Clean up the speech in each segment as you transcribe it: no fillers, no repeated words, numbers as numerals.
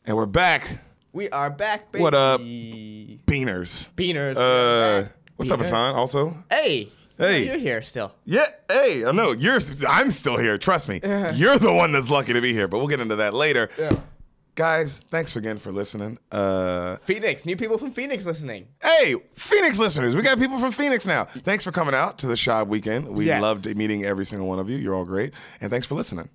And we're back. We are back, baby. What up, Beaners? Beaners. What's up, Hassan? Also, Hey. Hey. You're here still. yeah. Hey, I know I'm still here. Trust me. You're the one that's lucky to be here. But we'll get into that later. Yeah. Guys, thanks again for listening. Phoenix. New people from Phoenix listening. Hey, Phoenix listeners. We got people from Phoenix now. Thanks for coming out to the Shop Weekend. We loved meeting every single one of you. You're all great. And thanks for listening.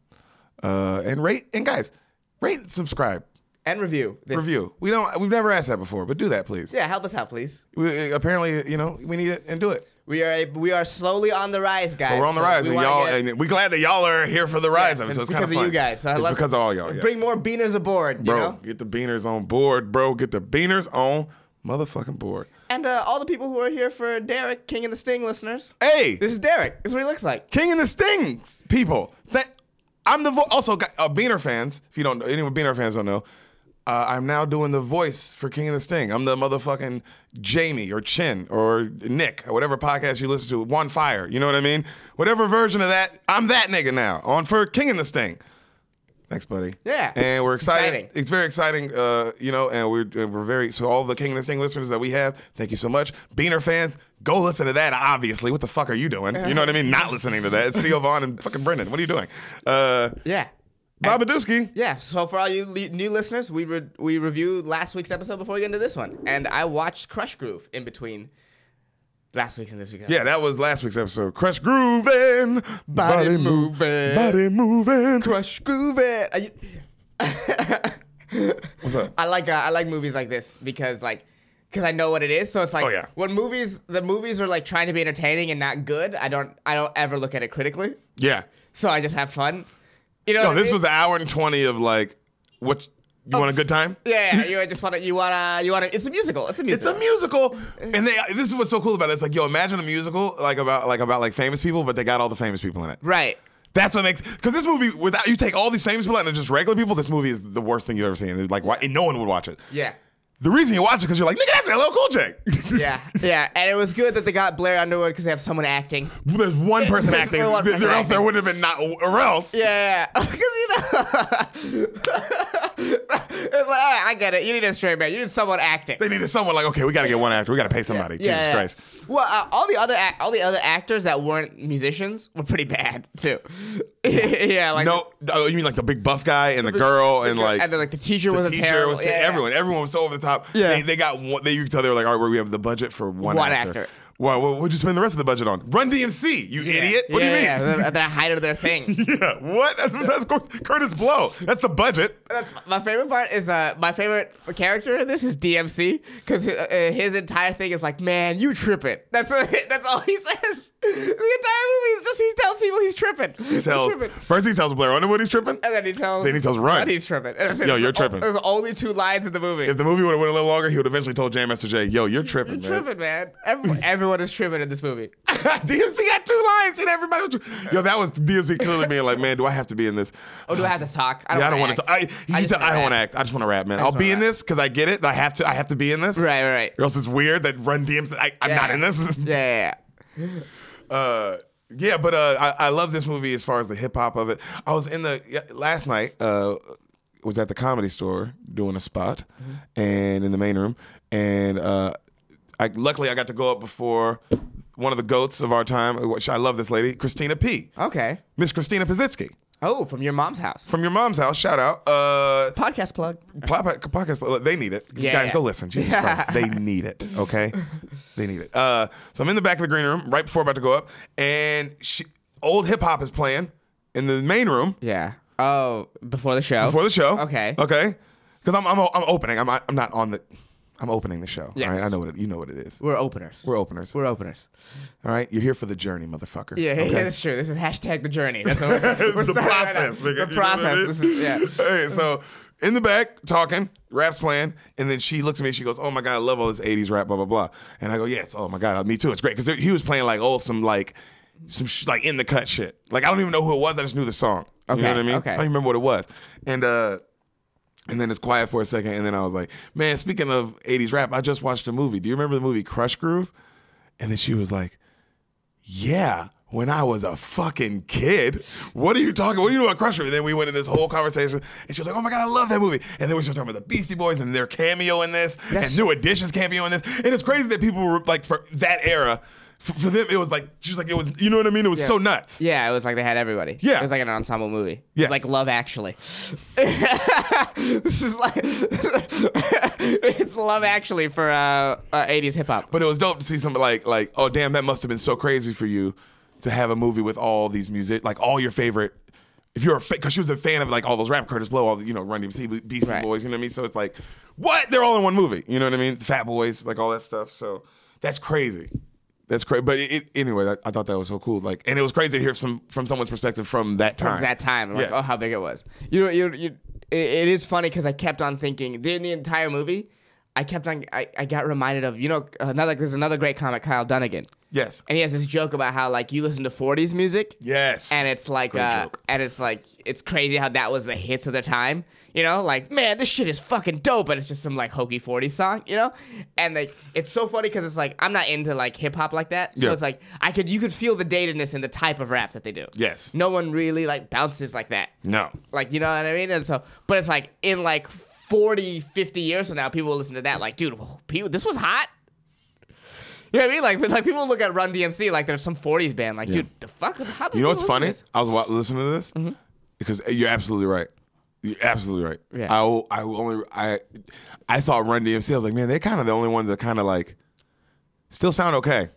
And rate. And guys, rate and subscribe. And review. Review. We've never asked that before, but do that, please. Yeah, help us out, please. Apparently, we need it and do it. We are slowly on the rise, guys. But we're on the rise, and we're glad that y'all are here for the rise of it. So it's kind of fun. Because of you guys. So it's because of all y'all. Yeah. Bring more beaners aboard, bro. Get the beaners on board, bro. Get the beaners on motherfucking board. And all the people who are here for Derek, King and the Sting listeners. Hey, this is Derek. This is what he looks like. King and the Sting people. I'm the also Beaner fans. If you don't know, any Beaner fans don't know. I'm now doing the voice for King of the Sting. I'm the motherfucking Jamie or Chin or Nick or whatever podcast you listen to. One Fire, you know what I mean? Whatever version of that, I'm that nigga now on for King of the Sting. Thanks, buddy. Yeah. And we're excited. It's very exciting, and we're very, so all the King of the Sting listeners that we have, thank you so much. Beaner fans, go listen to that, obviously. What the fuck are you doing? You know what I mean? Not listening to that. It's Theo Vaughn and fucking Brendan. What are you doing? Yeah. Babadooski. Yeah, so for all you new listeners, we reviewed last week's episode before we get into this one. And I watched Crush Groove in between last week's and this week's episode. Yeah, that was last week's episode. Crush Groovin', body moving, Crush Groovin'. What's up? I like movies like this because I know what it is. So it's like when the movies are like trying to be entertaining and not good, I don't ever look at it critically. Yeah. So I just have fun. You know, this was an hour and 20 of what you want a good time? Yeah, you just want to. It's a musical. It's a musical, and this is what's so cool about it. It's like, imagine a musical about famous people, but they got all the famous people in it. Right. That's what makes, because this movie, without you take all these famous people and they're just regular people, this movie is the worst thing you've ever seen. It's like, why? And no one would watch it. Yeah. The reason you watch it because you're like, nigga, that's LL Cool J. Yeah, and it was good that they got Blair Underwood because they have someone acting. There's one person acting, or else there would have been not, or else. Yeah, because it's like, all right, I get it. You need a straight man. You need someone acting. They needed someone like, okay, we got to get one actor. We got to pay somebody. Jesus Christ. Well, all the other actors that weren't musicians were pretty bad too. Yeah, like you mean like the big buff guy and the girl and then the teacher was terrible. Everyone was so over the top. Yeah. They got one. You could tell they were like, all right, we have the budget for one actor. Well, what'd you spend the rest of the budget on? Run DMC, you idiot. What do you mean? Yeah, at the height of their thing. Yeah, what? That's Curtis Blow. That's the budget. My favorite part is, my favorite character in this is DMC, because his entire thing is like, man, you tripping. That's all he says. The entire movie is just he tells people he's tripping. First he tells Blair Underwood he's tripping. And then he tells Run. He's tripping. Yo, you're tripping. There's only 2 lines in the movie. If the movie would have went a little longer, he would have eventually told Jam Master Jay, yo, you're tripping, You're tripping, man. Everyone is tripping in this movie. DMC got 2 lines and everybody was yo, that was DMC clearly being like, man, do I have to be in this? Oh, do I have to talk? I don't want to talk. I don't want to act. I just want to rap, man. I'll be in this because I get it. I have to be in this. Right. Or else it's weird that Run DMC, I'm not in this. Yeah. Yeah, but I love this movie as far as the hip hop of it. I was last night, was at the Comedy Store doing a spot and in the main room, and luckily I got to go up before one of the GOATs of our time, which I love this lady, Christina P. Okay. Miss Christina Pizitsky. Oh, from your mom's house. From your mom's house, shout out. Podcast plug. Podcast plug. They need it. Guys, go listen. Jesus Christ. They need it, okay? They need it. So I'm in the back of the green room, right before I'm about to go up, and old hip-hop is playing in the main room. Yeah. Oh, before the show? Before the show. Okay. Okay? Because I'm opening. I'm not on the... I'm opening the show. Yes. Right? I know what you know what it is. We're openers. All right? You're here for the journey, motherfucker. Yeah, okay? Yeah, that's true. This is hashtag the journey. That's what we're the process. Right, the process. Hey, so in the back, talking, rap's playing, and then she looks at me, she goes, oh my God, I love all this 80s rap, blah, blah, blah. And I go, yes, oh my God, me too. It's great. Because he was playing some in the cut shit. Like, I don't even know who it was. I just knew the song. You know what I mean? Okay. I don't even remember what it was. And then it's quiet for a second, and then I was like, man, speaking of 80s rap, I just watched a movie. Do you remember the movie Crush Groove? And then she was like, yeah, when I was a fucking kid. What are you talking? What do you know about Crusher? And then we went in this whole conversation, and she was like, "Oh my god, I love that movie." And then we started talking about the Beastie Boys and their cameo in this, and New Edition's cameo in this. And it's crazy that people were like, for that era, for them, it was like, she was like, it was, you know what I mean? It was so nuts. Yeah, it was like they had everybody. Yeah. It was like an ensemble movie. Yes. It's like Love Actually. This is like, it's Love Actually for 80s hip hop. But it was dope to see something like, oh damn, that must have been so crazy for you to have a movie with all these music, like all your favorite. If you're because she was a fan of like all those rap, Curtis Blow, all the, you know, Run DMC, Beastie Boys, you know what I mean? So it's like, what? They're all in one movie, you know what I mean? Fat Boys, like all that stuff. So that's crazy. That's crazy. But anyway, I thought that was so cool. Like, and it was crazy to hear from someone's perspective from that time. From that time, like, oh, how big it was. You know, it is funny because I kept on thinking in the entire movie. I got reminded of, you know, there's another great comic, Kyle Dunnigan. Yes. And he has this joke about how like you listen to 40s music. Yes. And it's like it's crazy how that was the hits of the time. You know, like, man, this shit is fucking dope, and it's just some like hokey 40s song, you know? And like it's so funny because it's like I'm not into like hip hop like that. So it's like you could feel the datedness in the type of rap that they do. Yes. No one really like bounces like that. No. Like, you know what I mean? And so but it's like in like 40, 50 years from now, people will listen to that like, dude, this was hot. You know what I mean? Like people look at Run DMC like there's some 40s band. Like, dude, the fuck? How you know what's funny? I was listening to this because you're absolutely right. You're absolutely right. Yeah. I thought Run DMC. I was like, man, they're kind of the only ones that kind of like still sound okay.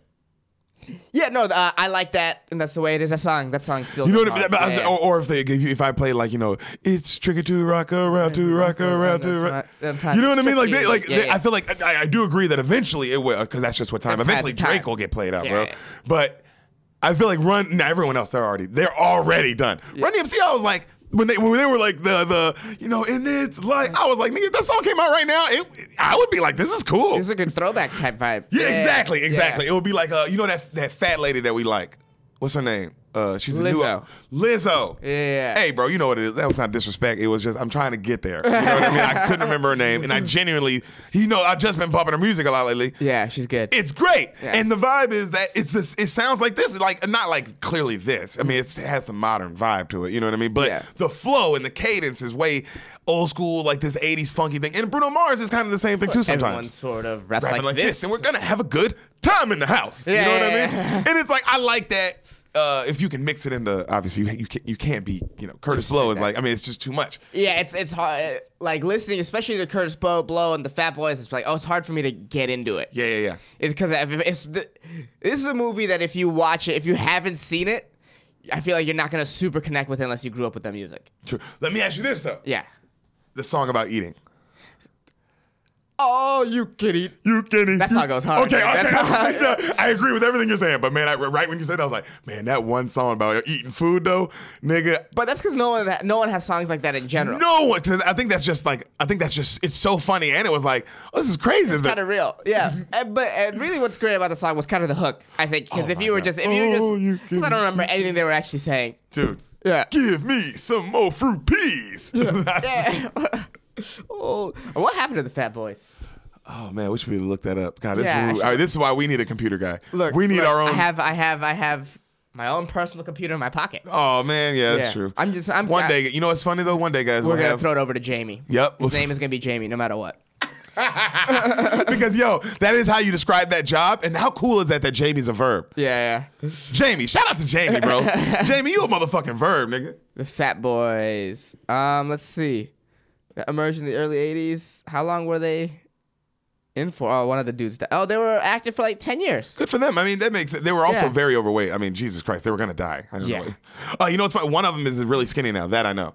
Yeah, no, I like that, and that's the way it is. That song still. You know what I mean? Or if I play like, you know, it's tricky to rock around to rock around to rock. You know what I mean? Like I feel like I do agree that eventually it will, because that's just what time. Eventually Drake will get played out, bro. But I feel like everyone else they're already done. Run DMC, I was like. When they were like the you know, and it's like I was like, nigga, if that song came out right now, I would be like, this is cool. It's like a throwback type vibe. Yeah, exactly. It would be like you know that fat lady that we like. What's her name? She's Lizzo. Lizzo. Yeah. Hey, bro, you know what it is. That was not disrespect. It was just I'm trying to get there. You know what I mean? I couldn't remember her name, and I genuinely, I've just been bumping her music a lot lately. Yeah, she's good. It's great, and the vibe is that it's this. It sounds like this, like not like clearly this. I mean, it has some modern vibe to it. You know what I mean? But the flow and the cadence is way old school, like this '80s funky thing. And Bruno Mars is kind of the same thing too. Sometimes everyone sort of rapping like this, and we're gonna have a good time in the house. Yeah, you know what I mean? And it's like I like that. If you can mix it into, obviously you can't be, you know, Curtis Blow is like, I mean, it's just too much. Yeah, it's hard, like listening, especially to Curtis Blow and the Fat Boys. It's like, oh, it's hard for me to get into it. Yeah. It's because this is a movie that if you watch it, if you haven't seen it, I feel like you're not gonna super connect with it unless you grew up with that music. True. Let me ask you this though. Yeah. The song about eating. Oh, you kitty. You kitty. That song goes hard. Okay. I agree with everything you're saying, but man, right when you said that, I was like, man, that one song about eating food though, nigga. But that's because no one has songs like that in general. No one. I think that's just it's so funny, and it was like, oh, this is crazy. It's kind of real. Yeah. and really, what's great about the song was kind of the hook. I think because if you were just, because I don't remember anything they were actually saying. Dude. Yeah. Give me some more fruit peas. Yeah. Oh, what happened to the Fat Boys? Oh man, we should really look that up. God, this is why we need a computer guy. We need our own. I have my own personal computer in my pocket. Oh man, yeah, that's true. One day, you know what's funny though? One day, guys, we're gonna throw it over to Jamie. Yep, his name is gonna be Jamie, no matter what. Because that is how you describe that job, and how cool is that Jamie's a verb? Yeah. Jamie, shout out to Jamie, bro. Jamie, you a motherfucking verb, nigga. The Fat Boys. Let's see. Emerged in the early 80s. How long were they in for? Oh, one of the dudes. They were active for like 10 years. Good for them. I mean, that makes it. They were also very overweight. I mean, Jesus Christ, they were gonna die. You know what's funny? One of them is really skinny now. That I know.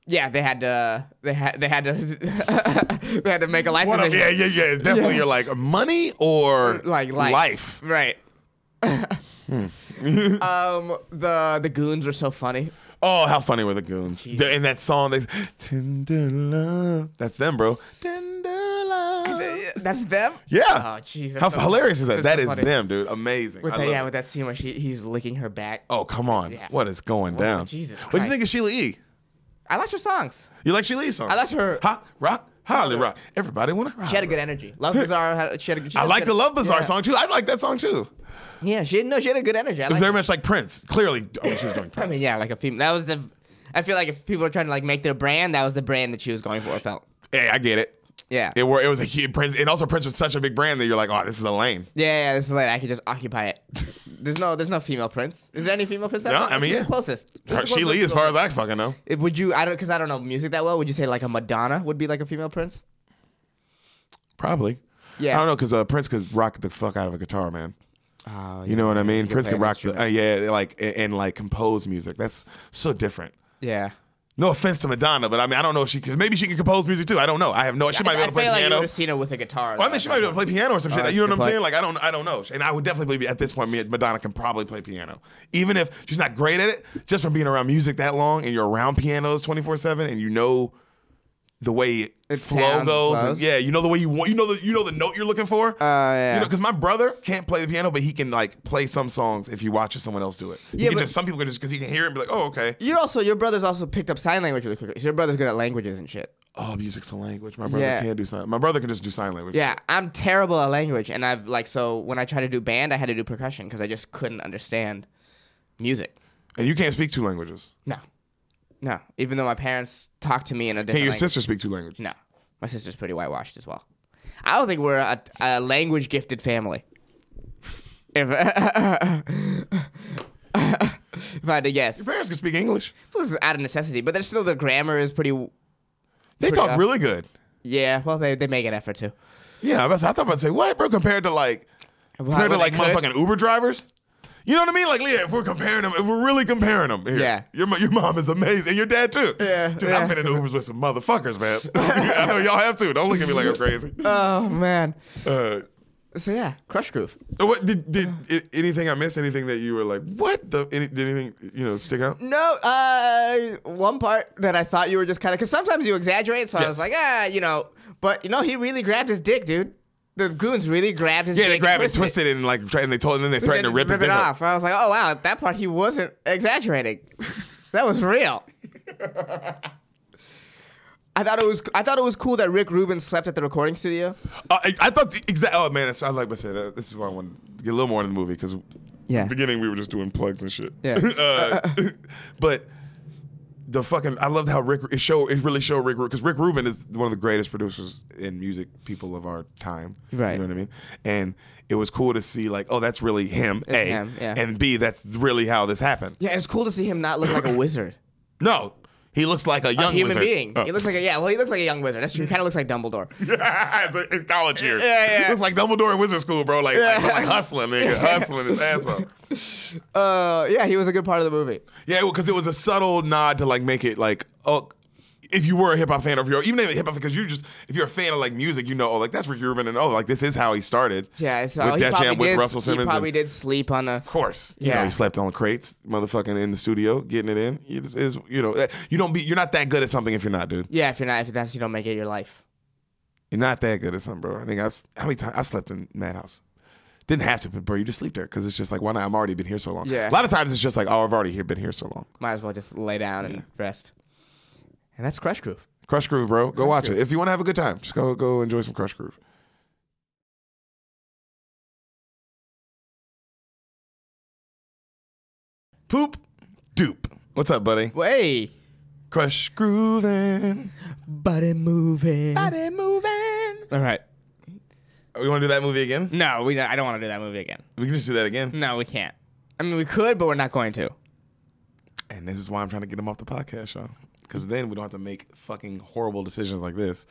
Yeah, they had to. They had to. They had to make a life decision. Yeah. It's definitely you're like money or like life. Right. The goons were so funny. Oh, how funny were the goons? In that song, they Tender Love. That's them, bro. Tender Love. That's them? Yeah. Oh, jeez. How hilarious is that? That is them, dude. Amazing. With that scene where he's licking her back. Oh, come on. Yeah. What is going down? Jesus Christ. What do you think of Sheila E? I liked her songs. You like Sheila E's songs? I liked her. Rock. Holly rock. Everybody wanna rock. She had a good energy. Love Bazaar. I like the Love Bazaar song too. I like that song too. Yeah, she had a good energy. I It was like very it. much like Prince. Clearly, she was doing Prince. I mean, yeah, like a female. That was the. I feel like if people are trying to like make their brand, that was the brand that she was going for. I felt. Hey, I get it. Yeah. It was a huge Prince, and also Prince was such a big brand that you're like, oh, this is a lane. Yeah, this is like I could just occupy it. There's no female Prince. Is there any female Prince? No, I mean, Who's yeah. the closest. Who's the She closest Lee, as far as I fucking know. Would you? Because I don't know music that well. Would you say like a Madonna would be like a female Prince? Probably. Yeah. I don't know, because Prince could rock the fuck out of a guitar, man. Oh, You know what I mean? he could Prince play could an rock the instrument. like and like compose music. That's so different. Yeah. No offense to Madonna, but I mean, I don't know if she could. Maybe she can compose music too. I don't know. I have no. She might be I able to play feel like you piano. would have seen her with a guitar. Well, I mean, she might be able to play piano or some shit. that's You know a what I'm good saying? Like, I don't know. And I would definitely believe at this point, Madonna can probably play piano, even if she's not great at it. Just from being around music that long, and you're around pianos 24/7, and you know the way flow sounds, goes, and flows. yeah, you know the way you want. You know the note you're looking for. Yeah. You know, because my brother can't play the piano, but he can like play some songs if you watch someone else do it. Yeah, but- Some people can just because he can hear it and be like, oh, okay. Your brother's also picked up sign language really quickly. So your brother's good at languages and shit. Oh, music's a language. My brother Yeah. can't do sign. My brother can just do sign language. Yeah, I'm terrible at language, and I've like so when I tried to do band, I had to do percussion because I just couldn't understand music. And you can't speak two languages. No, even though my parents talked to me in a different. Can your language. sister speak two languages? No, my sister's pretty whitewashed as well. I don't think we're a language gifted family. If if I had to guess, Your parents can speak English. this is out of necessity, but there's still the grammar is pretty. They Pretty talk tough. really good. Yeah, well they make an effort to. Yeah, I thought about to say what, bro? Compared to like When they could. motherfucking Uber drivers. You know what I mean? Like, yeah, if we're really comparing them, here, Yeah. your mom is amazing, and your dad too. Yeah, Dude, yeah. I've been in Ubers with some motherfuckers, man. I know y'all have too. Don't look at me like I'm crazy. Oh man. Uh, So yeah, Crush Groove. what did anything I missed? Anything that you were like, what? Did anything stick out? No, one part that I thought you were just kind of because sometimes you exaggerate. So I was Yes. like, but he really grabbed his dick, dude. The goons really grabbed his dick. Yeah, they grabbed it, and twisted it, and like, and then they threatened to rip his it dick off. I was like, oh wow, at that part he wasn't exaggerating. That was real. I thought it was cool that Rick Rubin slept at the recording studio. I thought exactly. Oh man, I like I said. This is why I want to get a little more into the movie because Yeah. in the beginning we were just doing plugs and shit. Yeah. But I loved how it really showed Rick because Rick Rubin is one of the greatest producers in music people of our time. Right. You know what I mean? And it was cool to see like, oh, that's really him. It's A him, yeah. and B, that's really how this happened. Yeah, it's cool to see him not look like a wizard. No. He looks like a young Human wizard. being. Oh. He looks like he looks like a young wizard. That's true. He kind of looks like Dumbledore. In college years. Yeah. Looks like Dumbledore in wizard school, bro. Like hustling, nigga. Hustling his ass off. Yeah, he was a good part of the movie. Yeah, because it was a subtle nod to like make it like, oh, if you were a hip hop fan, or if you're even a hip hop, because if you're a fan of like music, you know, oh, like that's Rick Rubin, and oh, like this is how he started. Yeah, so with he Def probably Jam with did, Russell Simmons. He probably and, did sleep on a. of course, you Yeah. know, he slept on crates, motherfucking in the studio, getting it in. You're not that good at something if you're not, dude. Yeah, if you don't make it your life. You're not that good at something, bro. I think how many times I've slept in Madhouse. Didn't have to, but bro, you just sleep there because it's just like, why not? I'm already been here so long. Yeah. A lot of times it's just like, oh, I've already been here so long. Might as well just lay down and rest. And that's Crush Groove. Crush Groove, bro. Go watch it. If you want to have a good time, just go enjoy some Crush Groove. Poop. Dupe. What's up, buddy? Way. Crush Groovin'. Body moving. Body moving. All right. We want to do that movie again? No, I don't want to do that movie again. We can just do that again. No, we can't. I mean, we could, but we're not going to. And this is why I'm trying to get him off the podcast, y'all. Because then we don't have to make fucking horrible decisions like this.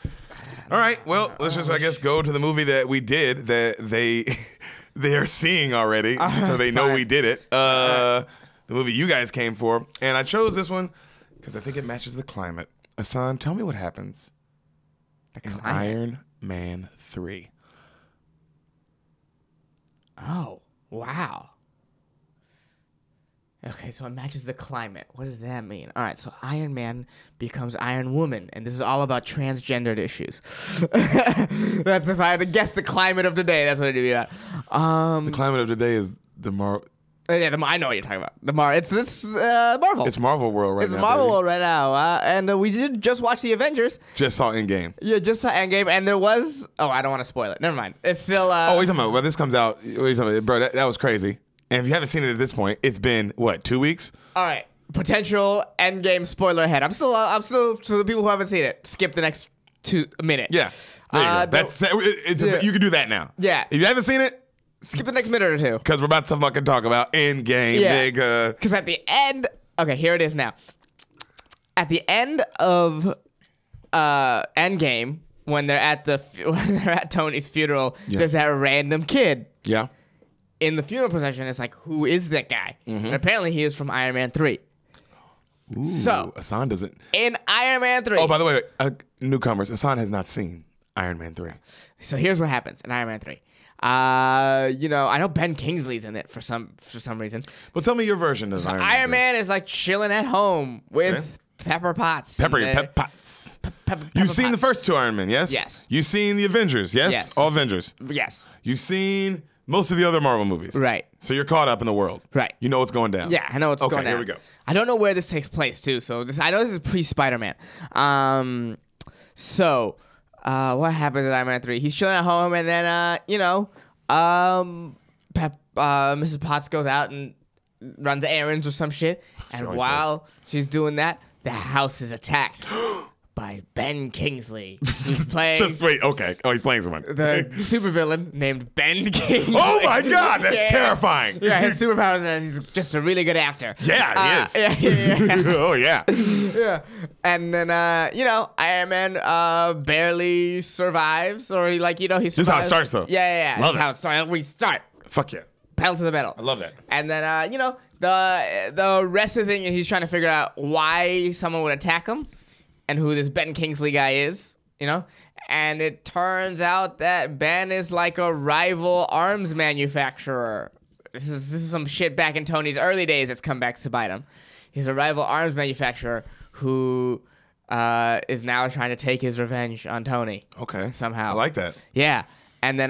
All right, well, let's just, I guess, go to the movie that we did that they are seeing already, so they know we did it. The movie you guys came for. And I chose this one because I think it matches the climate. Hassan, tell me what happens in Iron Man 3. Oh, wow. Okay, so it matches the climate. What does that mean? All right, so Iron Man becomes Iron Woman, and this is all about transgendered issues. That's if I had to guess the climate of today. That's what it'd be about. The climate of today is Yeah, I know what you're talking about. It's Marvel. It's Marvel World right now. It's Marvel baby. World right now, and we did just watch the Avengers. Just saw Endgame. Yeah, just saw Endgame, and there was. Oh, I don't want to spoil it. Never mind. It's still. Oh, what are you talking about? Well, this comes out. What are you talking about? Bro, that was crazy. And if you haven't seen it at this point, it's been what, 2 weeks? All right, potential Endgame spoiler ahead. I'm still. To the people who haven't seen it, skip the next 2 minutes. Yeah, there you go. You can do that now. Yeah. If you haven't seen it, Skip the next minute or two. because we're about to fucking talk about Endgame, nigga. Because at the end, okay, here it is now. At the end of Endgame, when they're at Tony's funeral, there's that random kid Yeah. in the funeral procession. It's like, who is that guy? And apparently, he is from Iron Man 3. Ooh, So Hassan doesn't. in Iron Man 3. Oh, by the way, newcomers, Hassan has not seen Iron Man 3. So here's what happens in Iron Man 3. I know Ben Kingsley's in it for some reason. Well, tell me your version of Iron Man is like chilling at home with Pepper Potts. Pep Potts. You've seen Potts. the first 2 Iron Men, yes? Yes. You've seen the Avengers, yes? Yes. All Avengers. Yes. You've seen most of the other Marvel movies. Right. So you're caught up in the world. Right. You know what's going down. Yeah, I know what's going on. Okay, here we go. I don't know where this takes place too. So I know this is pre-Spider-Man. So what happens in Iron Man 3? He's chilling at home, and then Mrs. Potts goes out and runs errands or some shit. And always while she's doing that, the house is attacked by Ben Kingsley, who's playing Just wait, okay. Oh, he's playing someone. the supervillain named Ben Kingsley. Oh my God, that's terrifying. Yeah, his superpowers is he's just a really good actor. Yeah, he is. Yeah. Oh, yeah. Yeah. And then, Iron Man barely survives, or he survives. This is how it starts, though. Yeah. Love That's how it starts. We start. Fuck yeah. Pedal to the metal. I love that. And then, the rest of the thing is he's trying to figure out why someone would attack him and who this Ben Kingsley guy is, And it turns out that Ben is like a rival arms manufacturer. This is some shit back in Tony's early days that's come back to bite him. He's a rival arms manufacturer who is now trying to take his revenge on Tony. Okay. Somehow. I like that. Yeah. And then,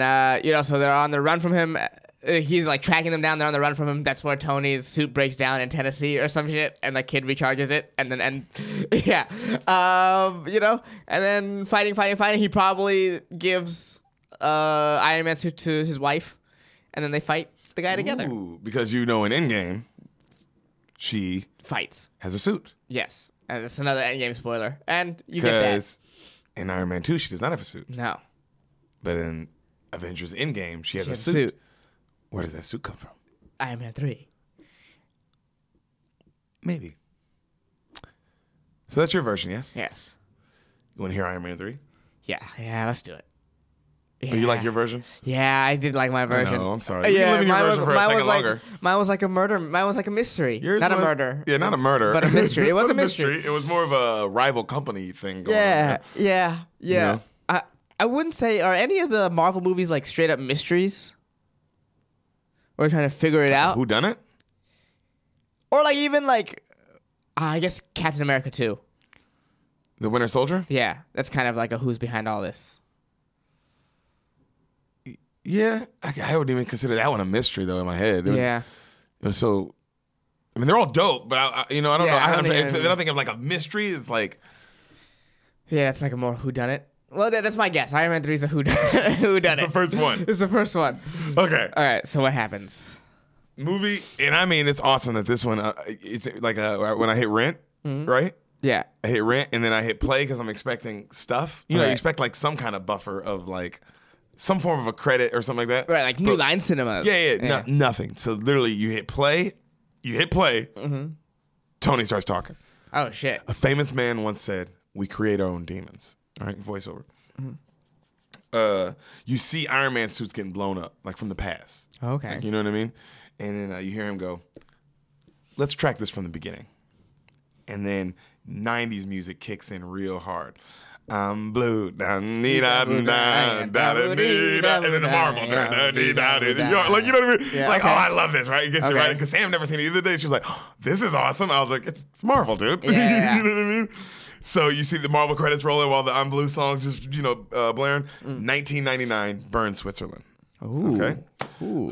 so they're on the run from him. He's like tracking them down. They're on the run from him. That's where Tony's suit breaks down in Tennessee or some shit, and the kid recharges it, and yeah, and then fighting. He probably gives Iron Man suit to his wife, and then they fight the guy together. Ooh, because in Endgame, she Fights. has a suit. Yes, and that's another Endgame spoiler, and you get that. Because in Iron Man 2, she does not have a suit. No, But in Avengers Endgame, she has a has suit. Where does that suit come from? Iron Man 3. Maybe. So that's your version, yes? Yes. You want to hear Iron Man 3? Yeah, let's do it. Oh, you like your version? Yeah, I did like my version. No, I'm sorry. You can live in your version for a second longer. Mine was like a murder. Mine was like a mystery. Yours not was- a murder. Yeah, not a murder. But a mystery. It was Not a mystery. It was more of a rival company thing going on Yeah, there. yeah. know? I wouldn't say, are any of the Marvel movies like straight up mysteries? We're trying to figure it out. Who done it? Or like even like, I guess Captain America 2. The Winter Soldier? Yeah, that's kind of like a who's behind all this. Yeah, I wouldn't even consider that one a mystery though in my head. Yeah. It was so. I mean, they're all dope, but I don't know. Yeah, I don't I even- don't think of like a mystery. It's like Yeah, it's like a more whodunit. Well, that's my guess. Iron Man 3 is a whodunit. the first one. It's the first one. Okay. All right, so what happens? Movie, and I mean, it's awesome that this one. It's like when I hit rent, right? Yeah. I hit rent, and then I hit play because I'm expecting stuff. You know, Right. you expect like some kind of buffer of like some form of a credit or something like that. Right, like New Line Cinemas. Yeah. Nothing. So literally, you hit play. Tony starts talking. Oh, shit. A famous man once said, "We create our own demons." All right, voiceover. You see Iron Man suits getting blown up, like from the past. Okay. Like, you know what I mean? And then you hear him go, "Let's track this from the beginning." And then 90s music kicks in real hard. I'm blue, and then the Marvel, like, you know what I mean? Yeah, like, okay. oh, I love this, right? It gets you Okay. right. Because Sam never seen it either day. She was like, oh, this is awesome. I was like, it's Marvel, dude. Yeah. You know what I mean? So you see the Marvel credits rolling while the I'm Blue songs just, blaring. 1999, Bern, Switzerland. Ooh. Okay. Ooh.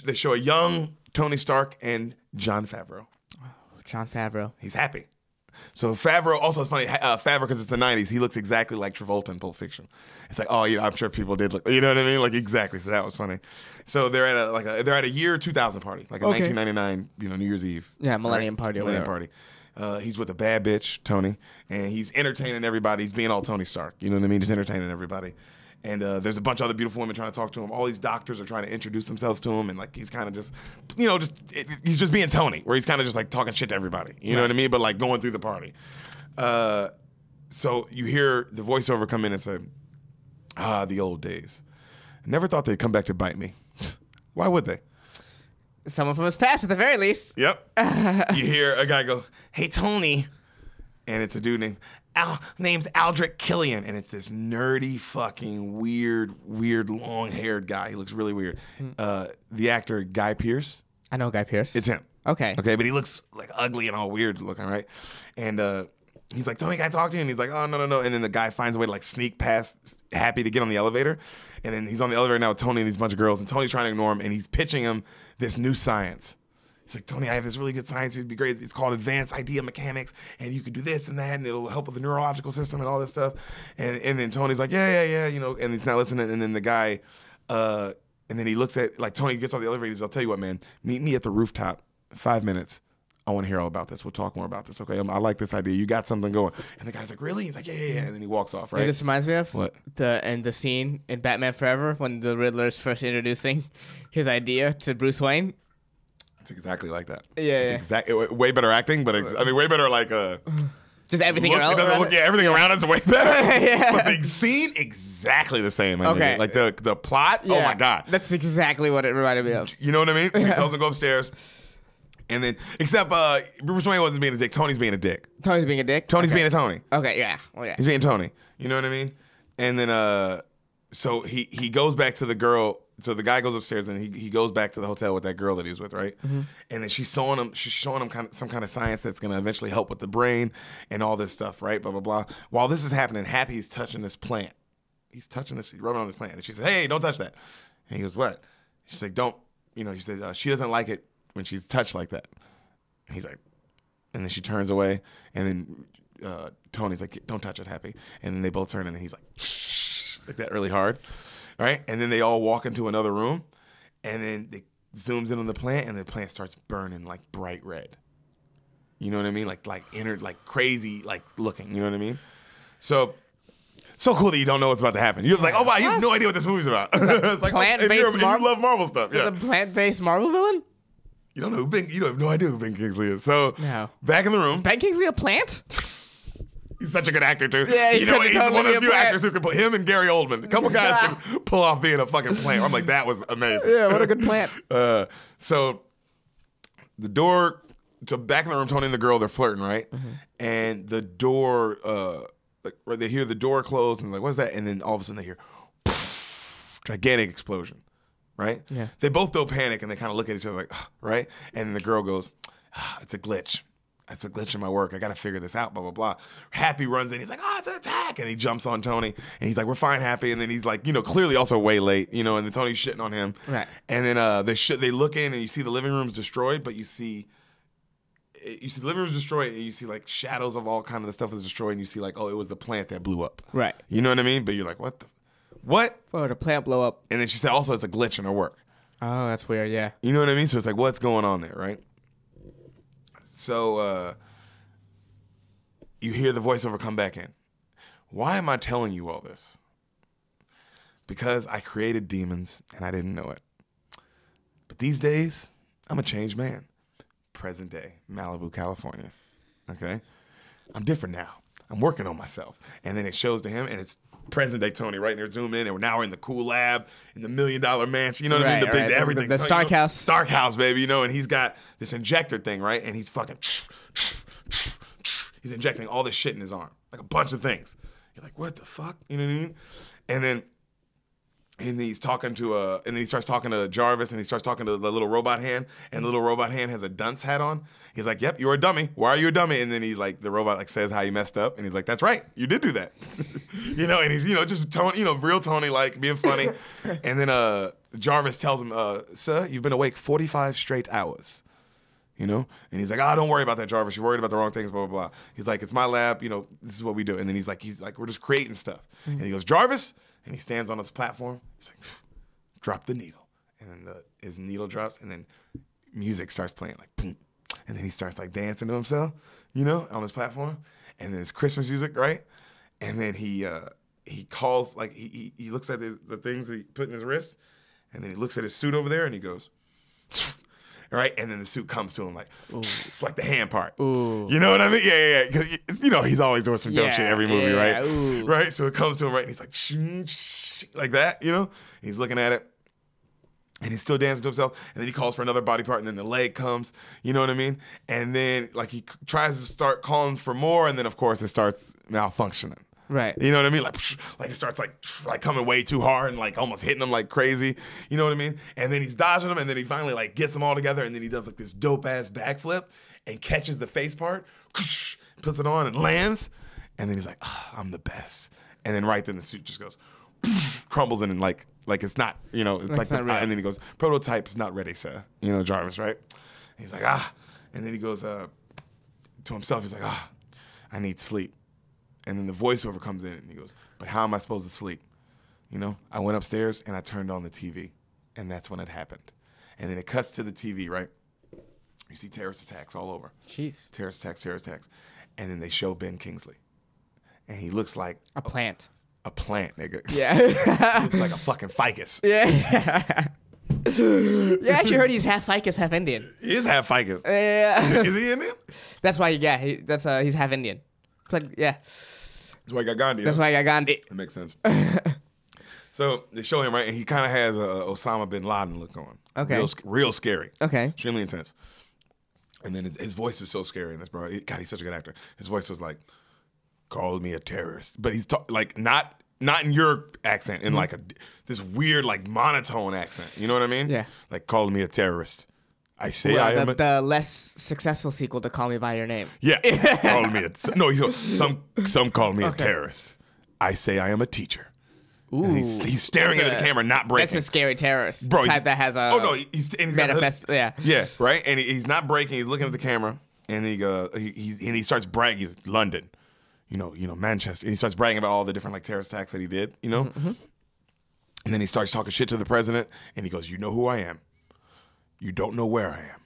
They show a young Tony Stark and Jon Favreau. Jon Favreau. He's happy. So Favreau, also it's funny, Favreau, because it's the 90s, he looks exactly like Travolta in Pulp Fiction. It's like, oh, I'm sure people did look, you know what I mean? Like, exactly. So that was funny. So they're at a year 2000 party, like a 1999, New Year's Eve. Yeah, Millennium Party or Millennium whatever. Party. He's with a bad bitch, Tony, and he's entertaining everybody. He's being all Tony Stark, you know what I mean? Just entertaining everybody. And there's a bunch of other beautiful women trying to talk to him. All these doctors are trying to introduce themselves to him, and like he's kind of just, he's just being Tony, where he's kind of just like talking shit to everybody. You know what I mean? But like going through the party. So you hear the voiceover come in and say, the old days. I never thought they'd come back to bite me. Why would they? Someone from his past, at the very least. Yep. You hear a guy go, hey, Tony. And it's a dude name's Aldrich Killian. And it's this nerdy, fucking weird, long-haired guy. He looks really weird. The actor, Guy Pearce. I know Guy Pearce. It's him. Okay. Okay, but he looks like ugly and all weird looking, right? And he's like, Tony, can I talk to you? And he's like, oh, no. And then the guy finds a way to like sneak past Happy to get on the elevator. And then he's on the elevator now with Tony and these bunch of girls. And Tony's trying to ignore him. And he's pitching him this new science. He's like, Tony, I have this really good science. It'd be great. It's called advanced idea mechanics. And you could do this and that. And it'll help with the neurological system and all this stuff. And then Tony's like, yeah. And he's not listening. And then the guy, and then he looks at, like, Tony gets on the elevator. He says, I'll tell you what, man. Meet me at the rooftop. 5 minutes. I want to hear all about this. We'll talk more about this. Okay, I like this idea. You got something going. And the guy's like, really? He's like, yeah. And then he walks off, right? You know, this reminds me of what? The scene in Batman Forever when the Riddler's first introducing his idea to Bruce Wayne. It's exactly like that. Yeah, it's exactly way better acting, but way better like just everything around. Everything around it's way better. Yeah. But the scene exactly the same. Okay. Like the plot. Yeah. Oh my god. That's exactly what it reminded me of. You know what I mean? So he tells him to go upstairs. And then, except Bruce Wayne wasn't being a dick. Tony's being a dick. Tony's being a dick? Tony's Okay. being a Tony. Okay, yeah. Well, yeah. He's being Tony. You know what I mean? And then, so he goes back to the girl. So the guy goes upstairs and he goes back to the hotel with that girl that he was with, right? Mm-hmm. And then she's showing him some kind of science that's going to eventually help with the brain and all this stuff, right? Blah, blah, blah. While this is happening, Happy's touching this plant. He's rubbing on this plant. And she says, hey, don't touch that. And he goes, what? She's like, don't, she says, she doesn't like it when she's touched like that. He's like, and then she turns away, and then Tony's like, don't touch it, Happy. And then they both turn, and then he's like that really hard, right? And then they all walk into another room, and then they zooms in on the plant, and the plant starts burning like bright red. You know what I mean? Like crazy, like looking. You know what I mean? So cool that you don't know what's about to happen. You're like, oh wow, you have no idea what this movie's about. It's like, plant-based Marvel. You love Marvel stuff. It's a plant-based Marvel villain? You don't know you have no idea who Ben Kingsley is. So No. Back in the room. Is Ben Kingsley a plant? He's such a good actor too. Yeah, he's totally one of the few plant. actors who can play him and Gary Oldman. A couple guys can pull off being a fucking plant. I'm like, that was amazing. Yeah, what a good plant. So the door. So back in the room, Tony and the girl, they're flirting, right? Mm-hmm. And the door, they hear the door close, and they're like, what's that? And then all of a sudden they hear, gigantic explosion. Right? Yeah. They both don't panic and they kind of look at each other like, right? And then the girl goes, it's a glitch. It's a glitch in my work. I got to figure this out, blah, blah, blah. Happy runs in. He's like, it's an attack. And he jumps on Tony. And he's like, we're fine, Happy. And then he's like, clearly also way late, and then Tony's shitting on him. Right. And then they look in and you see the living room's destroyed, but you see the living room's destroyed and you see like shadows of all kind of the stuff that's destroyed. And you see like, oh, it was the plant that blew up. Right. You know what I mean? But you're like, what? Oh, the plant blow up. And then she said also it's a glitch in her work. Oh, that's weird, yeah. You know what I mean? So it's like, what's going on there, right? So you hear the voiceover come back in. Why am I telling you all this? Because I created demons and I didn't know it. But these days, I'm a changed man. Present day, Malibu, California. Okay? I'm different now. I'm working on myself. And then it shows to him, and it's present day Tony, right? And they're zoom in, and we're in the cool lab in the $1 million mansion. You know what I mean? The big everything. The Stark House. Stark House, baby. And he's got this injector thing, right? And he's fucking he's injecting all this shit in his arm, like a bunch of things. You're like, what the fuck? You know what I mean? And then and he's talking to and then he starts talking to Jarvis, and he starts talking to the little robot hand, and the little robot hand has a dunce hat on. He's like, "Yep, you're a dummy. Why are you a dummy?" And then he like the robot like says how he messed up, and he's like, "That's right, you did do that." And he's just real Tony like being funny. And then Jarvis tells him, "Sir, you've been awake 45 straight hours." And he's like, "Oh, don't worry about that, Jarvis. You're worried about the wrong things, blah, blah, blah." He's like, "It's my lab. This is what we do." And then he's like, "We're just creating stuff." And he goes, "Jarvis," and he stands on his platform. He's like, "Drop the needle." And then his needle drops, and then music starts playing, like, boom. And then he starts, like, dancing to himself, on his platform. And then it's Christmas music, right? And then he calls, like, he looks at the things that he put in his wrist, and then he looks at his suit over there, and he goes, right? And then the suit comes to him like, like the hand part. Ooh. You know what I mean? Yeah. Because, he's always doing some dope shit every movie, right? Ooh. Right? So it comes to him, right? And he's like, like that, He's looking at it. And he's still dancing to himself. And then he calls for another body part. And then the leg comes. You know what I mean? And then, like, he tries to start calling for more. And then, of course, it starts malfunctioning. Right. You know what I mean? Like it starts like coming way too hard and like almost hitting him like crazy. You know what I mean? And then he's dodging them, and then he finally like gets them all together, and then he does like this dope ass backflip and catches the face part, puts it on and lands, and then he's like, "I'm the best." And then right then the suit just goes, crumbles in, and like it's not, it's like not real. and then he goes, "Prototype is not ready, sir." Jarvis, right? And he's like, and then he goes to himself. He's like, "I need sleep." And then the voiceover comes in, and he goes, "But how am I supposed to sleep? I went upstairs and I turned on the TV, and that's when it happened." And then it cuts to the TV, right? You see terrorist attacks all over. Jeez. Terrorist attacks. And then they show Ben Kingsley. And he looks like a plant. A plant, nigga. Yeah. He looks like a fucking ficus. Yeah. Yeah, I actually heard he's half ficus, half Indian. He is half ficus. Yeah. Is he Indian? That's why, he's half Indian. Yeah. That's why he got Gandhi. That's why I got Gandhi. That makes sense. So they show him, right, and he kind of has a Osama bin Laden look on. Okay. Real scary. Okay. Extremely intense. And then his voice is so scary in this, bro. God, he's such a good actor. His voice was like, "Call me a terrorist," but he's like not in your accent, in like this weird like monotone accent. You know what I mean? Yeah. Like, "Call me a terrorist. I say I am the less successful sequel to Call Me by Your Name. Yeah. Call me some call me a terrorist. I say I am a teacher." Ooh. And he's staring into the camera, not breaking. That's a scary terrorist. Bro, type that has a he's manifest. Yeah. Yeah, right? And he's not breaking, he's looking at the camera, and he starts bragging. He's London, Manchester. And he starts bragging about all the different like terrorist attacks that he did, Mm-hmm. And then he starts talking shit to the president, and he goes, "You know who I am. You don't know where I am,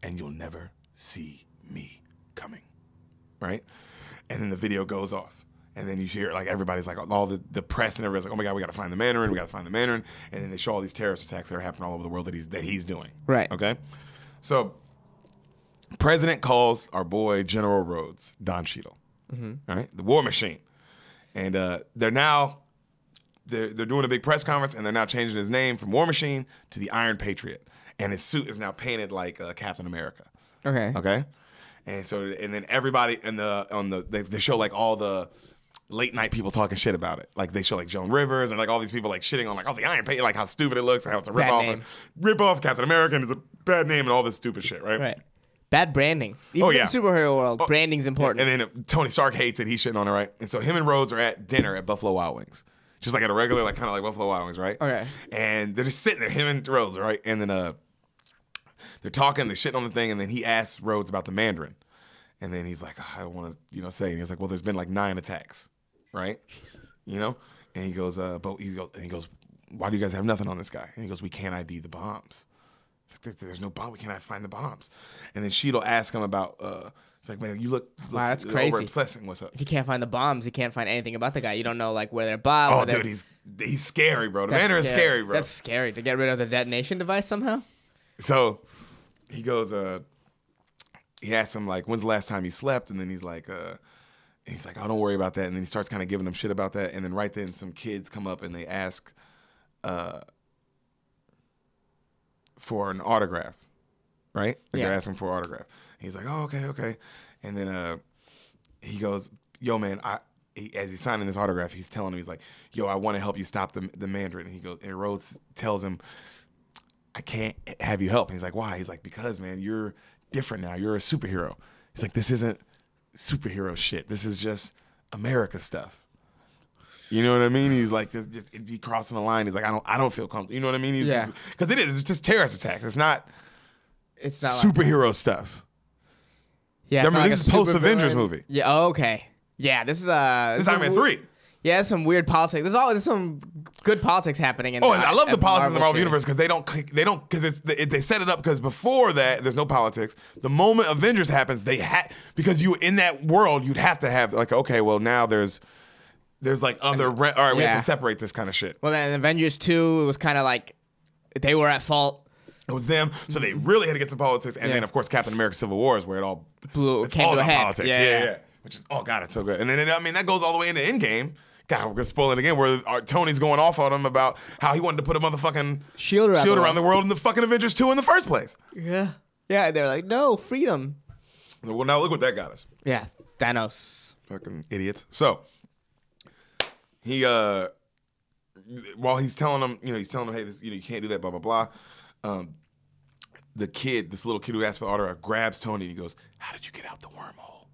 and you'll never see me coming," right? And then the video goes off. And then you hear, like, everybody's like, all the press and everybody's like, "Oh my God, we got to find the Mandarin. We got to find the Mandarin." And then they show all these terrorist attacks that are happening all over the world that he's doing. Right. Okay? So, President calls our boy General Rhodes, Don Cheadle, all right? The war machine. And they're doing a big press conference, and they're now changing his name from War Machine to the Iron Patriot. And his suit is now painted like Captain America. Okay. Okay? And then everybody they show like all the late night people talking shit about it. Like they show like Joan Rivers and like all these people like shitting on like, the Iron Patriot, like how stupid it looks, how it's a rip off Captain America, and it's a bad name and all this stupid shit, right? Right. Bad branding. Even in the superhero world, branding's important. And then Tony Stark hates it. He's shitting on it, right? And so him and Rhodes are at dinner at Buffalo Wild Wings. Just like at a regular, like kind of like Buffalo Wild Wings, right? Okay. And they're just sitting there, him and Rhodes, right? And then they're talking, they're shitting on the thing, and then he asks Rhodes about the Mandarin. And then he's like, "I don't want to, say." And he's like, "Well, there's been like 9 attacks, right? And he goes, "Why do you guys have nothing on this guy?" And he goes, "We can't ID the bombs." It's like, "There's no bomb. We cannot find the bombs." And then Cheadle asks him about, it's like, "Man, you look wow, that's crazy. Over-obsessing. What's up?" If you can't find the bombs, you can't find anything about the guy. You don't know like where they're bombed. Oh, dude, he's scary, bro. The Mandarin is scary, bro. That's scary to get rid of the detonation device somehow. So he goes, he asks him like, "When's the last time you slept?" And then he's like, "Oh, don't worry about that." And then he starts kind of giving him shit about that. And then right then some kids come up and they ask for an autograph, right? Like they're asking for an autograph. And he's like, "Oh, okay." And then he goes, "Yo, man, as he's signing this autograph, he's telling him, he's like, yo, I want to help you stop the Mandarin. And he goes, and Rhodes tells him, I can't have you help. And he's like, why? He's like, because, man, you're different now. You're a superhero. He's like, this isn't superhero shit. This is just America stuff. You know what I mean? He's like, it'd be crossing the line. He's like, I don't feel comfortable. You know what I mean? Because it's just terrorist attack. It's not superhero stuff. Yeah, I mean, this is post Avengers movie. Yeah. Oh, okay. Yeah. This is Iron Man 3. Yeah, there's some weird politics. There's some good politics happening in. And I love the politics in the Marvel universe because they don't because they set it up because before that there's no politics. The moment Avengers happens, because you in that world you'd have to have like, okay, well now there's like other all right, we have to separate this kind of shit. Well, then Avengers 2, it was kind of like they were at fault. It was them, so they really had to get some politics, and then of course Captain America: Civil War is where it all came to a head. Politics. Yeah. Which is God, it's so good. And then that goes all the way into Endgame. God, we're gonna spoil it again. Where Tony's going off on him about how he wanted to put a motherfucking shield around the world in the fucking Avengers 2 in the first place. Yeah. They're like, no, freedom. Well, now look what that got us. Yeah, Thanos. Fucking idiots. So he while he's telling him, hey, this, you can't do that, blah blah blah. This little kid who asked for the autograph grabs Tony and he goes, "How did you get out the wormhole?"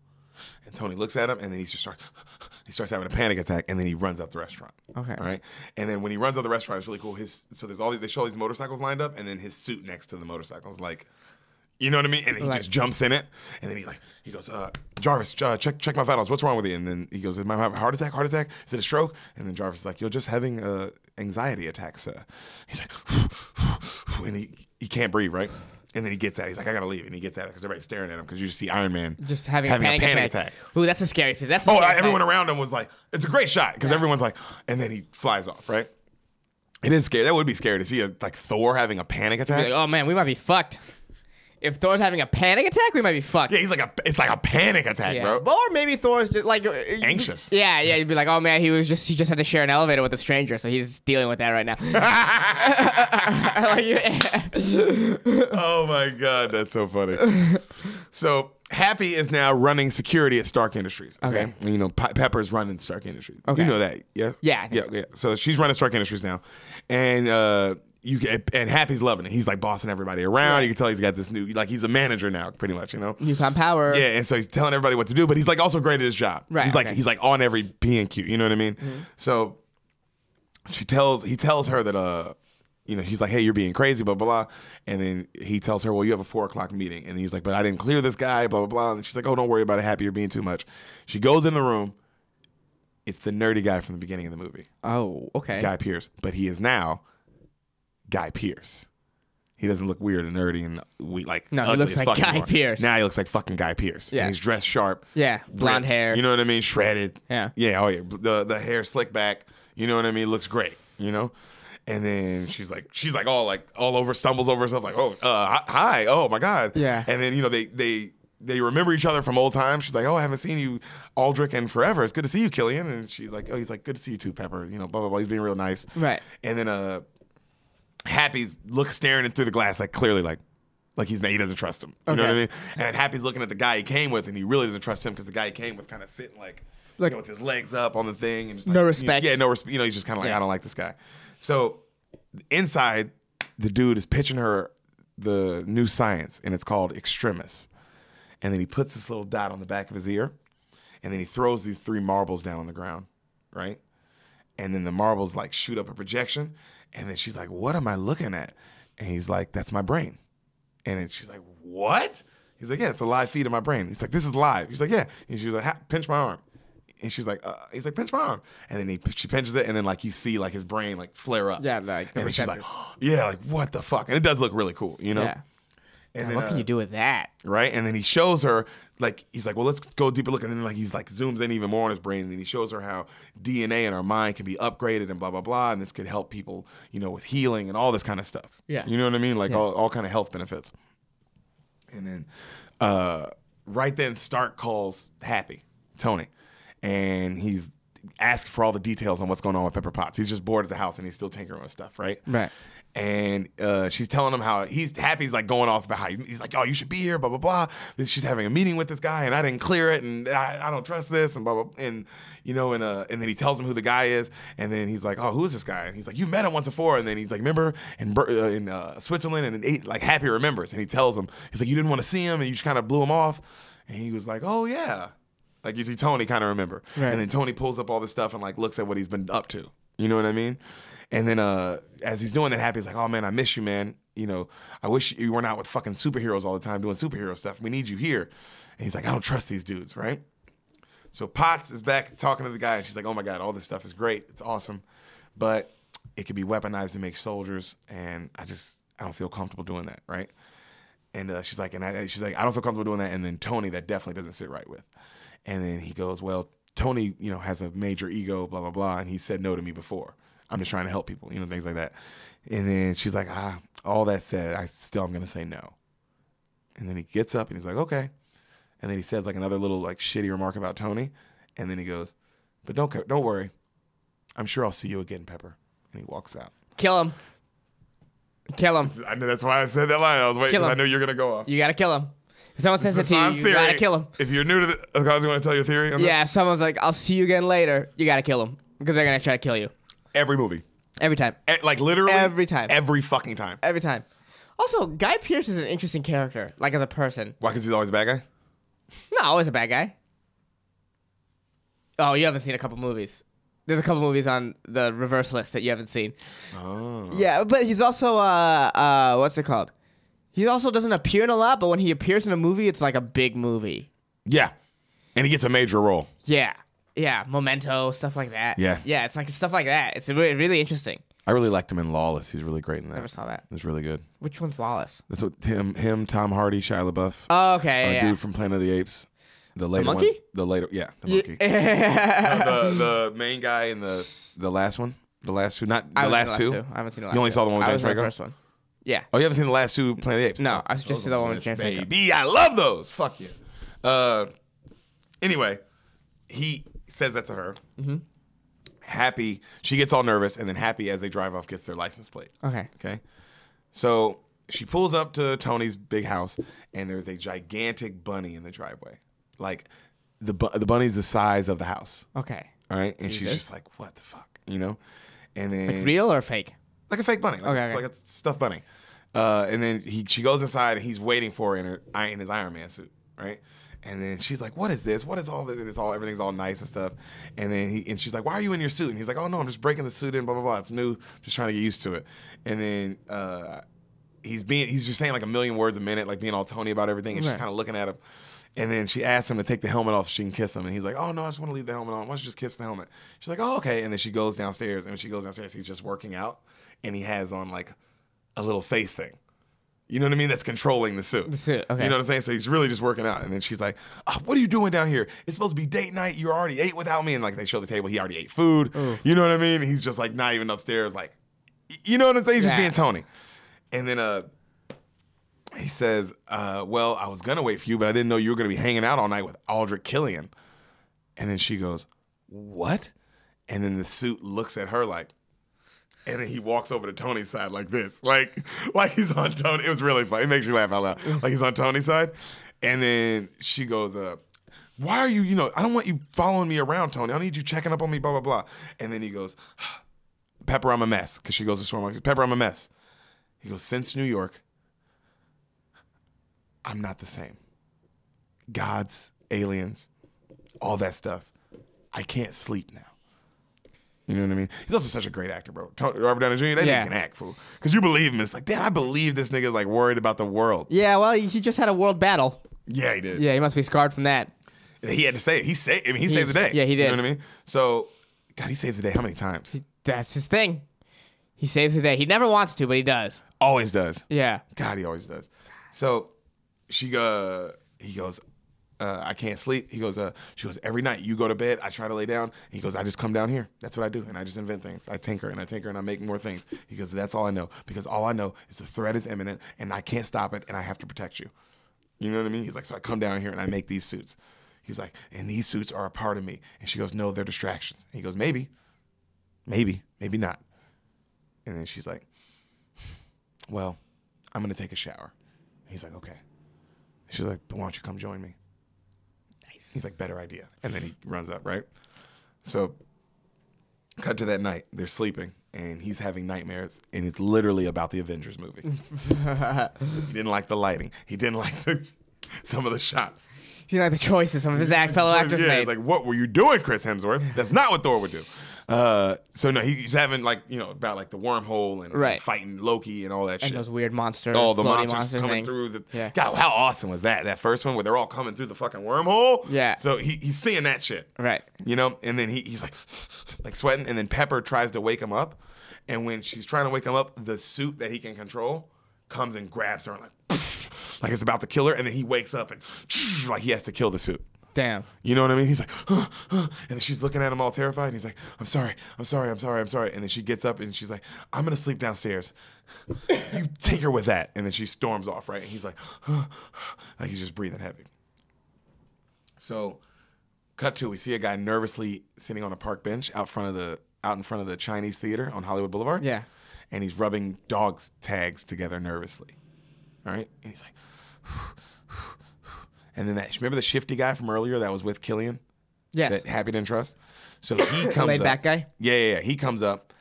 And Tony looks at him and then he starts having a panic attack and then he runs out the restaurant. Okay. All right. And then when he runs out the restaurant, it's really cool. So there's they show all these motorcycles lined up and then his suit next to the motorcycles, like, you know what I mean? And he just jumps in it and then he goes, Jarvis, check my vitals. What's wrong with you? And then he goes, am I having a heart attack? Heart attack? Is it a stroke? And then Jarvis is like, you're just having anxiety attacks, sir. He's like, and he can't breathe, right? And then he gets out. He's like, I gotta leave. And he gets out because everybody's staring at him because you just see Iron Man just having a panic attack. Ooh, that's a scary thing. Everyone around him was like, it's a great shot because everyone's like, and then he flies off, right? It is scary. That would be scary to see Thor having a panic attack. Like, oh man, we might be fucked. If Thor's having a panic attack, we might be fucked. Yeah, it's like a panic attack, bro. Or maybe Thor's just like anxious. Yeah, you'd be like, oh man, he just had to share an elevator with a stranger, so he's dealing with that right now. Oh my God, that's so funny. So Happy is now running security at Stark Industries. Okay, and, Pepper's running Stark Industries. Okay, you know that, yeah. Yeah, I think so. Yeah. So she's running Stark Industries now, and and Happy's loving it. He's like bossing everybody around. Right. You can tell he's got this new, like he's a manager now, pretty much, Newfound power. Yeah, and so he's telling everybody what to do, but he's like also great at his job. Right. He's like on every P and Q. You know what I mean? Mm-hmm. So he tells her that he's like, hey, you're being crazy, blah blah blah, and then he tells her, well, you have a 4:00 meeting, and he's like, but I didn't clear this guy, blah blah blah, and she's like, oh, don't worry about it, Happy, you're being too much. She goes in the room. It's the nerdy guy from the beginning of the movie. Oh, okay. Guy Pearce, but he is now Guy Pearce. He doesn't look weird and nerdy and he looks like Guy Pearce. Now he looks like fucking Guy Pearce. Yeah, and he's dressed sharp. Yeah, blonde hair. You know what I mean? Shredded. Yeah. Yeah. Oh yeah. The hair slicked back. You know what I mean? Looks great. And then she's like all over, stumbles over herself, like, oh, hi, oh my God. Yeah. And then they remember each other from old times. She's like, oh, I haven't seen you, Aldrich, in forever. It's good to see you, Killian. And she's like, oh, he's like, good to see you too, Pepper. Blah blah blah. He's being real nice. Right. And then Happy's staring through the glass, like clearly like he doesn't trust him. You know what I mean? And Happy's looking at the guy he came with, and he really doesn't trust him because the guy he came with kind of sitting like with his legs up on the thing and just no respect. No respect. He's just kind of like, I don't like this guy. So inside, the dude is pitching her the new science, and it's called Extremis. And then he puts this little dot on the back of his ear, and then he throws these 3 marbles down on the ground, right? And then the marbles shoot up a projection. And then she's like, what am I looking at? And he's like, that's my brain. And then she's like, what? He's like, yeah, it's a live feed of my brain. He's like, this is live. He's like, yeah. And she's like, pinch my arm. And she's like, he's like, pinch my arm. And then she pinches it, and then you see his brain flare up. Yeah, and then she's like, yeah, what the fuck? And it does look really cool, Yeah. And then, what can you do with that? Right? And then he shows her, he's like, well, let's go deeper look. And then he's zooms in even more on his brain. And then he shows her how DNA in our mind can be upgraded and blah, blah, blah. And this could help people, with healing and all this kind of stuff. Yeah. You know what I mean? All kind of health benefits. And then right then Stark calls Happy, Tony. And he's asking for all the details on what's going on with Pepper Potts. He's just bored at the house and he's still tinkering with stuff, right? Right. And she's telling him how he's happy. He's like going off about how he's like, oh, you should be here, blah, blah, blah. She's having a meeting with this guy and I didn't clear it and I don't trust this and blah, blah. And, you know, and then he tells him who the guy is. And then he's like, oh, who is this guy? And he's like, you met him once before. And then he's like, remember in Switzerland? And like happy remembers. And he tells him, he's like, you didn't want to see him and you just kind of blew him off. And he was like, oh, yeah. Like you see Tony kind of remember. Right. And then Tony pulls up all this stuff and like looks at what he's been up to. You know what I mean? And then as he's doing that, Happy's like, oh, man, I miss you, man. You know, I wish you weren't out with fucking superheroes all the time doing superhero stuff. We need you here. And he's like, I don't trust these dudes, right? So Potts is back talking to the guy, and she's like, oh, my God, all this stuff is great. It's awesome. But it could be weaponized to make soldiers, and I don't feel comfortable doing that, right? And she's like, I don't feel comfortable doing that. And then Tony, that definitely doesn't sit right with. And then he goes, well, Tony, you know, has a major ego, blah, blah, blah, and he said no to me before. I'm just trying to help people, you know, things like that. And then she's like, all that said, I'm going to say no. And then he gets up and he's like, okay. And then he says like another little like shitty remark about Tony. And then he goes, but don't worry. I'm sure I'll see you again, Pepper. And he walks out. Kill him. Kill him. I know that's why I said that line. I was waiting because I knew you were going to go off. You got to kill him. If someone says it to you, you got to kill him. If you're new to the, you want to tell your theory on if someone's like, I'll see you again later, you got to kill him because they're going to try to kill you. Every movie. Every time. Like literally? Every time. Every fucking time. Every time. Also, Guy Pearce is an interesting character, like as a person. Why? Because he's always a bad guy? No, always a bad guy. Oh, you haven't seen a couple movies. There's a couple movies on the reverse list that you haven't seen. Oh. Yeah, but he's also, what's it called? He also doesn't appear in a lot, but when he appears in a movie, it's like a big movie. Yeah. And he gets a major role. Yeah. Yeah, Memento, stuff like that. Yeah. Yeah, it's like stuff like that. It's really, really interesting. I really liked him in Lawless. He's really great in that. Never saw that. It was really good. Which one's Lawless? That's what him, Tom Hardy, Shia LaBeouf. Oh, okay, Dude from Planet of the Apes. The later monkey? ones. The monkey. No, the main guy in the last one. The last two, not the last two. I haven't seen the last two. You only saw the one with James Franco? The first one. Yeah. Oh, you haven't seen the last two Planet of the Apes? No, I just see the one with James Franco. Baby, I love those. Fuck you. Anyway, he says that to her. Mm-hmm. Happy, she gets all nervous, and then Happy, as they drive off, gets their license plate. Okay. So she pulls up to Tony's big house, and there's a gigantic bunny in the driveway. Like, the bunny's the size of the house. Okay. All right? And she's just like, what the fuck? You know? And then... Like real or fake? Like a fake bunny. Like a stuffed bunny. And then she goes inside, and he's waiting for her in his Iron Man suit, right? And then she's like, what is this? What is all this? Everything's all nice and stuff. And then she's like, why are you in your suit? And he's like, oh, no, I'm just breaking the suit in, blah, blah, blah. It's new. Just trying to get used to it. And then he's just saying like a million words a minute, like being all Tony about everything. And she's kind of looking at him. And then she asks him to take the helmet off so she can kiss him. And he's like, oh, no, I just want to leave the helmet on. Why don't you just kiss the helmet? She's like, oh, okay. And then she goes downstairs. And when she goes downstairs, he's just working out. And he has on like a little face thing. You know what I mean? That's controlling the suit. The suit, okay. You know what I'm saying? So he's really just working out. And then she's like, oh, what are you doing down here? It's supposed to be date night. You already ate without me. And like they show the table. He already ate food. Ooh. You know what I mean? He's just like not even upstairs. Like, you know what I'm saying? He's just being Tony. And then he says, well, I was going to wait for you, but I didn't know you were going to be hanging out all night with Aldrich Killian. And then she goes, what? And then the suit looks at her like, and then he walks over to Tony's side like this. Like he's on Tony. It was really funny. It makes you laugh out loud. Like he's on Tony's side. And then she goes, why are you, I don't want you following me around, Tony. I need you checking up on me, blah, blah, blah. And then he goes, Pepper, I'm a mess. Because she goes to Storm. Pepper, I'm a mess. He goes, since New York, I'm not the same. Gods, aliens, all that stuff. I can't sleep now. You know what I mean? He's also such a great actor, bro. Robert Downey Jr., that nigga can act, fool. Because you believe him. It's like, damn, I believe this nigga's like worried about the world. Yeah, well, he just had a world battle. Yeah, he did. Yeah, he must be scarred from that. He had to say it. He saved the day. Yeah, he did. You know what I mean? So, God, he saves the day how many times? That's his thing. He saves the day. He never wants to, but he does. Always does. Yeah. God, he always does. So, he goes, I can't sleep. She goes, every night you go to bed, I try to lay down. He goes, I just come down here. That's what I do. And I just invent things. I tinker and I make more things. He goes, that's all I know. Because all I know is the threat is imminent and I can't stop it and I have to protect you. You know what I mean? He's like, so I come down here and I make these suits. He's like, and these suits are a part of me. And she goes, no, they're distractions. And he goes, maybe not. And then she's like, well, I'm going to take a shower. He's like, okay. She's like, but why don't you come join me? Nice. He's like, better idea. And then he runs up, right? So cut to that night. They're sleeping, and he's having nightmares, and it's literally about the Avengers movie. He didn't like the lighting. He didn't like some of the shots. You know, the choices some of his fellow actors Yeah, made. it's like, what were you doing, Chris Hemsworth? That's not what Thor would do. So no, he's having like, about like the wormhole and Right. fighting Loki and all that and shit. those weird monster, All the floating monsters coming things. through the. Yeah. God, how awesome was that? That first one where they're all coming through the fucking wormhole. Yeah. So he's seeing that shit. Right. And then he's like sweating, and then Pepper tries to wake him up, and when she's trying to wake him up, the suit that he can control comes and grabs her and like it's about to kill her, and then he wakes up and like he has to kill the suit. Damn. You know what I mean? He's like, and then she's looking at him all terrified. And he's like, I'm sorry. And then she gets up and she's like, I'm going to sleep downstairs. You take her with that. And then she storms off, right? And he's like, like he's just breathing heavy. So cut to, we see a guy nervously sitting on a park bench out in front of the Chinese theater on Hollywood Boulevard. Yeah. And he's rubbing dog's tags together nervously. All right? And he's like, and then remember the shifty guy from earlier that was with Killian? Yes. That Happy didn't trust? So he comes laid up. back guy? Yeah. He comes up,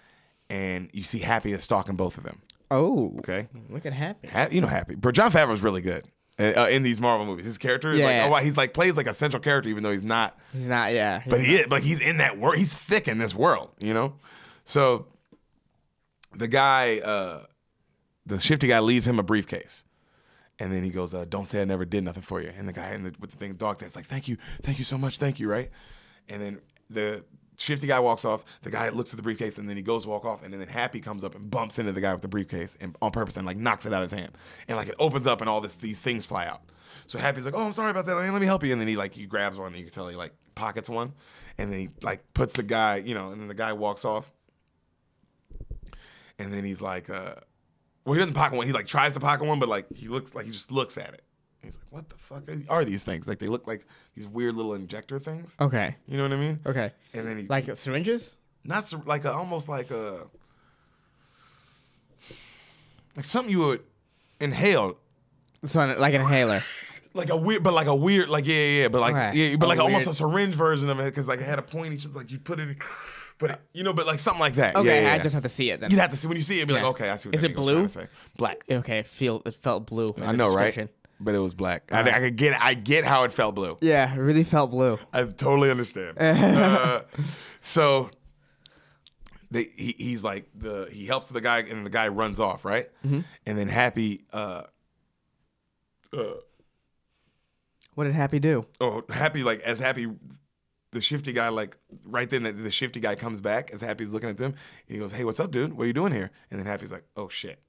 and you see Happy is stalking both of them. Oh. Okay? Look at Happy. Happy. But Jon Favreau's really good in these Marvel movies. His character is he's like plays like a central character, even though he's not. He's not, yeah. But he is. But he's in that world. He's thick in this world, So the guy, the shifty guy leaves him a briefcase. And then he goes, don't say I never did nothing for you. And the guy with the thing, dog tag's like, thank you so much, thank you, right? And then the shifty guy walks off. The guy looks at the briefcase, and then he goes to walk off. And then Happy comes up and bumps into the guy with the briefcase and on purpose and like knocks it out of his hand. And like it opens up and all these things fly out. So Happy's like, oh, I'm sorry about that. Let me help you. And then he grabs one, and you can tell he like pockets one. And then he like puts the guy, and then the guy walks off. And then he's like, well, he doesn't pocket one. He like tries to pocket one, but like he just looks at it. And he's like, what the fuck are these things? Like they look like these weird little injector things. Okay. You know what I mean? Okay. And then he Like syringes? not like almost like something you would inhale. So like an inhaler. Like a weird, but like Okay. almost Weird. a syringe version of it because like it had a point. It's just like you put it, but but like something like that. Okay, Yeah. I just have to see it then. You'd have to see when you see it. Be like, Yeah. okay, I see. What Is that it nigga was trying blue? to say. Black. Okay, it felt blue. in I the know, right? description. But it was black. Right. I get how it felt blue. Yeah, it really felt blue. I totally understand. So he's like he helps the guy, and the guy runs off, right? Mm-hmm. And then Happy What did Happy do? Happy, the shifty guy, like right then the shifty guy comes back as Happy's looking at them, and he goes, hey, what's up, dude? What are you doing here? And then Happy's like, oh shit.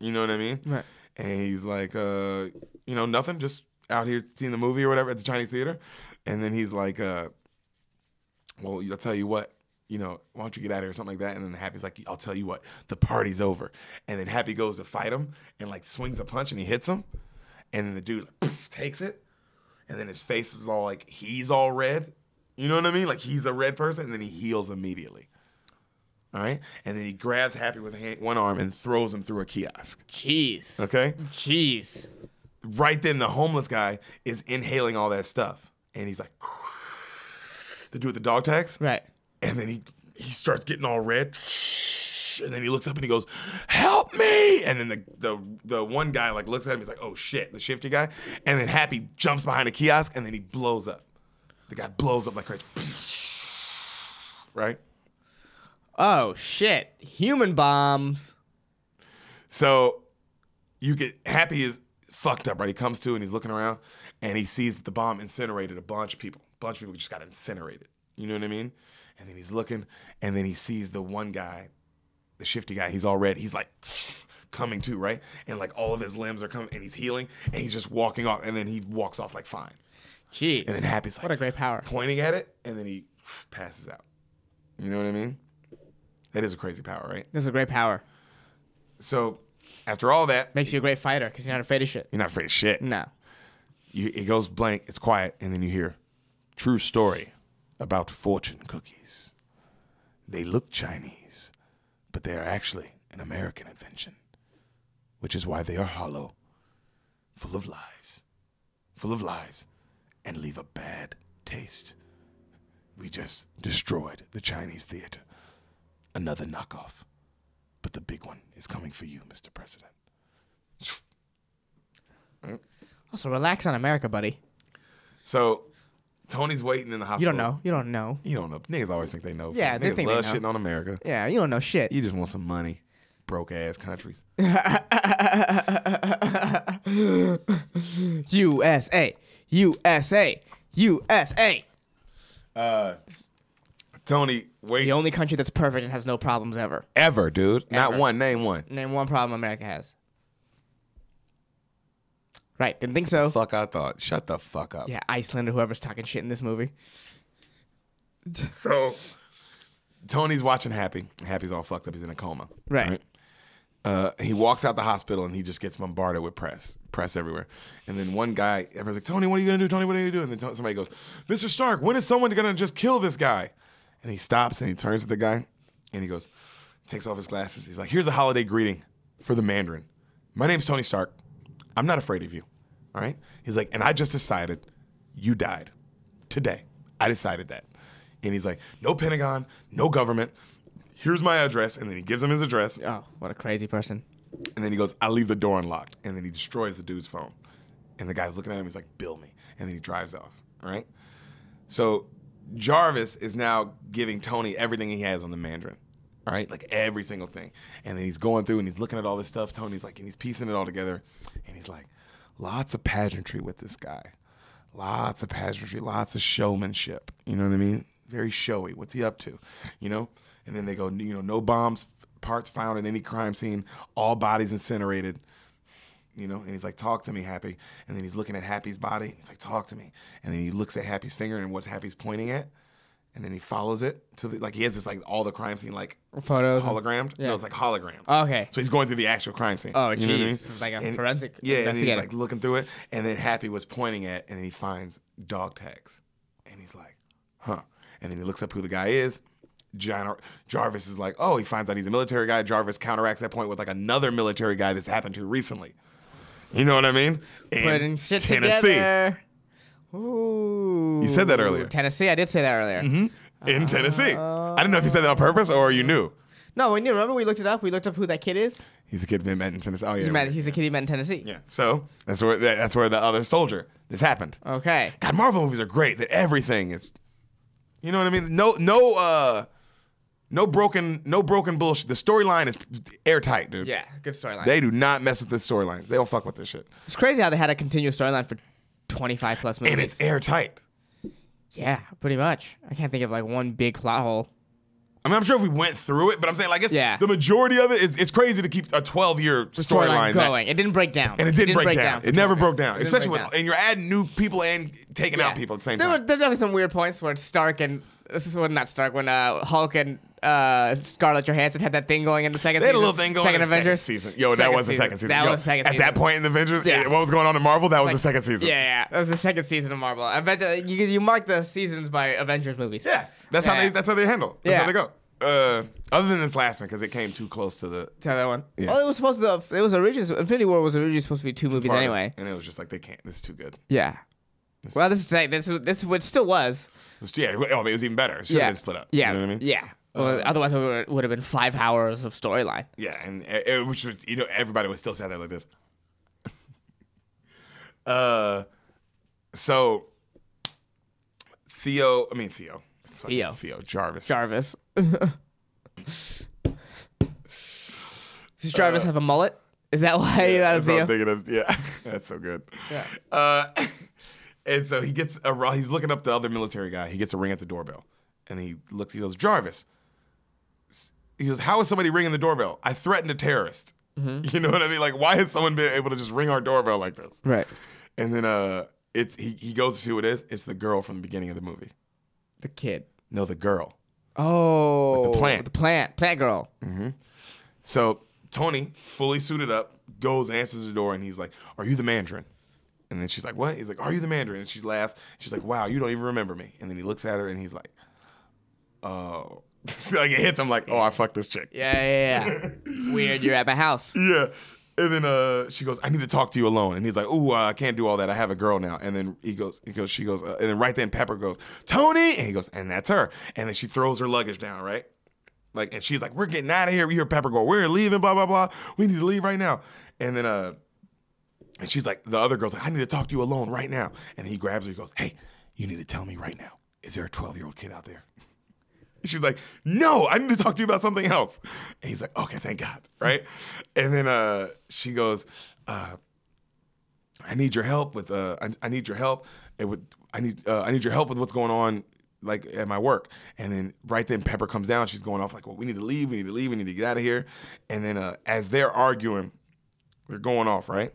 You know what I mean? Right. And he's like, nothing, just out here seeing the movie or whatever at the Chinese theater. And then he's like, well, I'll tell you what, why don't you get out of here or something like that? And then Happy's like, I'll tell you what, the party's over. And then Happy goes to fight him and like swings a punch and he hits him. And then the dude takes it. And then his face is all like, he's all red. You know what I mean? Like he's a red person. And then he heals immediately. All right? And then he grabs Happy with one arm and throws him through a kiosk. Jeez. Okay? Jeez. Right then, the homeless guy is inhaling all that stuff. And he's like, the dude with the dog tags. Right. And then he starts getting all red. And then he looks up and he goes, help me. And then the one guy like looks at him. He's like, oh shit, the shifty guy. And then Happy jumps behind a kiosk and then he blows up. The guy blows up like crazy. Right? Oh shit. Human bombs. So Happy is fucked up, right? He comes to and he's looking around and he sees that the bomb incinerated a bunch of people. A bunch of people just got incinerated. You know what I mean? And then he's looking and then he sees the one guy, the shifty guy, he's all red. He's like coming to, right? And like all of his limbs are coming and he's healing and he's just walking off and then he walks off like fine. Jeez. And then Happy's like, what a great power. Pointing at it and then he passes out. You know what I mean? That is a crazy power, right? This is a great power. So after all that, Makes you a great fighter because you're not afraid of shit. you're not afraid of shit. No. It goes blank, it's quiet, and then you hear, true story about fortune cookies. They look Chinese, but they are actually an American invention. which is why they are hollow, full of lies, and leave a bad taste. We just destroyed the Chinese theater. Another knockoff. But the big one is coming for you, Mr. President. Also, relax on America, buddy. So, Tony's waiting in the hospital. You don't know. You don't know. You don't know. Niggas always think they know. Yeah, they Niggas think they love know. shitting on America. Yeah, you don't know shit. You just want some money. Broke ass countries. USA. USA. USA. Tony waits. The only country that's perfect and has no problems ever. Ever, dude. Not Ever. one. Name one. Name one problem America has. Right, didn't think so. Fuck I thought. Shut the fuck up. Yeah, Iceland or whoever's talking shit in this movie. So, Tony's watching Happy. Happy's all fucked up. He's in a coma. Right. He walks out the hospital and he just gets bombarded with press everywhere. And then one guy, everyone's like, Tony, what are you going to do? Tony, what are you going to do? And then somebody goes, Mr. Stark, when is someone going to just kill this guy? And he stops and he turns to the guy and he goes, takes off his glasses. He's like, here's a holiday greeting for the Mandarin. My name's Tony Stark. I'm not afraid of you. All right? He's like, and I just decided you died today. I decided that. And he's like, no Pentagon, no government. Here's my address. And then he gives him his address. Oh, what a crazy person. And then he goes, I leave the door unlocked. And then he destroys the dude's phone. And the guy's looking at him. He's like, bill me. And then he drives off. All right? So Jarvis is now giving Tony everything he has on the Mandarin. All right? Like every single thing. And then he's going through and he's looking at all this stuff. Tony's like, and he's piecing it all together. And he's like, lots of pageantry with this guy. Lots of pageantry. Lots of showmanship. You know what I mean? Very showy. What's he up to? You know? And then they go, you know, no bombs, parts found in any crime scene, all bodies incinerated. You know, and he's like, talk to me, Happy. And then he's looking at Happy's body. And he's like, talk to me. And then he looks at Happy's finger and what Happy's pointing at. And then he follows it to the, like, he has this, like, all the crime scene, like, Photos. hologrammed. Yeah. No, it's like hologrammed. Oh, okay. So he's going through the actual crime scene. Oh, you know what I mean? jeez. It's like a And- forensic Yeah, and he's investigator. like looking through it. And then Happy was pointing at, and then he finds dog tags. And he's like, huh. And then he looks up who the guy is. Jarvis is like, oh, he finds out he's a military guy. Jarvis counteracts that point with like another military guy that's happened to recently. You know what I mean? Putting shit together. Ooh. You said that earlier. Tennessee, I did say that earlier. In Tennessee. I didn't know if you said that on purpose or you knew. No, when you remember we looked it up. We looked up who that kid is. He's a kid he met in Tennessee. Oh yeah. He's a kid he met in Tennessee. Yeah. So that's where the other soldier. This happened. Okay. God, Marvel movies are great. That everything is. You know what I mean? No broken bullshit. The storyline is airtight, dude. Yeah, good storyline. They do not mess with the storylines. They don't fuck with this shit. It's crazy how they had a continuous storyline for 25 plus movies. And it's airtight. Yeah, pretty much. I can't think of like one big plot hole. I mean, I'm sure if we went through it, but I'm saying like Yeah. the majority of it is it's crazy to keep a 12-year storyline going. It didn't break down. and it didn't break down. It never broke down. It didn't Especially break with down. and you're adding new people and taking out people at the same There time. were definitely some weird points where Stark and not Stark when Hulk and Scarlett Johansson had that thing going in the second. They had a season. little thing going Second in the Avengers second season. Yo, that was the second season. That Yo, was the second at season. that point in the Avengers, Yeah. what was going on in Marvel, that was the second season. Yeah, that was the second season of Marvel. You mark the seasons by Avengers movies. Yeah. That's how they handle. That's Yeah. how they go. Other than this last one, because it came too close to the To that one. Yeah. Well, it was supposed to. It was originally Infinity War was originally supposed to be two movies part of it. anyway. And it was just like they can't. This is too good. Yeah. Well, this what still was. Yeah, I mean, it was even better. It should have been split up. Yeah. You know what I mean? Yeah. Well, otherwise, it would have been 5 hours of storyline. Yeah, and which was, everybody would still sat there like this. So Theo, Jarvis. Jarvis. Does Jarvis have a mullet? Is that why you That's Theo? what I'm thinking of. Yeah, that's so good. Yeah. And so he's looking up the other military guy. He gets a ring at the doorbell, and he goes, Jarvis. He goes, how is somebody ringing the doorbell? I threatened a terrorist. Mm-hmm. You know what I mean? Like, why has someone been able to just ring our doorbell like this? Right. And then he goes to see who it is. It's the girl from the beginning of the movie. The kid. No, the girl. Oh. With the plant. The plant girl. So Tony, fully suited up, goes, answers the door, and he's like, are you the Mandarin? And then she's like, what? He's like, are you the Mandarin? And she laughs. She's like, wow, you don't even remember me. And then he looks at her, and he's like, oh. Like, it hits him like, oh, I fucked this chick. Yeah. Weird. You're at my house. Yeah. And then she goes, I need to talk to you alone. And he's like, ooh, I can't do all that. I have a girl now. And then she goes, and then right then Pepper goes, Tony. And he goes, and that's her. And then she throws her luggage down, right? Like, and she's like, we're getting out of here. We hear Pepper go, we're leaving, blah, blah, blah. We need to leave right now. And then, and she's like, the other girl's like, I need to talk to you alone right now. And then he grabs her, he goes, hey, you need to tell me right now. Is there a 12-year-old kid out there? She's like, no, I need to talk to you about something else. And he's like, okay, thank God, right? And then she goes, I need your help with I need your help. I need your help with what's going on, like at my work. And then right then Pepper comes down. She's going off like, well, we need to leave. We need to leave. We need to get out of here. And then as they're arguing, they're going off, right?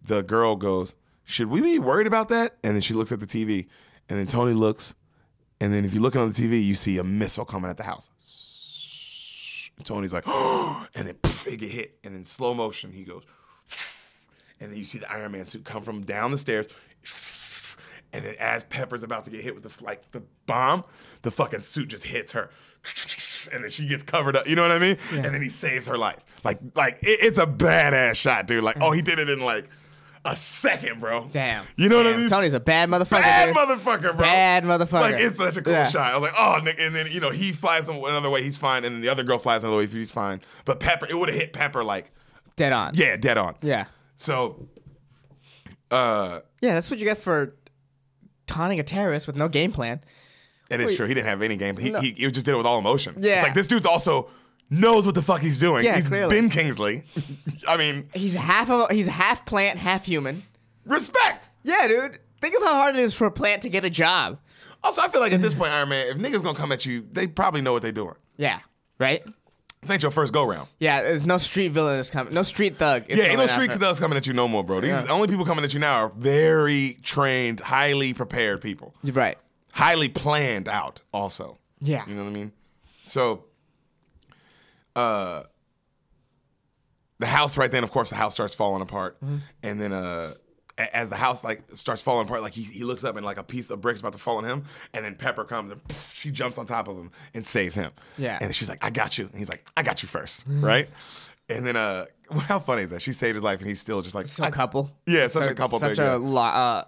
The girl goes, should we be worried about that? And then she looks at the TV, and then Tony looks. And then if you're looking on the TV, you see a missile coming at the house. And Tony's like, oh, and then poof, it get hit. And then slow motion, he goes, and then you see the Iron Man suit come from down the stairs. And then as Pepper's about to get hit with the bomb, the fucking suit just hits her. And then she gets covered up. You know what I mean? Yeah. And then he saves her life. It's a badass shot, dude. Like, oh, he did it in like a second, bro. Damn. You know what I mean? Tony's a bad motherfucker. Bad motherfucker, bro. Bad motherfucker. Like, it's such a cool shot. I was like, oh, Nick. And then, he flies another way, he's fine. And then the other girl flies another way, he's fine. But Pepper, it would have hit Pepper like dead on. Yeah, dead on. Yeah. So, yeah, that's what you get for taunting a terrorist with no game plan. It is true. He didn't have any game. He just did it with all emotion. Yeah. It's like this dude's also knows what the fuck he's doing. Yeah, he's clearly. Ben Kingsley. I mean, he's half plant, half human. Respect. Yeah, dude. Think of how hard it is for a plant to get a job. Also, I feel like at this point, Iron Man, if niggas gonna come at you, they probably know what they're doing. Yeah. Right? This ain't your first go round. Yeah, there's no street villain that's coming. No street thug. Yeah, ain't no street thugs coming at you no more, bro. These only people coming at you now are very trained, highly prepared people. Right. Highly planned out also. Yeah. You know what I mean? So, the house right then, of course, the house starts falling apart. Mm-hmm. And then as the house starts falling apart, like he looks up and like a piece of brick's about to fall on him. And then Pepper comes and she jumps on top of him and saves him. Yeah. And she's like, I got you. And he's like, I got you first. Right? And then how funny is that? She saved his life and he's still just like a couple. Yeah, such a couple thing. Such a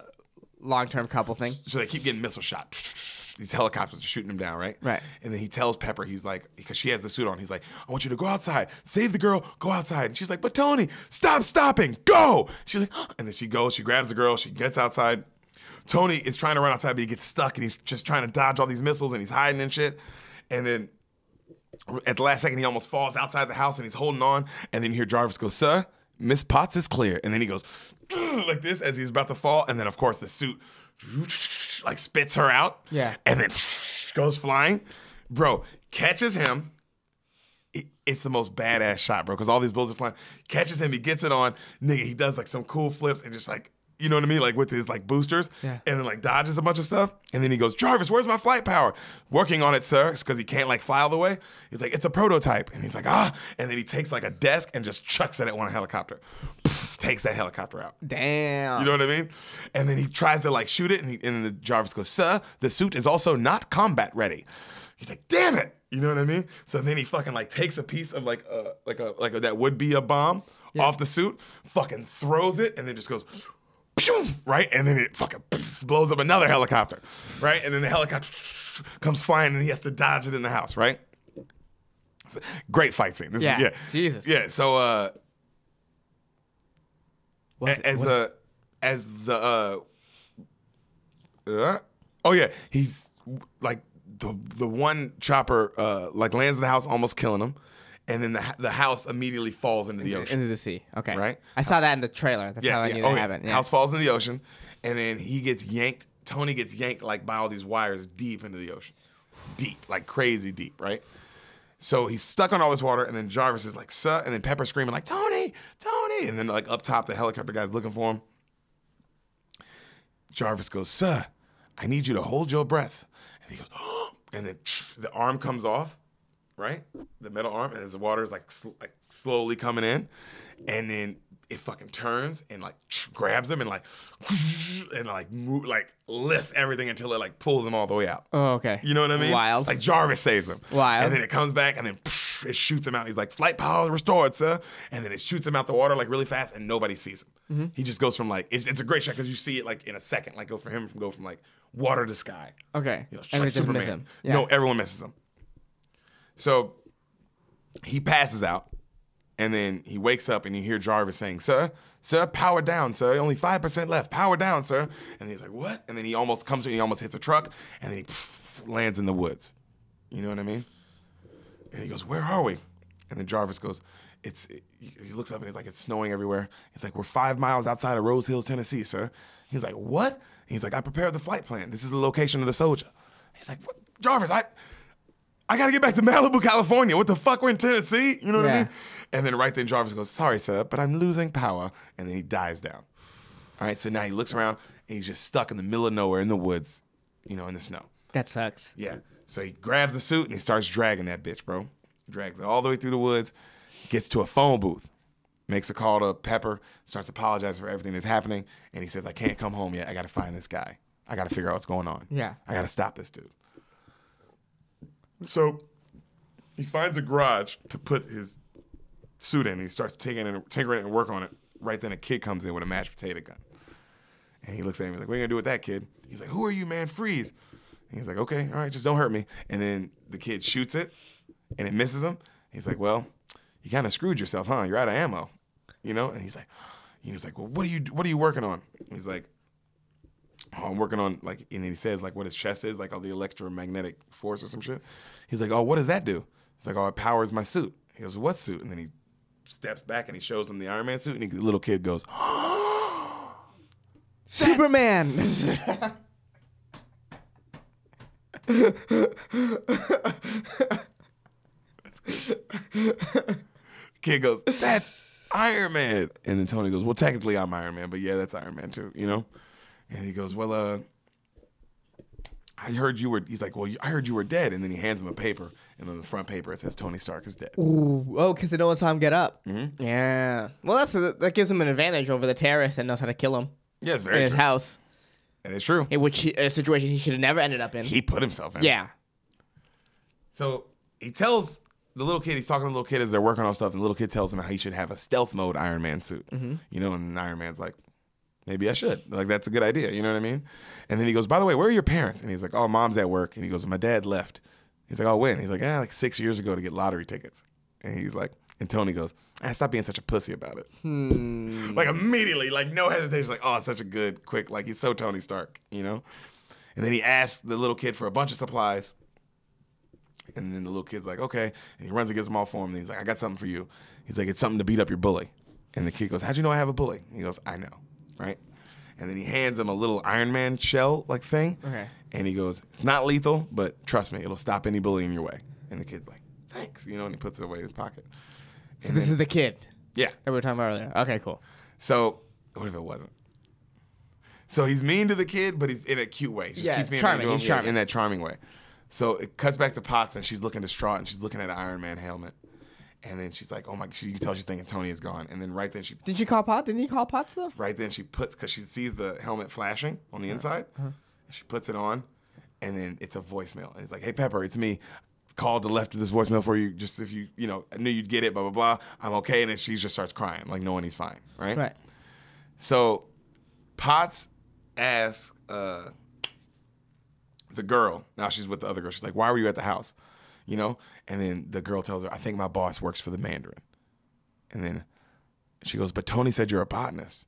long-term couple thing. So they keep getting missile shot. These helicopters are shooting him down, right? Right. And then he tells Pepper, he's like, because she has the suit on, he's like, I want you to go outside, save the girl, go outside. And she's like, but Tony, stop stopping, go. She's like, and then she goes, she grabs the girl, she gets outside. Tony is trying to run outside, but he gets stuck and he's just trying to dodge all these missiles and he's hiding and shit. And then at the last second, he almost falls outside the house and he's holding on. And then you hear Jarvis go, sir, Miss Potts is clear. And then he goes like this as he's about to fall. And then, of course, the suit like spits her out. Yeah. And then goes flying. Bro, catches him. It's the most badass shot, bro, because all these bullets are flying. Catches him. He gets it on. Nigga, he does like some cool flips and just like, you know what I mean? Like with his like boosters. Yeah. And then like dodges a bunch of stuff. And then he goes, Jarvis, where's my flight power? Working on it, sir, because he can't like fly all the way. He's like, it's a prototype. And he's like, ah. And then he takes like a desk and just chucks it at one helicopter. Poof, takes that helicopter out. Damn. You know what I mean? And then he tries to like shoot it. And then the Jarvis goes, sir, the suit is also not combat ready. He's like, damn it. You know what I mean? So then he fucking like takes a piece of like that would be a bomb off the suit, fucking throws it, and then just goes, pew, right? And then it fucking blows up another helicopter, right? And then the helicopter comes flying, and he has to dodge it in the house, right? Great fight scene. This is, Jesus. Yeah. So he's like the one chopper like lands in the house, almost killing him. And then the house immediately falls into the ocean. Into the sea. Okay. Right? I saw that in the trailer. That's how I knew that happened. Yeah. House falls in the ocean, and then he gets yanked. Tony gets yanked like by all these wires deep into the ocean. Deep, like crazy deep, right? So he's stuck on all this water, and then Jarvis is like, sir, and then Pepper screaming like, Tony, Tony. And then like up top, the helicopter guy's looking for him. Jarvis goes, sir, I need you to hold your breath. And he goes, oh, and then the arm comes off. Right, the metal arm, and as the water is like slowly coming in, and then it fucking turns and like grabs him and like lifts everything until it like pulls him all the way out. Oh, okay. You know what I mean? Wild. Like Jarvis saves him. Wild. And then it comes back and then it shoots him out. He's like, flight power restored, sir. And then it shoots him out the water like really fast and nobody sees him. Mm-hmm. He just goes from like, it's a great shot because you see it like in a second, like go from like water to sky. Okay. You know, and like they just Superman. miss him. Yeah. No, everyone misses him. So he passes out and then he wakes up and you hear Jarvis saying, sir, power down, sir. Only 5% left. Power down, sir. And he's like, what? And then he almost hits a truck and then he lands in the woods. You know what I mean? And he goes, where are we? And then Jarvis goes, he looks up and he's like, it's snowing everywhere. He's like, we're 5 miles outside of Rose Hills, Tennessee, sir. He's like, what? And he's like, I prepared the flight plan. This is the location of the soldier. He's like, what? Jarvis, I got to get back to Malibu, California. What the fuck? We're in Tennessee? You know what I mean? And then right then Jarvis goes, sorry, sir, but I'm losing power. And then he dies down. All right, so now he looks around and he's just stuck in the middle of nowhere in the woods, you know, in the snow. That sucks. Yeah. So he grabs the suit and he starts dragging that bitch, bro. Drags it all the way through the woods, gets to a phone booth, makes a call to Pepper, starts apologizing for everything that's happening, and he says, I can't come home yet. I got to find this guy. I got to figure out what's going on. Yeah. I got to stop this dude. So he finds a garage to put his suit in, and he starts tinkering it and work on it. Right then a kid comes in with a mashed potato gun. And he looks at him, he's like, what are you going to do with that, kid? He's like, who are you, man? Freeze. And he's like, okay, all right, just don't hurt me. And then the kid shoots it, and it misses him. He's like, well, you kind of screwed yourself, huh? You're out of ammo, you know? And he's like, well, what are you working on? He's like, oh, I'm working on, like, and then he says, like, what his chest is, like, all the electromagnetic force or some shit. He's like, oh, what does that do? He's like, oh, it powers my suit. He goes, what suit? And then he steps back and he shows him the Iron Man suit, and the little kid goes, Superman! Kid goes, that's Iron Man. And then Tony goes, well, technically I'm Iron Man, but yeah, that's Iron Man too, you know? And he goes, well, I heard you were, he's like, well, I heard you were dead. And then he hands him a paper. And on the front paper, it says Tony Stark is dead. Ooh, oh, because they know saw him get up. Mm-hmm. Yeah. Well, that gives him an advantage over the terrorist that knows how to kill him. Yeah, it's very in his true. house. And it's true. In which a situation he should have never ended up in. He put himself in. Yeah. So he tells the little kid, he's talking to the little kid as they're working on stuff, and the little kid tells him how he should have a stealth mode Iron Man suit. Mm-hmm. You know, and Iron Man's like, maybe I should. Like, that's a good idea. You know what I mean? And then he goes, by the way, where are your parents? And he's like, oh, mom's at work. And he goes, my dad left. He's like, oh, when? He's like, like 6 years ago to get lottery tickets. And he's like, and Tony goes, stop being such a pussy about it. Like immediately, like no hesitation, like, oh, it's such a good, quick, like he's so Tony Stark, you know? And then he asks the little kid for a bunch of supplies. And then the little kid's like, okay. And he runs and gets them all for him. And he's like, I got something for you. He's like, it's something to beat up your bully. And the kid goes, how'd you know I have a bully? And he goes, I know, right? And then he hands him a little Iron Man shell like thing. Okay. And he goes, it's not lethal, but trust me, it'll stop any bully in your way. And the kid's like, thanks, you know, and he puts it away in his pocket. So this is the kid. Yeah. That we were talking about earlier. Okay, cool. So, what if it wasn't? So he's mean to the kid, but he's in a cute way. He just keeps being charming. mean to him, He's charming. in that charming way. So it cuts back to Potts, and she's looking distraught, and she's looking at an Iron Man helmet. And then she's like, oh my, you can tell she's thinking Tony is gone. And then right then she... Did you call Potts? Didn't you call Potts, though? Right then she puts, because she sees the helmet flashing on the inside. She puts it on, and then it's a voicemail. And it's like, hey, Pepper, it's me. Called to left of this voicemail for you, just if you know, I knew you'd get it, blah, blah, blah. I'm okay. And then she just starts crying, like knowing he's fine, right? Right. So Potts asks the girl, now she's with the other girl, she's like, why were you at the house? You know? And then the girl tells her, I think my boss works for the Mandarin. And then she goes, but Tony said you're a botanist.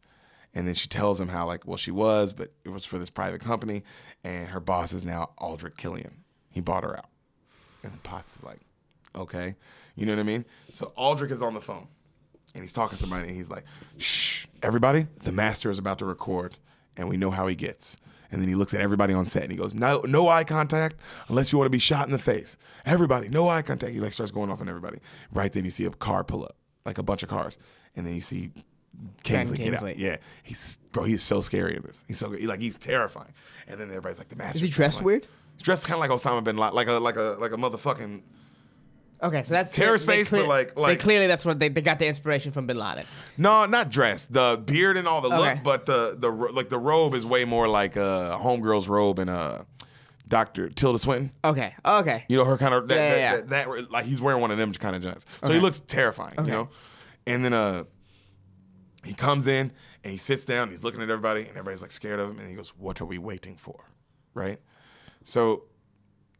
And then she tells him how, like, well, she was, but it was for this private company. And her boss is now Aldrich Killian. He bought her out. And Potts is like, okay. You know what I mean? So Aldrich is on the phone. And he's talking to somebody. And he's like, shh, everybody, the master is about to record. And we know how he gets. And then he looks at everybody on set. And he goes, no eye contact unless you want to be shot in the face. Everybody, no eye contact. He, like, starts going off on everybody. Right then you see a car pull up. Like a bunch of cars. And then you see Kingsley get out. Yeah. He's so scary in this. He's terrifying. And then everybody's like, the master. Is he dressed weird? He's dressed kind of like Osama bin Laden, like a motherfucking Okay, so that's terrorist face, but like they clearly that's what they got the inspiration from Bin Laden. no, not dress, the beard and all the Okay. look, but the robe is way more like a homegirl's robe and Dr. Tilda Swinton. Okay. You know her kind of Yeah. that like he's wearing one of them kind of joints. So he looks terrifying, you know. And then he comes in and he sits down. He's looking at everybody, and everybody's like scared of him. And he goes, "What are we waiting for?" Right. So,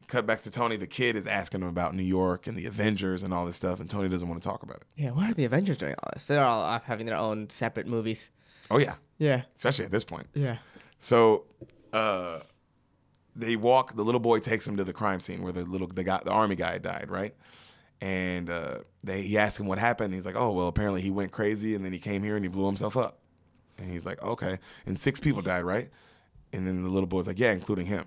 cut back to Tony. The kid is asking him about New York and the Avengers and all this stuff, and Tony doesn't want to talk about it. Yeah, why are the Avengers doing all this? They're all off having their own separate movies. Oh yeah. Yeah. Especially at this point. Yeah. So, they walk. The little boy takes him to the crime scene where the army guy died, right? And he asked him what happened. And he's like, "Oh, well, apparently he went crazy, and then he came here and he blew himself up." And he's like, "Okay." And 6 people died, right? And then the little boy's like, "Yeah, including him."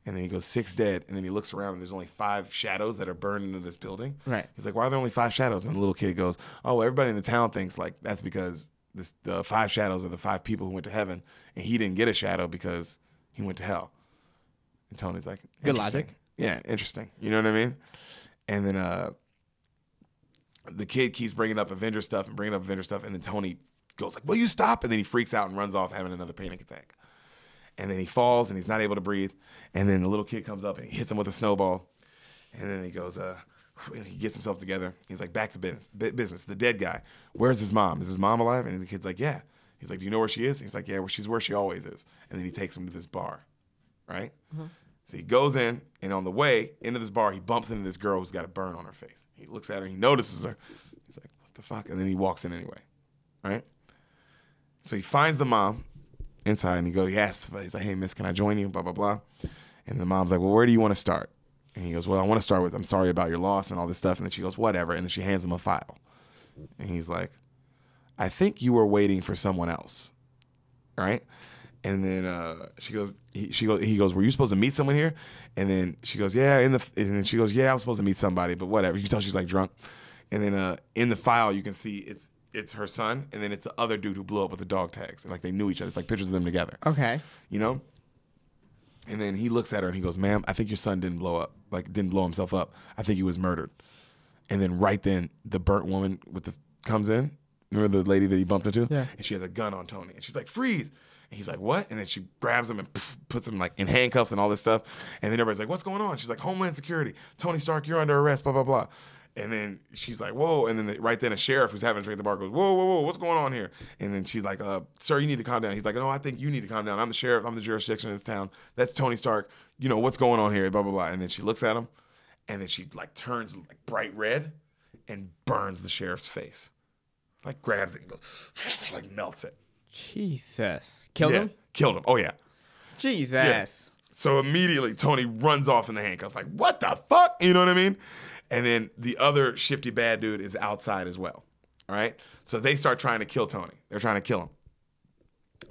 And then he goes, 6 dead. And then he looks around, and there's only 5 shadows that are burned into this building. Right. He's like, "Why are there only 5 shadows?" And the little kid goes, "Oh, well, everybody in the town thinks like that's because the 5 shadows are the 5 people who went to heaven, and he didn't get a shadow because he went to hell." And Tony's like, good logic. Yeah, interesting. You know what I mean? And then the kid keeps bringing up Avengers stuff, and then Tony goes like, "Will you stop?" And then he freaks out and runs off having another panic attack. And then he falls and he's not able to breathe. And then the little kid comes up and he hits him with a snowball. And then he goes, he gets himself together. He's like, back to business. The dead guy. Where's his mom? Is his mom alive? And the kid's like, yeah. He's like, do you know where she is? He's like, yeah, well, she's where she always is. And then he takes him to this bar, right? Mm-hmm. So he goes in, and on the way into this bar, he bumps into this girl who's got a burn on her face. He looks at her, he notices her. He's like, what the fuck? And then he walks in anyway, right? So he finds the mom inside, and he asks, he's like, hey, miss, can I join you? Blah, blah, blah. And the mom's like, well, where do you want to start? And he goes, well, I want to start with, I'm sorry about your loss and all this stuff. And then she goes, whatever. And then she hands him a file. And he's like, I think you were waiting for someone else, right? And then he goes, were you supposed to meet someone here? And then she goes, yeah. And then she goes, yeah, I was supposed to meet somebody, but whatever. You can tell she's like drunk. And then in the file, you can see it's her son, and then it's the other dude who blew up with the dog tags. And like they knew each other. It's like pictures of them together. Okay. You know? And then he looks at her and he goes, ma'am, I think your son didn't blow himself up. I think he was murdered. And then right then, the burnt woman comes in. Remember the lady that he bumped into? Yeah. And she has a gun on Tony. And she's like, freeze. And he's like, what? And then she grabs him and puts him like in handcuffs and all this stuff. And then everybody's like, what's going on? She's like, Homeland Security. Tony Stark, you're under arrest, blah, blah, blah. And then she's like, whoa. And then right then a sheriff who's having a drink at the bar goes, whoa, whoa, whoa, what's going on here? And then she's like, sir, you need to calm down. He's like, no, I think you need to calm down. I'm the sheriff. I'm the jurisdiction in this town. That's Tony Stark. You know, what's going on here? Blah, blah, blah. And then she looks at him, and then she like turns like bright red and burns the sheriff's face. Like grabs it and goes, like melts it. Jesus. Killed him? Killed him. Oh, yeah. Jesus. Yeah. So immediately Tony runs off in the handcuffs. Like, what the fuck? You know what I mean? And then the other shifty bad dude is outside as well. All right? So they start trying to kill Tony. They're trying to kill him.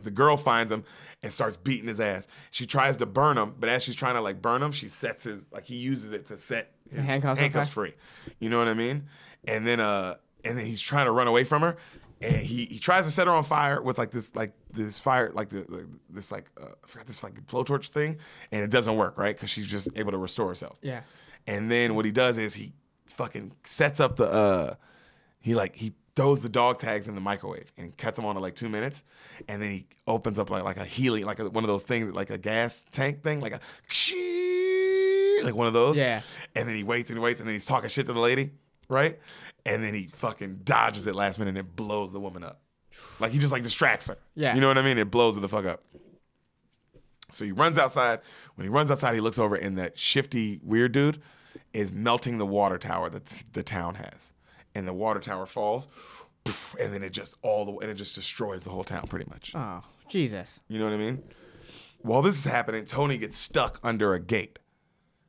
The girl finds him and starts beating his ass. She tries to burn him, but as she's trying to like burn him, he uses it to set his handcuffs free. You know what I mean? And then he's trying to run away from her. And he tries to set her on fire with this blowtorch thing, and it doesn't work, right? Because she's just able to restore herself. Yeah. And then what he does is he fucking sets up he throws the dog tags in the microwave and cuts them on to like 2 minutes, and then he opens up like a helium, like one of those things, like a gas tank thing, like one of those. Yeah. And then he waits and then he's talking shit to the lady, right? And then he fucking dodges it last minute and it blows the woman up. Like he just like distracts her. Yeah. You know what I mean? It blows her the fuck up. So he runs outside. When he runs outside, he looks over and that shifty weird dude is melting the water tower that the town has. And the water tower falls, and then it just destroys the whole town pretty much. Oh, Jesus. You know what I mean? While this is happening, Tony gets stuck under a gate.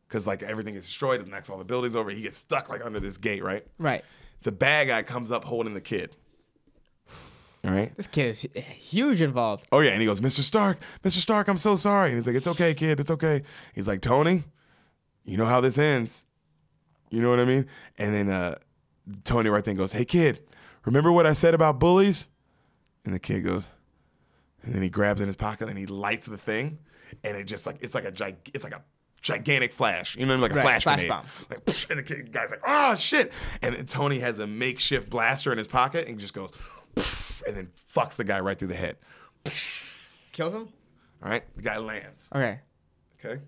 Because like everything is destroyed, it knocks all the buildings over. He gets stuck like under this gate, right? Right. The bad guy comes up holding the kid. All right? This kid is huge involved. Oh, yeah. And he goes, Mr. Stark, I'm so sorry. And he's like, it's okay, kid. It's okay. He's like, Tony, you know how this ends. You know what I mean? And then Tony right then goes, hey, kid, remember what I said about bullies? And the kid goes, and then he grabs in his pocket and he lights the thing. And it just like, it's like a gigantic flash. You know, like a Right, flash flash grenade. bomb. Like, psh, and the guy's like, oh, shit. And then Tony has a makeshift blaster in his pocket and just goes, pff, and then fucks the guy right through the head. Kills him? All right? The guy lands. Okay. Okay?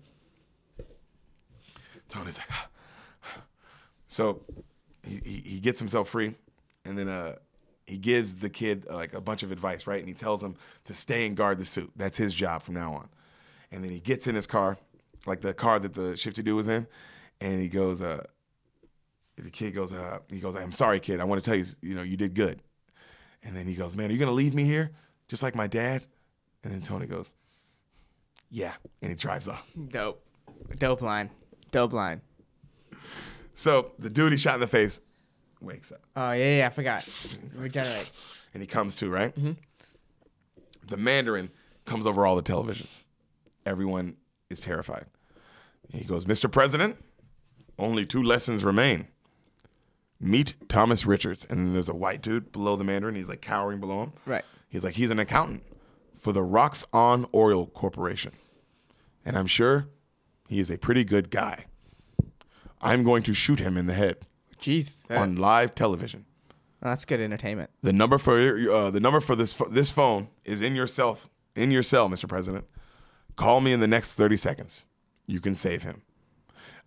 Tony's like, so he gets himself free, and then he gives the kid like a bunch of advice, right? And he tells him to stay and guard the suit. That's his job from now on. And then he gets in his car, like the car that the shifty dude was in, and he goes, the kid goes, I'm sorry, kid. I want to tell you, you did good. And then he goes, man, are you going to leave me here just like my dad? And then Tony goes, yeah. And he drives off. Dope. Dope line. Dope line. So the dude he shot in the face wakes up. Oh, yeah, I forgot. Regenerate. And he comes to, right? Mm-hmm. The Mandarin comes over all the televisions. Everyone is terrified. And he goes, Mr. President, only 2 lessons remain. Meet Thomas Richards. And then there's a white dude below the Mandarin. He's like cowering below him. Right. He's like, he's an accountant for the Rocks On Oil Corporation. And I'm sure he is a pretty good guy. I'm going to shoot him in the head. Jeez. On live television. Oh, that's good entertainment. The number for this phone is in your cell, Mr. President. Call me in the next 30 seconds. You can save him.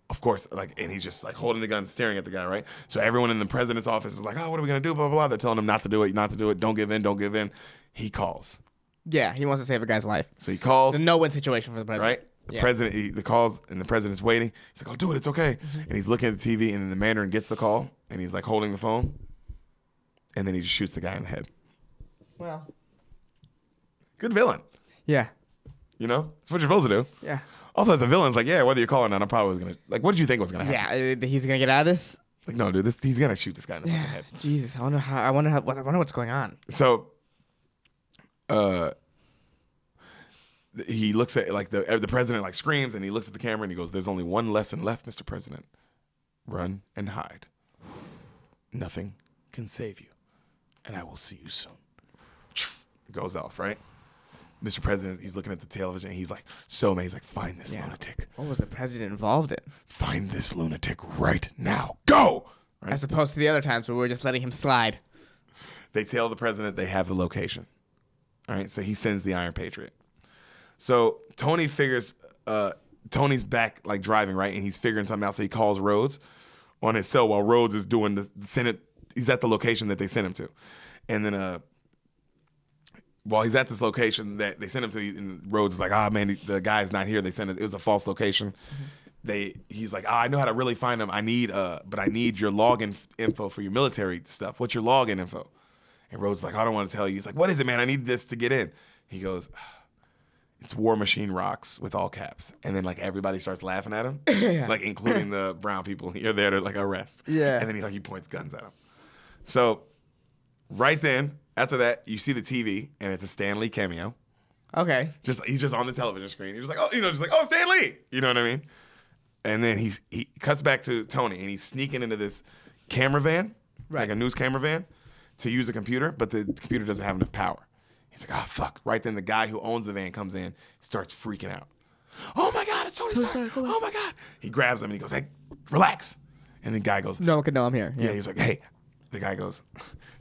Of course, and he's just like holding the gun, staring at the guy, right? So everyone in the president's office is like, oh, what are we gonna do? Blah blah blah. They're telling him not to do it, not to do it. Don't give in, don't give in. He calls. Yeah, he wants to save a guy's life. So he calls. It's a no-win situation for the president. Right? The president, he calls, and the president's waiting. He's like, oh, do it, it's okay. Mm-hmm. And he's looking at the TV, and then the Mandarin gets the call, and he's like holding the phone, and then he just shoots the guy in the head. Well, good villain. Yeah. That's what you're supposed to do. Yeah. Also, as a villain, it's like, yeah, whether you call or not, I probably was gonna what did you think was gonna happen? Yeah, he's gonna get out of this. Like, no, dude, he's gonna shoot this guy in the fucking head. Jesus, I wonder what's going on. So, he looks at the president screams, and he looks at the camera and he goes, "There's only one lesson left, Mr. President. Run and hide. Nothing can save you, and I will see you soon." Goes off, right? Mr. President, he's looking at the television, and he's like so amazed. He's like, find this lunatic. What was the president involved in? Find this lunatic right now. Go! Right? As opposed to the other times where we were just letting him slide. They tell the president they have the location. All right, so he sends the Iron Patriot. So Tony figures, Tony's back driving, right? And he's figuring something out, so he calls Rhodes on his cell while Rhodes is doing the Senate. He's at the location that they sent him to. And then while he's at this location that they sent him to, and Rhodes is like, man, the guy's not here. They sent it was a false location. Mm-hmm. He's like, I know how to really find him. I need your login info for your military stuff. What's your login info? And Rhodes is like, I don't want to tell you. He's like, what is it, man? I need this to get in. He goes, it's War Machine Rocks with all caps. And then everybody starts laughing at him, including the brown people you're there to arrest. Yeah. And then he points guns at him. So right then, after that, you see the TV, and it's a Stan Lee cameo. Okay. He's just on the television screen. He's just oh, Stan Lee. You know what I mean? And then he cuts back to Tony, and he's sneaking into this camera van, like a news camera van, to use a computer, but the computer doesn't have enough power. He's like, fuck. Right then, the guy who owns the van comes in, starts freaking out. Oh my God, it's Tony Stark. Oh my God. He grabs him, and he goes, hey, relax. And the guy goes, no one can know I'm here. Yeah, he's like, hey. The guy goes,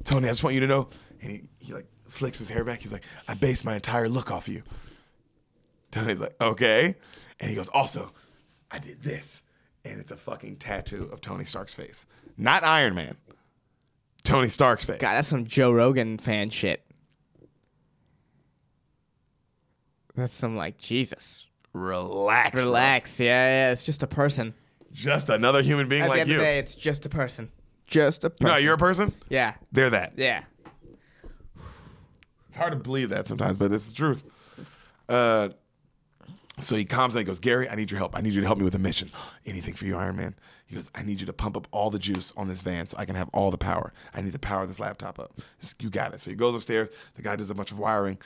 Tony, I just want you to know. And he slicks his hair back. He's like, I based my entire look off of you. Tony's like, okay. And he goes, also, I did this. And it's a fucking tattoo of Tony Stark's face. Not Iron Man. Tony Stark's face. God, that's some Joe Rogan fan shit. That's some Jesus. Relax. Relax. Yeah. It's just a person. Just another human being like you. At the end of the day, it's just a person. Just a person. No, you're a person? Yeah. They're that. Yeah. It's hard to believe that sometimes, but this is the truth. So he calms down. He goes, Gary, I need your help. I need you to help me with a mission. Anything for you, Iron Man. He goes, I need you to pump up all the juice on this van so I can have all the power. I need to power this laptop up. You got it. So he goes upstairs. The guy does a bunch of wiring.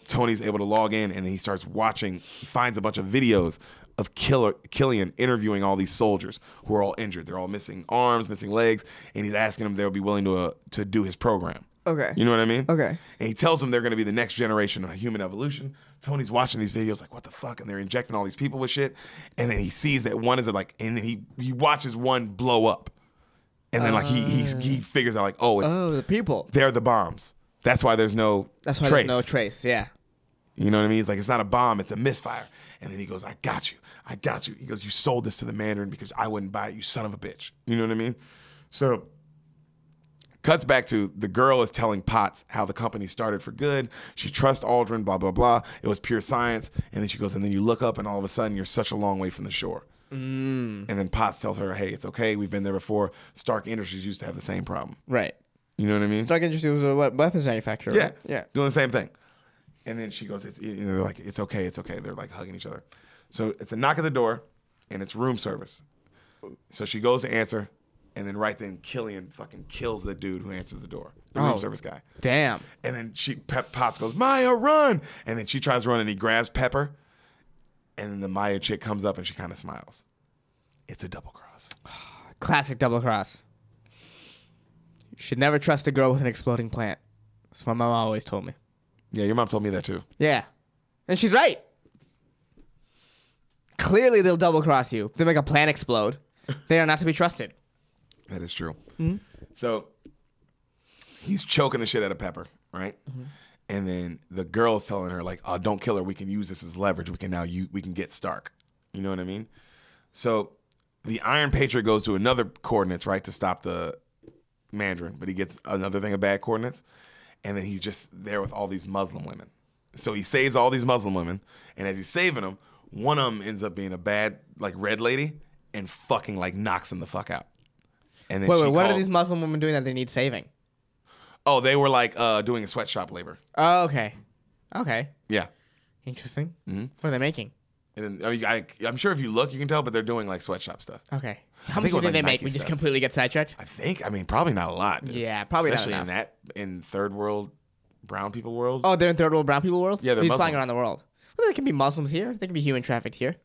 Tony's able to log in, and then he starts watching. He finds a bunch of videos of Killian interviewing all these soldiers who are all injured. They're all missing arms, missing legs, and he's asking them if they'll be willing to do his program. Okay. You know what I mean? Okay. And he tells them they're going to be the next generation of human evolution. Tony's watching these videos like, what the fuck? And they're injecting all these people with shit. And then he sees that one is like, and then he watches one blow up. And then like he figures out like, oh, it's the people. they're the bombs. That's why there's no That's why trace. there's no trace. Yeah. You know what I mean? It's like, it's not a bomb, it's a misfire. And then he goes, I got you. I got you. He goes, you sold this to the Mandarin because I wouldn't buy it, you son of a bitch. You know what I mean? So cuts back to the girl is telling Potts how the company started for good. She trusts Aldrin, blah, blah, blah. It was pure science. And then she goes, and then you look up and all of a sudden you're such a long way from the shore. And then Potts tells her, hey, it's okay. We've been there before. Stark Industries used to have the same problem. Right. You know what I mean? Stark Industries was a weapons manufacturer. Yeah. Right? Yeah. Doing the same thing. And then she goes, they're like, it's okay, it's okay. They're like hugging each other. So it's a knock at the door, and it's room service. So she goes to answer, and then right then Killian fucking kills the dude who answers the door, the room service guy. Damn. And then Potts goes, Maya, run! And then she tries to run, and he grabs Pepper, and then the Maya chick comes up, and she kind of smiles. It's a double cross. Classic double cross. You should never trust a girl with an exploding plant. That's what my mom always told me. Yeah, your mom told me that too. Yeah. And she's right. Clearly, they'll double cross you. If they make a plant explode, they are not to be trusted. That is true. So he's choking the shit out of Pepper, right? And then the girl's telling her like, "Oh, don't kill her. We can use this as leverage. We can get Stark." You know what I mean? So the Iron Patriot goes to another coordinates, right, to stop the Mandarin, but he gets another thing of bad coordinates, and then he's just there with all these Muslim women. So he saves all these Muslim women, and as he's saving them, one of them ends up being a bad like red lady and fucking like knocks him the fuck out. And then Wait, what are these Muslim women doing that they need saving? Oh, they were like doing a sweatshop labor. Oh, okay. Okay. Yeah. Interesting. What are they making? And then, I mean, I'm sure if you look, you can tell, but they're doing like sweatshop stuff. Okay. How think much it was do like they make? Nike We just stuff. completely get sidetracked? I mean, probably not a lot. Dude. Yeah, probably Especially not enough. in third world brown people world. Oh, they're in third world brown people world? Yeah, they're He's flying Muslims. around the world. Well, they can be Muslims here. They can be human trafficked here.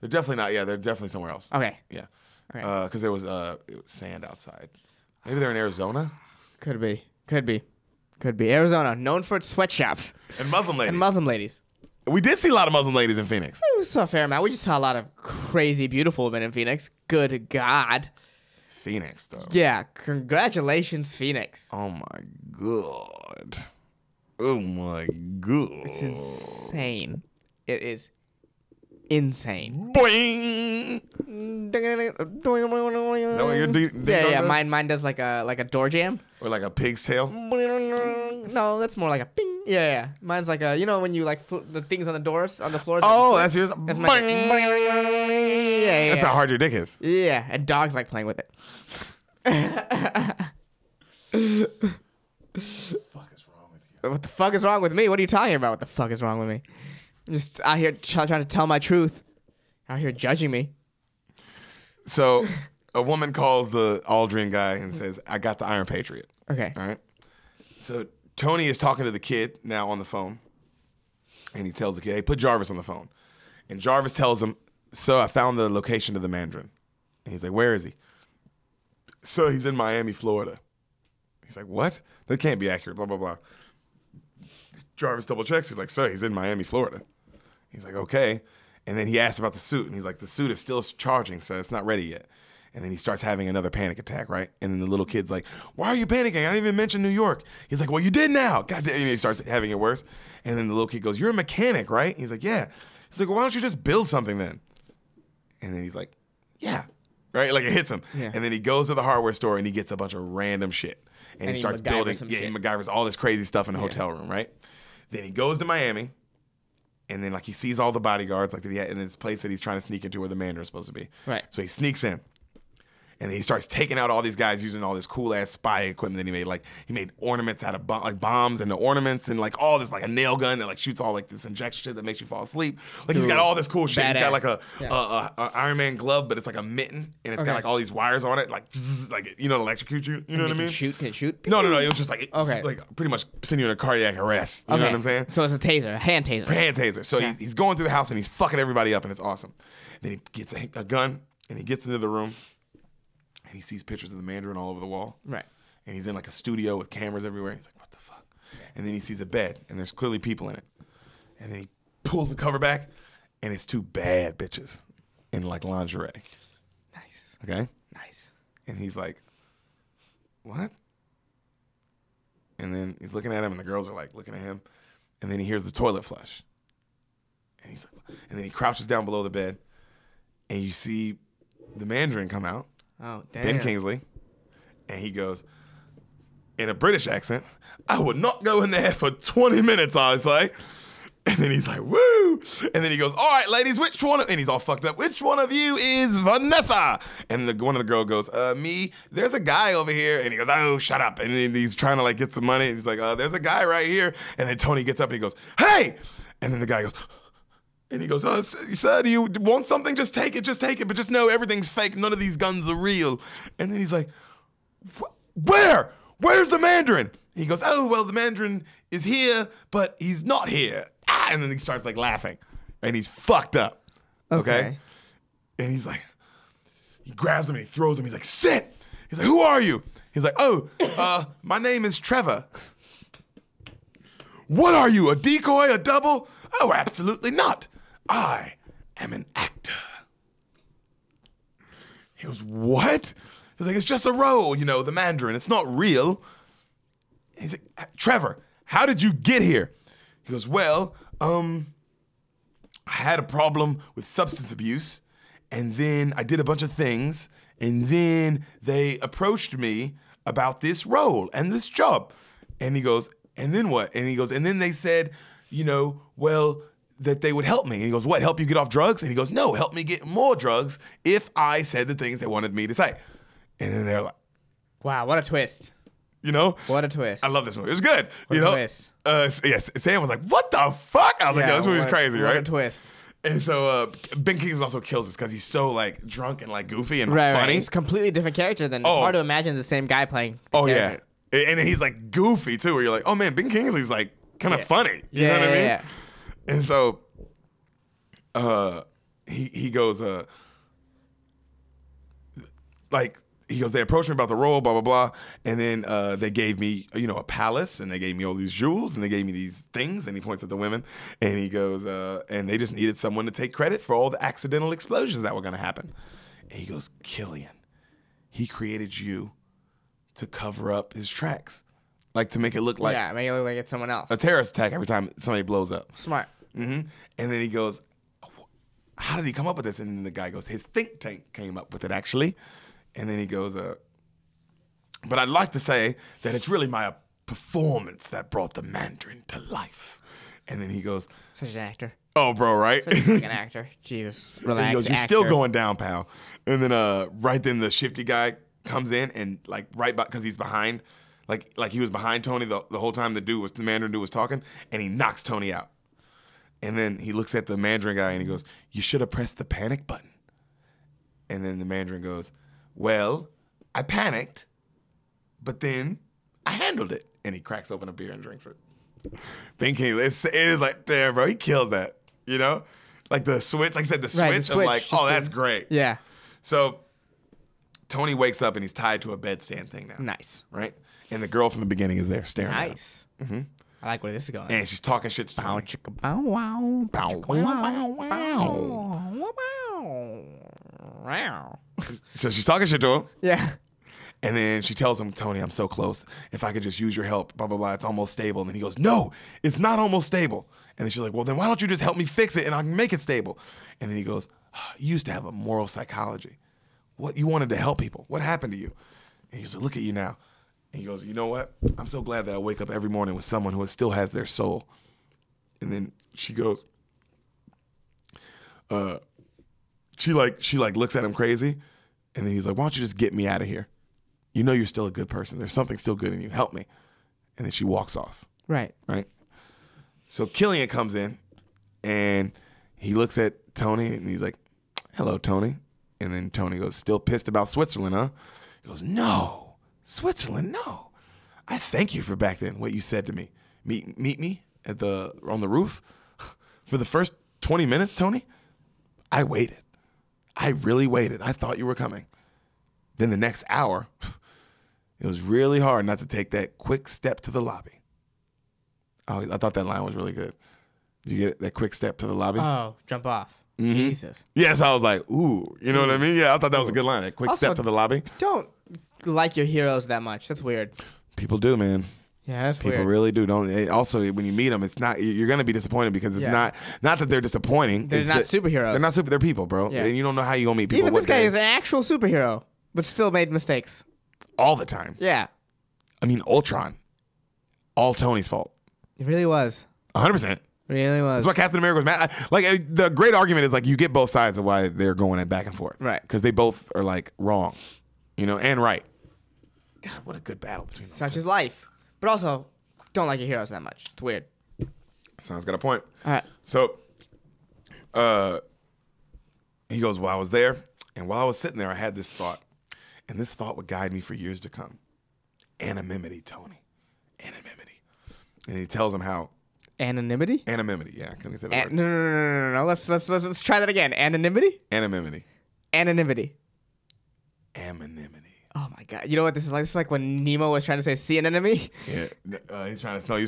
They're definitely not. Yeah, they're definitely somewhere else. Okay. Yeah. Okay. Because it was sand outside. Maybe they're in Arizona. Could be. Could be. Could be. Arizona, known for its sweatshops. And Muslim ladies. And Muslim ladies. We did see a lot of Muslim ladies in Phoenix. We saw a fair amount. We just saw a lot of crazy, beautiful women in Phoenix. Good God. Phoenix, though. Yeah. Congratulations, Phoenix. Oh my god. Oh my god. It's insane. It is insane. Boing. No, what your ding yeah, dong yeah. does? Mine does like a door jam. Or like a pig's tail. No, that's more like a ping. Yeah, yeah. Mine's like a, you know, when you like the things on the doors on the floors. Oh, that's yours. That's mine. Boing. Yeah, yeah. That's how hard your dick is. Yeah, and dogs like playing with it. Fuck is wrong with you? What the fuck is wrong with me? What are you talking about? What the fuck is wrong with me? I'm just out here trying to tell my truth. Out here judging me. So, a woman calls the Aldrin guy and says, "I got the Iron Patriot." Okay. All right. So Tony is talking to the kid now on the phone, and he tells the kid, "Hey, put Jarvis on the phone." And Jarvis tells him, "So I found the location of the Mandarin." And he's like, "Where is he?" "So he's in Miami, Florida." He's like, "What? That can't be accurate." Blah blah blah. Jarvis double checks. He's like, "Sir, he's in Miami, Florida." He's like, "Okay." And then he asks about the suit, and he's like, "The suit is still charging, so it's not ready yet." And then he starts having another panic attack, right? And then the little kid's like, "Why are you panicking? I didn't even mention New York." He's like, "Well, you did now." God damn. And he starts having it worse. And then the little kid goes, "You're a mechanic, right?" He's like, "Yeah." He's like, "Well, why don't you just build something then?" And then he's like, "Yeah." Right? Like it hits him. Yeah. And then he goes to the hardware store and he gets a bunch of random shit. And he starts MacGyvers building. some Yeah, he shit. MacGyvers all this crazy stuff in the hotel room, right? Then he goes to Miami. And then like he sees all the bodyguards like in this place that he's trying to sneak into where the Mandarin's supposed to be. Right. So he sneaks in. And then he starts taking out all these guys using all this cool ass spy equipment that he made. Like he made ornaments out of like bombs and the ornaments and like all this like a nail gun that like shoots all like this injection shit that makes you fall asleep. Like he's got all this cool shit. He's got like a Iron Man glove, but it's like a mitten and it's got like all these wires on it, like zzz, like you know, to electrocute you. You know what I mean? Can it shoot? No. It was just like Okay. like pretty much send you in a cardiac arrest. You know what I'm saying? So it's a taser, a hand taser. Hand taser. So he's going through the house and he's fucking everybody up and it's awesome. Then he gets a gun and he gets into the room and he sees pictures of the Mandarin all over the wall. Right. and he's in like a studio with cameras everywhere. He's like, what the fuck? And then he sees a bed, and there's clearly people in it. And then he pulls the cover back, and it's 2 bad bitches in like lingerie. Nice. Okay? Nice. And he's like, what? And then he's looking at him, and the girls are like looking at him. And then he hears the toilet flush. And he's like, and then he crouches down below the bed, and you see the Mandarin come out. Oh, damn. Ben Kingsley. And he goes, in a British accent, I would not go in there for 20 minutes, I say. And then he's like, woo. And then he goes, all right, ladies, which one? And he's all fucked up. Which one of you is Vanessa? And one of the girls goes, me. There's a guy over here. And he goes, oh, shut up. And then he's trying to like get some money. And he's like, there's a guy right here. And then Tony gets up and he goes, hey. And then the guy goes, and he goes, sir, do you want something? Just take it. But just know everything's fake. None of these guns are real. And then he's like, where? Where's the Mandarin? He goes, oh, well, the Mandarin is here, but he's not here. Ah! And then he starts like laughing. And he's fucked up. Okay? And he's like, he grabs him and he throws him. He's like, sit. He's like, who are you? He's like, oh, my name is Trevor. What are you, a decoy, a double? Oh, absolutely not. I am an actor. He goes, what? He's like, it's just a role, the Mandarin. It's not real. He's like, Trevor, how did you get here? He goes, well, I had a problem with substance abuse, and then I did a bunch of things, and then they approached me about this role and this job. And he goes, and then what? And he goes, and then they said, well, that they would help me. And he goes, what, help you get off drugs? And he goes, no, help me get more drugs if I said the things they wanted me to say. And then they're like, wow, what a twist. What a twist. I love this movie. It was good. What a twist. Yes, Sam was like, what the fuck? I was like, yo, this movie's crazy, right? What a twist. And so Ben Kingsley also kills us because he's so like drunk and like goofy and funny. Right. He's a completely different character. It's hard to imagine the same guy playing the character. Yeah. And he's like goofy too, where you're like, oh man, Ben Kingsley's like kind of funny. You know what I mean? Yeah. And so he goes, he goes, they approached me about the role, blah, blah, blah. And then they gave me, a palace, and they gave me all these jewels, and they gave me these things. And he points at the women, and he goes, and they just needed someone to take credit for all the accidental explosions that were going to happen. And he goes, Killian, he created you to cover up his tracks. Like to make it look like... Yeah, make it look like it's someone else. A terrorist attack every time somebody blows up. Smart. Mm-hmm. And then he goes, how did he come up with this? And then the guy goes, his think tank came up with it, actually. And then he goes, but I'd like to say that it's really my performance that brought the Mandarin to life. And then he goes, such an actor. Oh, bro, right? Such a fucking actor. Jesus, relax. And he goes, you're still going down, pal. And then right then the shifty guy comes in and like because he's behind, like he was behind Tony the whole time the Mandarin dude was talking, and he knocks Tony out. And then he looks at the Mandarin guy and he goes, you should have pressed the panic button. And then the Mandarin goes, well, I panicked, but then I handled it. And he cracks open a beer and drinks it. Ben Kingsley, it is like, damn, bro, he kills that, Like the switch, like I said, the switch. I'm like, oh, that's great. Yeah. So Tony wakes up and he's tied to a bedstand thing now. Nice. Right? And the girl from the beginning is there staring at him. Nice. Mm-hmm. I like where this is going. And she's talking shit to Bow, Tony. chicka, bow, wow. Bow, wow, wow, wow. So she's talking shit to him. Yeah. And then she tells him, Tony, I'm so close. If I could just use your help, blah, blah, blah. It's almost stable. And then he goes, no, it's not almost stable. And then she's like, well, then why don't you just help me fix it and I can make it stable? And then he goes, you used to have a moral psychology. What, you wanted to help people. What happened to you? And he's like, look at you now. And he goes, you know what? I'm so glad that I wake up every morning with someone who still has their soul. And then she goes, she looks at him crazy. And then he's like, why don't you just get me out of here? You know you're still a good person. There's something still good in you. Help me. And then she walks off. Right. Right? So Killian comes in, and he looks at Tony, and he's like, hello, Tony. And then Tony goes, still pissed about Switzerland, huh? He goes, no. Switzerland, no. I thank you for back then, what you said to me. Meet me on the roof. For the first 20 minutes, Tony, I waited. I really waited. I thought you were coming. Then the next hour, It was really hard not to take that quick step to the lobby. Oh, I thought that line was really good. Did you get it? That quick step to the lobby? Oh, jump off. Jesus. Yeah, so I was like, ooh. You know what I mean? Yeah, I thought that was a good line. That quick Also, step to the lobby. Don't like your heroes that much. That's weird. People do, man. Yeah, that's People weird. really do. Don't. Also, when you meet them, it's not. You're gonna be disappointed because it's not that they're disappointing. They're not superheroes. They're not super. They're people, bro. Yeah. And you don't know how you gonna meet people. Even this guy is an actual superhero, but still made mistakes. All the time. Yeah. I mean, Ultron. All Tony's fault. It really was. 100%. Really was. That's why Captain America was mad. The great argument is like you get both sides of why they're going back and forth. Right. Because they both are like wrong, and right. God, what a good battle between those Such two. is life. But also, don't like your heroes that much. It's weird. Sounds got a point. All right. So, he goes, well, I was there, and while I was sitting there, I had this thought, and this thought would guide me for years to come. Anonymity, Tony. Anonymity. And he tells him how. Anonymity? Anonymity, yeah. Can you say that word? No. Let's try that again. Anonymity? Anonymity. Anonymity. Anonymity. Oh my god! You know what this is like? This is like when Nemo was trying to say "sea anemone." Yeah, he's trying to say what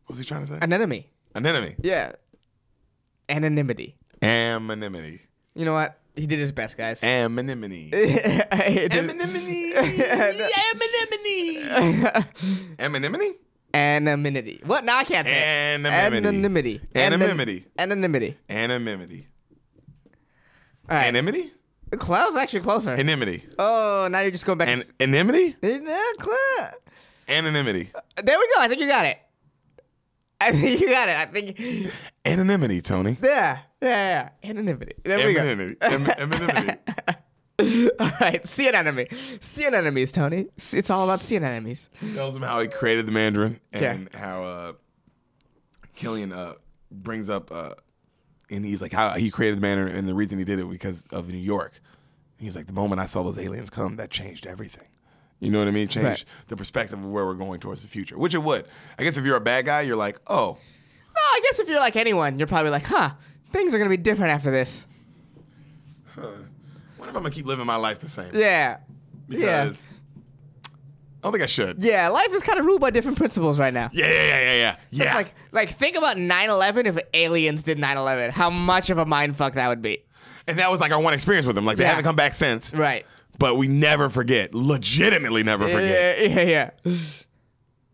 was he trying to say? Anemone. Anemone. Yeah. Anonymity. Anonymity. You know what? He did his best, guys. Anonymity. Anonymity. Anonymity. Anonymity. What? No, I can't say it. Anonymity. Anonymity. Anonymity. Anonymity. Anonymity. All right. Anonymity. Cloud's actually closer. Anonymity. Oh, now you're just going back. Anonymity. Cloud. Anonymity. There we go. I think you got it. I think. Anonymity, Tony. Yeah. Anonymity. There we go. Anonymity. All right. Sea anemone. Sea anemones, Tony. It's all about sea anemones. He tells him how he created the Mandarin and how Killian brings up and he's like how he created the Mandarin and the reason he did it because of New York. He's like the moment I saw those aliens come, that changed everything. You know what I mean? Changed the perspective of where we're going towards the future, which it would. I guess if you're a bad guy, you're like, oh. No, I guess if you're like anyone, you're probably like, huh, things are going to be different after this. What if I'm going to keep living my life the same? Yeah. Because I don't think I should. Yeah, life is kind of ruled by different principles right now. Yeah. It's like think about 9/11 if aliens did 9/11. How much of a mindfuck that would be. And that was like our one experience with them. Like they haven't come back since. Right. But we never forget. Legitimately never forget. Yeah.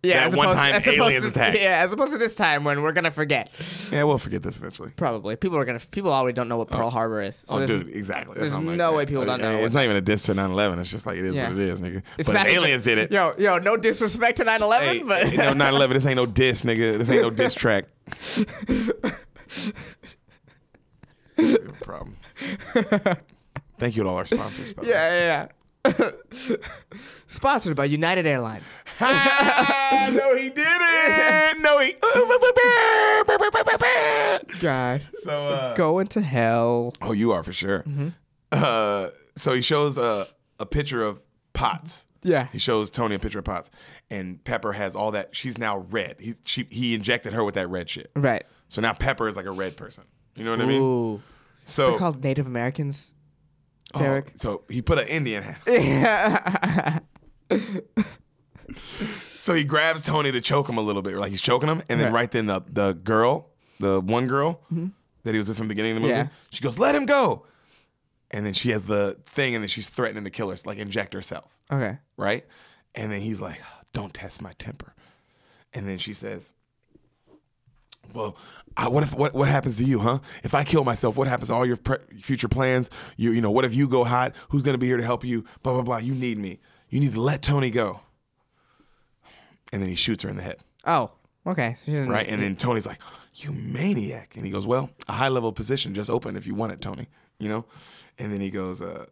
Yeah, that one time aliens attacked. Yeah, as opposed to this time when we're gonna forget. Yeah, we'll forget this eventually. Probably. People already don't know what Pearl Harbor is. So Dude, exactly. There's no way people don't know. It's not even a diss to 9/11. It's just like it is what it is, nigga. But if aliens did it. Yo, no disrespect to 9/11, but 9/11. This ain't no diss, nigga. This ain't no diss track. No problem. Thank you to all our sponsors. Yeah. Sponsored by United Airlines. No, he didn't. No, he. God. So going to hell. Oh, you are for sure. Mm-hmm. So he shows a picture of Potts. Yeah. He shows Tony a picture of Potts, and Pepper has all that. She's now red. He injected her with that red shit. Right. So now Pepper is like a red person. You know what I mean? Ooh. So They're called Native Americans. Derek. So he put an Indian hat. Yeah. So he grabs Tony to choke him a little bit, like he's choking him, and then right then the one girl that he was with from the beginning of the movie, she goes, "Let him go," and then she has the thing, and then she's threatening to kill her, like inject herself. Okay. Right, and then he's like, "Don't test my temper," and then she says, well, what happens to you, huh? If I kill myself, what happens to all your future plans? You know, what if you go hot? Who's gonna be here to help you? Blah blah blah. You need me. You need to let Tony go. And then he shoots her in the head. Oh, okay. So right, and then Tony's like, "You maniac!" And he goes, "Well, a high level position just opened if you want it, Tony." You know, and then he goes, "And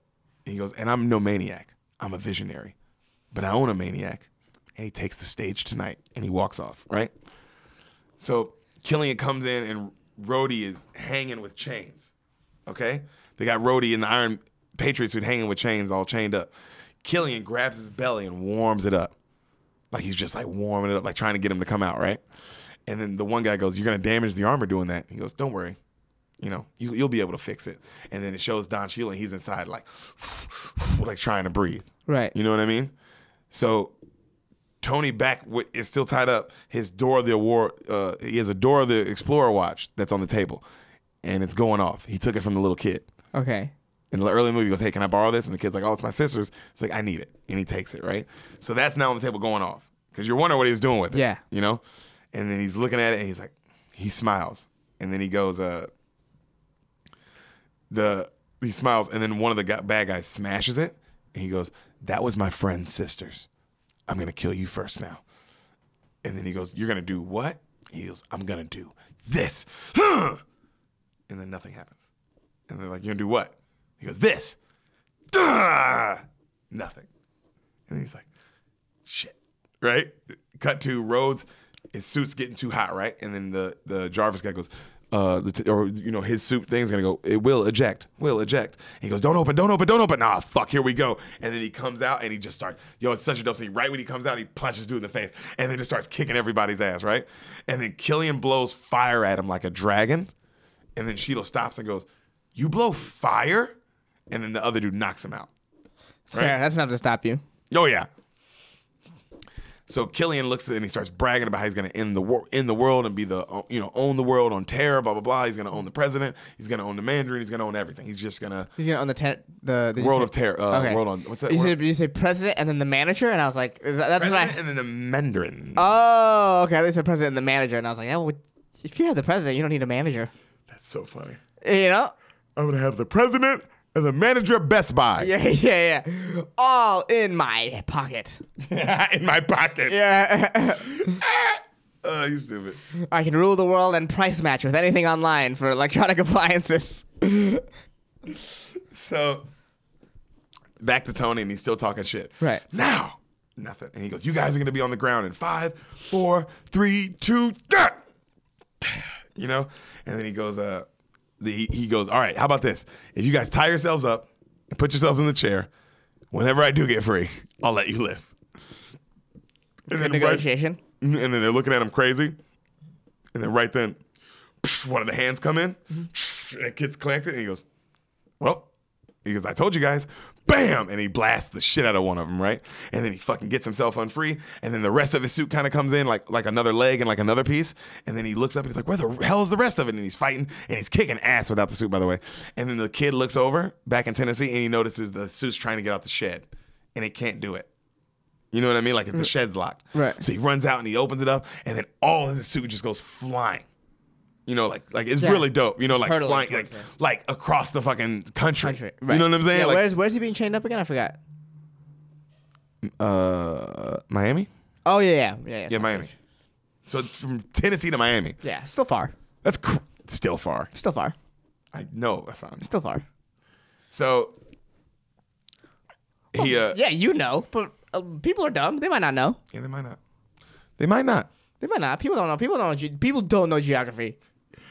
I'm no maniac. I'm a visionary, but I own a maniac." And he takes the stage tonight, and he walks off. Right. So Killian comes in, and Rhodey is hanging with chains. Okay? They got Rhodey and the Iron Patriot suit hanging with chains, all chained up. Killian grabs his belly and warms it up. Like he's just like warming it up, like trying to get him to come out, right? And then the one guy goes, "You're going to damage the armor doing that." He goes, "Don't worry. You know, you'll be able to fix it. And then it shows Don Cheadle, and he's inside like trying to breathe. Right. You know what I mean? So Tony is still tied up. His Door of the Award, he has a Door of the Explorer watch that's on the table, and it's going off. He took it from the little kid. Okay. In the early movie, he goes, "Hey, can I borrow this?" And the kid's like, "Oh, it's my sister's." It's like, "I need it," and he takes it. Right. So that's now on the table going off because you're wondering what he was doing with it. Yeah. You know. And then he's looking at it, and he's like, he smiles, and then he goes, he smiles, and then one of the bad guys smashes it, and he goes, "That was my friend's sister's. I'm gonna kill you first now." And then he goes, "You're gonna do what?" He goes, "I'm gonna do this." And then nothing happens. And they're like, "You're gonna do what?" He goes, "This." Nothing. And he's like, "Shit." Right? Cut to Rhodes. His suit's getting too hot, right? And then the Jarvis guy goes, his suit thing's gonna go, "It will eject. And he goes, don't open. Nah, fuck, here we go. And then he comes out and he just starts, it's such a dope scene. Right when he comes out, he punches dude in the face and then just starts kicking everybody's ass, right? And then Killian blows fire at him like a dragon. And then Cheadle stops and goes, "You blow fire?" And then the other dude knocks him out. Right? Fair, that's enough to stop you. Oh, yeah. So Killian looks at it and he starts bragging about how he's going to end the world and be own the world on terror, blah, blah, blah. He's going to own the president. He's going to own the Mandarin. He's going to own everything. He's just going to... He's going to own the world of terror. Okay. World on... What's that Did you say president and then the manager? And I was like... That's president and then the Mandarin. Oh, okay. They said president and the manager. And I was like, well, if you have the president, you don't need a manager. That's so funny. You know? I'm going to have the president and the manager of Best Buy. Yeah. All in my pocket. In my pocket. Yeah. Oh, you stupid. I can rule the world and price match with anything online for electronic appliances. So, back to Tony, and he's still talking shit. Right. Now, nothing. And he goes, "You guys are going to be on the ground in 5, 4, 3, 2, that." You know? And then he goes, he goes, "All right, how about this? If you guys tie yourselves up and put yourselves in the chair, whenever I do get free, I'll let you live." And then negotiation. And then they're looking at him crazy. And then right then, one of the hands come in. Mm-hmm. And it gets clanked, and he goes, "Well," he goes, "I told you guys." Bam! And he blasts the shit out of one of them, right? And then he fucking gets himself unfree. And then the rest of his suit kind of comes in like another leg and like another piece. And then he looks up and he's like, "Where the hell is the rest of it?" And he's fighting and he's kicking ass without the suit, by the way. And then the kid looks over back in Tennessee and he notices the suit's trying to get out the shed and it can't do it. You know what I mean? Like the shed's locked. Right. So he runs out and he opens it up and then all of the suit just goes flying. You know, like it's really dope. You know, like Hurdling flying like across the fucking country. Right. You know what I'm saying? Yeah, like, where's he being chained up again? I forgot. Miami? Oh yeah. Miami. So it's from Tennessee to Miami. Yeah, still far. That's still far. Still far. I know that's not. Still far. So he yeah, you know, but people are dumb. They might not know. Yeah, they might not. They might not. People don't know. People don't know geography.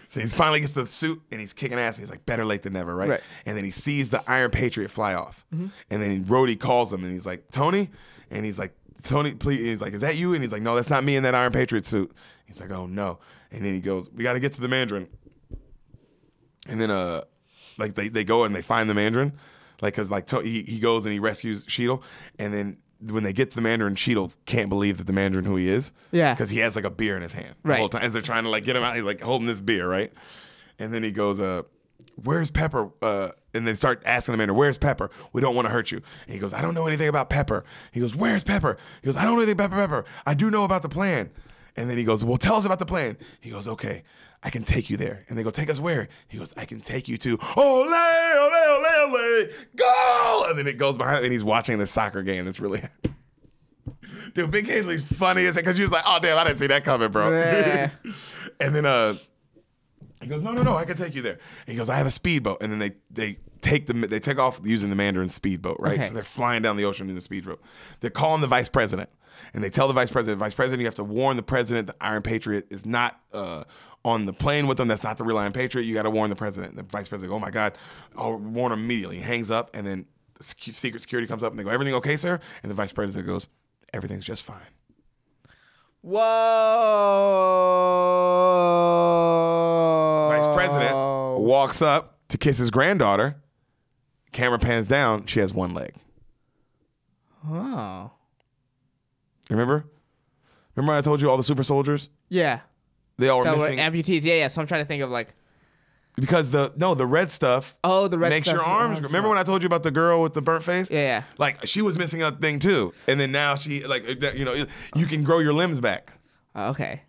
So he finally gets the suit and he's kicking ass and he's like, better late than never, right? And then he sees the Iron Patriot fly off. Mm-hmm. And then Rhodey calls him and he's like, "Tony?" And he's like, "Tony, please." And he's like, "Is that you?" And he's like, "No, that's not me in that Iron Patriot suit." He's like, "Oh no." And then he goes, "We got to get to the Mandarin." And then like they go and they find the Mandarin. Like, cause like he goes and he rescues Cheadle. And then when they get to the Mandarin, Cheadle can't believe that the Mandarin who he is. Yeah. Because he has like a beer in his hand the whole time. As they're trying to like get him out, he's like holding this beer, right? And then he goes, "Where's Pepper?" And they start asking the Mandarin, "Where's Pepper? We don't want to hurt you." And he goes, "I don't know anything about Pepper." He goes, "Where's Pepper?" He goes, "I don't know anything about Pepper. I do know about the plan." And then he goes, "Well, tell us about the plan." He goes, "Okay, I can take you there." And they go, "Take us where?" He goes, "I can take you to ole, ole, ole, ole, go!" And then it goes behind, and he's watching this soccer game that's really... Dude, Big Hazley's funny as because she was like, "Oh, damn, I didn't see that coming, bro." Yeah. And then he goes, No, I can take you there." And he goes, "I have a speedboat." And then they take off using the Mandarin speedboat, right? Okay. So they're flying down the ocean in the speedboat. They're calling the vice president. And they tell the vice president, you have to warn the president the Iron Patriot is not on the plane with them. That's not the real Iron Patriot. You got to warn the president. The vice president, "Oh my God, I'll warn him immediately." He hangs up, and then the secret security comes up, and they go, "Everything okay, sir?" And the vice president goes, "Everything's just fine." Whoa. Vice president walks up to kiss his granddaughter. Camera pans down. She has one leg. Oh. Remember? Remember I told you all the super soldiers? Yeah. They all were That were missing. amputees. Yeah. So I'm trying to think of like. Because the red stuff The red makes stuff. your arms. Remember when I told you about the girl with the burnt face? Yeah. Like she was missing a thing too, and then now she you can grow your limbs back. Okay.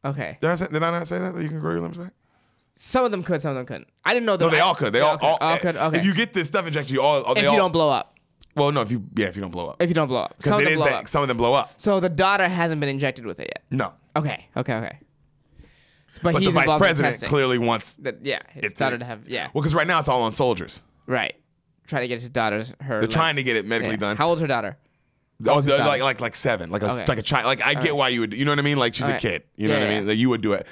Okay. Did I not say that you can grow your limbs back? Some of them could. Some of them couldn't. I didn't know that. No, they all could. They all could. Okay. If you get this stuff injected, you don't blow up. Well, no, if you don't blow up. If you don't blow up. Because some of them blow up. So the daughter hasn't been injected with it yet. No. Okay. But he's the vice involved in president testing. clearly wants. His daughter to have. Yeah. Well, because right now it's all on soldiers. Right. Trying to get his daughter's her. They're trying to get it medically done. How old's her daughter? Like 7, like a child. Like I get why you would. You know what I mean? Like she's a kid. You know what I mean? Like you would do it.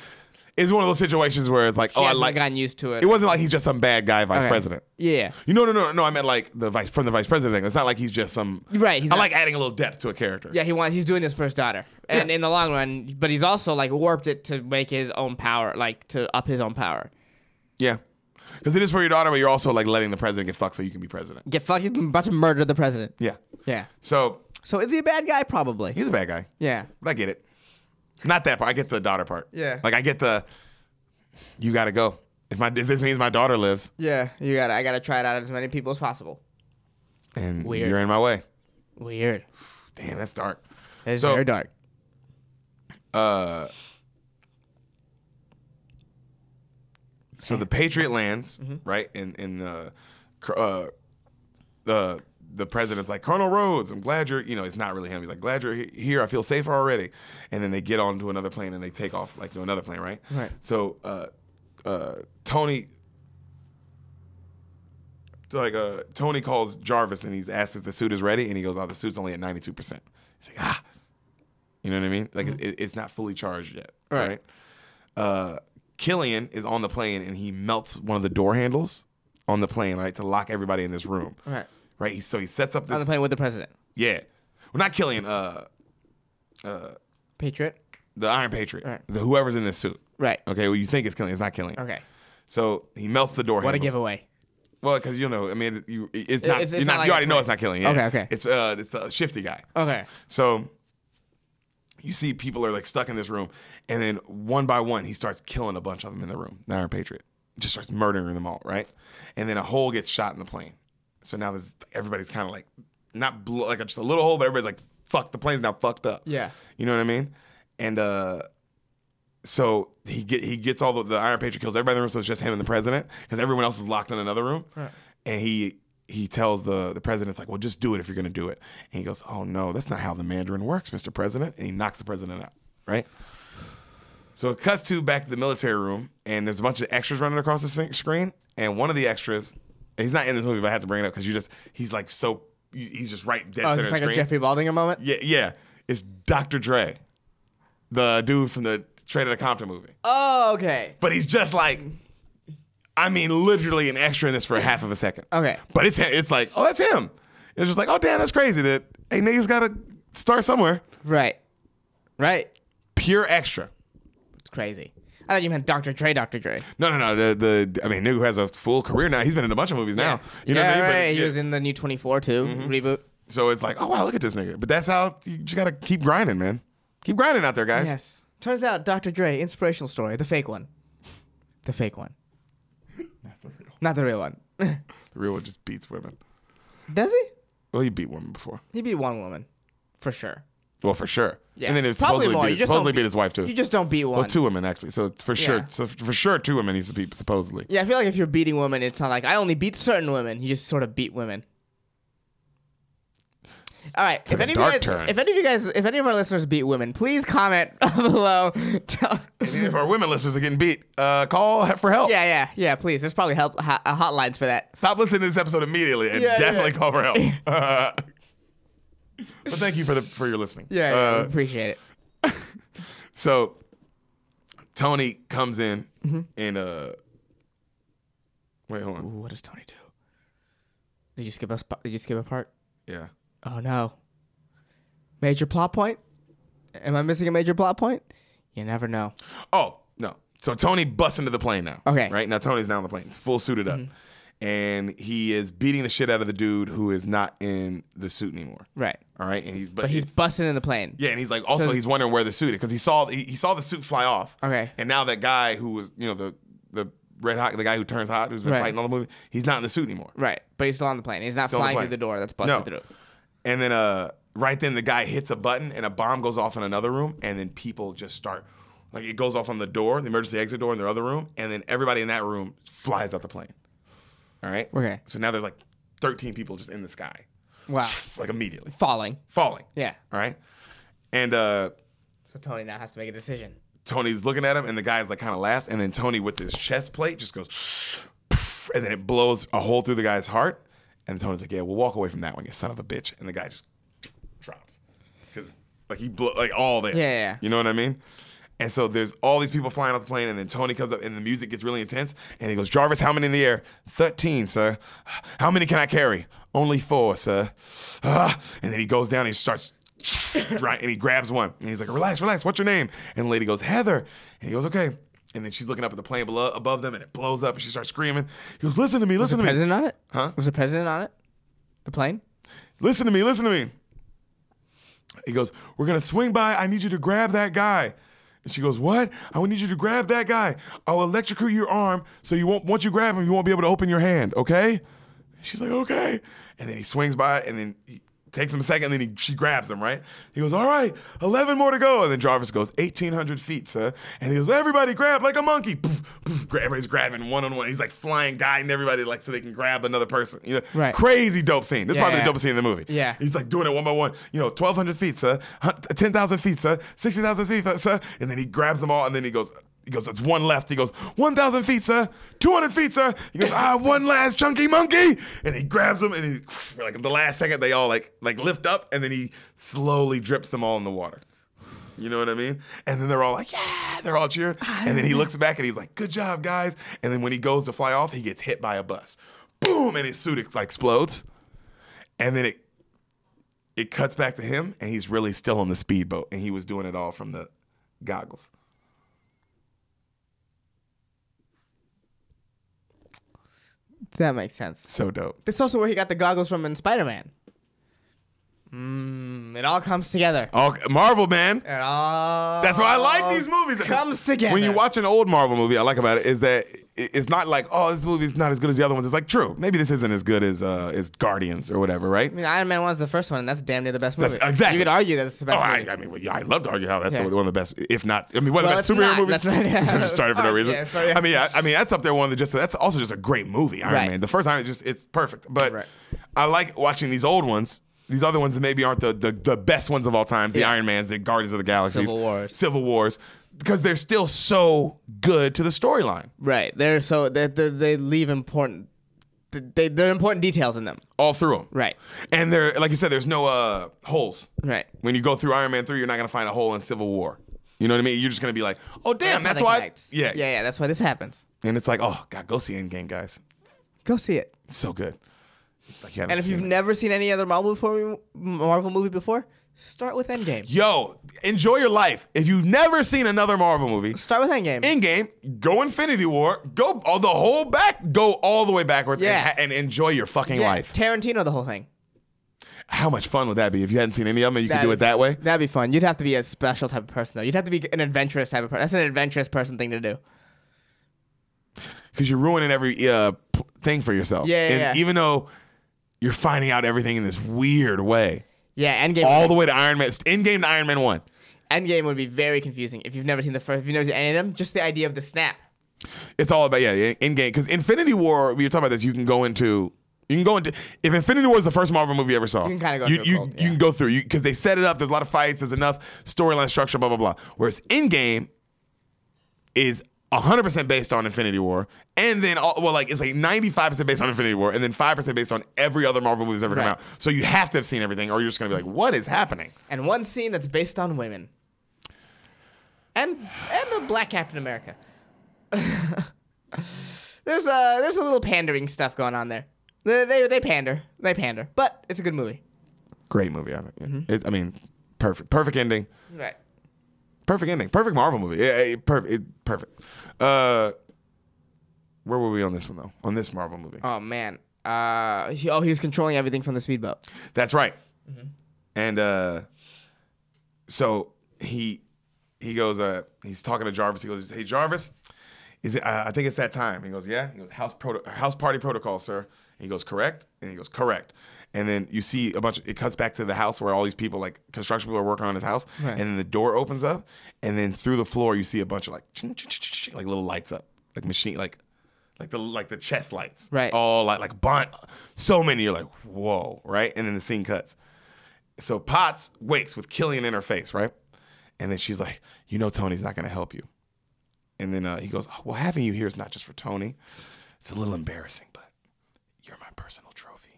It's one of those situations where it's like, She hasn't gotten used to it. It wasn't like he's just some bad guy vice president. Yeah. No. I meant like the vice president thing. It's not like he's just some. Right. I like adding a little depth to a character. Yeah, he's doing this for his daughter, and in the long run, but he's also like warped it to make his own power, like to up his own power. Yeah, because it is for your daughter, but you're also like letting the president get fucked so you can be president. Get fucked. He's about to murder the president. Yeah. Yeah. So is he a bad guy? Probably. he's a bad guy. Yeah. But I get it. Not that part. I get the daughter part. Yeah. Like I get the. You gotta go. If this means my daughter lives. Yeah. I gotta try it out on as many people as possible. And Weird. you're in my way. Weird. Damn, that's dark. That is very dark. So the Patriot lands, right? And the president's like, Colonel Rhodes, I'm glad you're, it's not really him. He's like, glad you're here. I feel safer already. And then they get onto another plane and they take off like to another plane, right? Right. So Tony calls Jarvis and he asks if the suit is ready, and he goes, "Oh, the suit's only at 92%." He's like, you know what I mean? Like it's not fully charged yet, Right. Killian is on the plane and he melts one of the door handles on the plane, right, to lock everybody in this room. Right. Right. So he sets up this. On the plane with the president. Yeah. Well, not Killian. Patriot. The Iron Patriot. Right. Whoever's in this suit. Right. Okay. Well, you think it's Killian. It's not Killian. Okay. So he melts the door What a handles. giveaway. Well, because it's not. It's You're not not like you a already know twist. it's not Killian. Yeah. Okay. It's the shifty guy. Okay. So you see people are like stuck in this room, and then one by one he starts killing a bunch of them in the room. The Iron Patriot just starts murdering them all, right? And then a hole gets shot in the plane. So now everybody's kind of like not like just a little hole, but everybody's like, "Fuck, the plane's now fucked up." Yeah. You know what I mean? And so he gets all the Iron Patriot kills everybody in the room, so it's just him and the president because everyone else is locked in another room. Right. And he tells the president, it's like, "Well, just do it if you're going to do it." And he goes, "Oh, no, that's not how the Mandarin works, Mr. President." And he knocks the president out, right? So it cuts back to the military room, and there's a bunch of extras running across the screen. And one of the extras, and he's not in this movie, but I have to bring it up because he's just right dead center Is of this the like screen. a Jeffrey Baldinger moment? Yeah. It's Dr. Dre, the dude from the Straight Outta Compton movie. Oh, okay. But he's just like, I mean, literally an extra in this for half of a second. Okay. But it's like, oh, that's him. It's just like, oh, damn, that's crazy that, hey, niggas got to start somewhere. Right. Pure extra. It's crazy. I thought you meant Dr. Dre. No. Nigga who has a full career now. He's been in a bunch of movies now. You know what I mean? Right. But, He was in the new 24 too reboot. So it's like, oh, wow, look at this nigga. But that's how you just got to keep grinding, man. Keep grinding out there, guys. Yes. Turns out Dr. Dre, inspirational story, the fake one. The fake one. Not the real one. The real one just beats women. Does he? Well, he beat women before. He beat one woman. For sure. Well, for sure. Yeah. And then it Probably more. You just supposedly don't beat his wife, too. You just don't beat one. Well, 2 women, actually. So for sure. Yeah. So for sure, 2 women he's beat, supposedly. Yeah, I feel like if you're beating women, it's not like I only beat certain women. You just sort of beat women. All right. If any of our listeners beat women, please comment below. If our women listeners are getting beat, call for help. Yeah. Please. There's probably help hotlines for that. Stop listening to this episode immediately and definitely call for help. But thank you for your listening. Yeah, we appreciate it. So Tony comes in and wait, hold on. Ooh, what does Tony do? Did you skip a part? Yeah. Oh no. Major plot point? Am I missing a major plot point? You never know. Oh, no. So Tony busts into the plane now. Okay. Right now, Tony's now on the plane. He's full suited up, and he is beating the shit out of the dude who is not in the suit anymore. Right. All right, and But he's busting in the plane. yeah, and he's like also he's wondering where the suit is because he saw the suit fly off. Okay. And now that guy who was the red hot the guy who turns hot who's been fighting all the movie, he's not in the suit anymore. Right. But he's still on the plane. He's not Still on the flying plane. through the door that's busted through. And then right then the guy hits a button and a bomb goes off in another room, and then people just start like it goes off on the door, the emergency exit door in their other room, and then everybody in that room flies out the plane. All right. Okay. So now there's like 13 people just in the sky. Wow. Like immediately Falling. Yeah. All right. And So Tony now has to make a decision. Tony's looking at him, and the guy's like kind of laughs, and then Tony with his chest plate just goes, and then it blows a hole through the guy's heart, and Tony's like, "Yeah, we'll walk away from that one, you son of a bitch," and the guy just drops because like he blew like all this, Yeah. You know what I mean? And so there's all these people flying off the plane, and then Tony comes up, and the music gets really intense, and he goes, "Jarvis, how many in the air? 13, sir. How many can I carry? Only 4, sir." And then he goes down, and he starts. Right, and he grabs one, and he's like, relax, what's your name? And the lady goes, Heather. And he goes, okay. And then she's looking up at the plane above them, and it blows up, and she starts screaming. He goes, listen to me. Was the president on it? Huh? Was the president on it? The plane? Listen to me. He goes, we're going to swing by. I need you to grab that guy. And she goes, what? I need you to grab that guy. I'll electrocute your arm, so once you grab him, you won't be able to open your hand, okay? And she's like, okay. And then he swings by, and then takes him a second, and then she grabs him, right? He goes, all right, 11 more to go. And then Jarvis goes, 1,800 feet, sir. And he goes, everybody grab like a monkey. Poof, poof. Everybody's grabbing one-on-one. He's like flying, guiding everybody like so they can grab another person. You know, right. Crazy dope scene. This is probably the dopest scene in the movie. Yeah. He's like doing it one by one. 1,200 feet, sir. 10,000 feet, sir. 60,000 feet, sir. And then he grabs them all, and then he goes, it's one left. He goes, 1,000 feet, sir. 200 feet, sir. He goes, one last chunky monkey. And he grabs them, and he, like the last second, they all like lift up, and then he slowly drips them all in the water. You know what I mean? And then they're all like, yeah, they're all cheering. And then he looks back, and he's like, good job, guys. And then when he goes to fly off, he gets hit by a bus. Boom, and his suit explodes. And then it cuts back to him, and he's really still on the speedboat, and he was doing it all from the goggles. That makes sense. So dope. This is also where he got the goggles from in Spider-Man. It all comes together. Oh, Marvel, man. It all That's why I like these movies. comes together. When you watch an old Marvel movie, I like about it is that it's not like, oh, this movie's not as good as the other ones. It's like, true, maybe this isn't as good as Guardians or whatever, right? I mean, Iron Man 1's the first one, and that's damn near the best movie. Exactly. You could argue that it's the best movie. I mean, I love to argue how that's Yeah. one of the best, if not, I mean, one of the best it's superhero not. movies. That's right. Just started for no reason. Yeah, sorry. I mean, that's up there. That's also just a great movie. Iron Right. Man. The first time, it's perfect. But Right. I like watching these old ones. These other ones that maybe aren't the best ones of all time. The Iron Mans, the Guardians of the Galaxies, Civil Wars, because they're still so good to the storyline. Right. They leave important. They're important details in them. All through them. Right. And they're like you said, there's no holes. Right. When you go through Iron Man 3, you're not gonna find a hole in Civil War. You know what I mean? You're just gonna be like, oh damn, that's how they why. connect. Yeah. Yeah. That's why this happens. And it's like, oh god, go see Endgame, guys. Go see it. It's so good. Like And if you've never seen any other Marvel movie before, start with Endgame. Yo, enjoy your life. If you've never seen another Marvel movie, Start with Endgame. Endgame, go Infinity War, go go all the way backwards, and enjoy your fucking life. Tarantino, the whole thing. How much fun would that be if you hadn't seen any of them and you could do it that way? That'd be fun. You'd have to be a special type of person, though. You'd have to be an adventurous type of person. That's an adventurous person thing to do. Because you're ruining every thing for yourself. Yeah. Even though you're finding out everything in this weird way. Yeah, Endgame. All the way to Iron Man. Endgame to Iron Man 1. Endgame would be very confusing if you've never seen if you've never seen any of them. Just the idea of the snap. It's all about, Endgame. Because Infinity War, we were talking about this, you can go into, if Infinity War is the first Marvel movie you ever saw, you can kind of go through you can go through, because they set it up, there's a lot of fights, there's enough storyline structure, blah, blah, blah. Whereas Endgame is 100% based on Infinity War, and then it's like 95% based on Infinity War, and then 5% based on every other Marvel movie that's ever come out. So you have to have seen everything, or you're just gonna be like, what is happening? And one scene that's based on women, and a black Captain America. There's a little pandering stuff going on there. They pander, but it's a good movie. Great movie, perfect ending. Right. Perfect ending. Perfect Marvel movie. Yeah, perfect. Where were we on this one though? On this Marvel movie? Oh man. He was controlling everything from the speedboat. That's right. And so he goes. He's talking to Jarvis. He goes, "Hey Jarvis, is it? I think it's that time." He goes, "Yeah." He goes, "House party protocol, sir." And he goes, "Correct." And he goes, "Correct." And then you see a bunch. It cuts back to the house where all these people, like construction people, are working on his house. Right. And then the door opens up, and then through the floor you see a bunch of like little lights up, like machine, like the chest lights. Right. All like bond. So many. You're like, whoa, right? And then the scene cuts. So Potts wakes with Killian in her face, right? And then she's like, "You know, Tony's not going to help you." And then he goes, "Well, having you here is not just for Tony. It's a little embarrassing, but you're my personal trophy."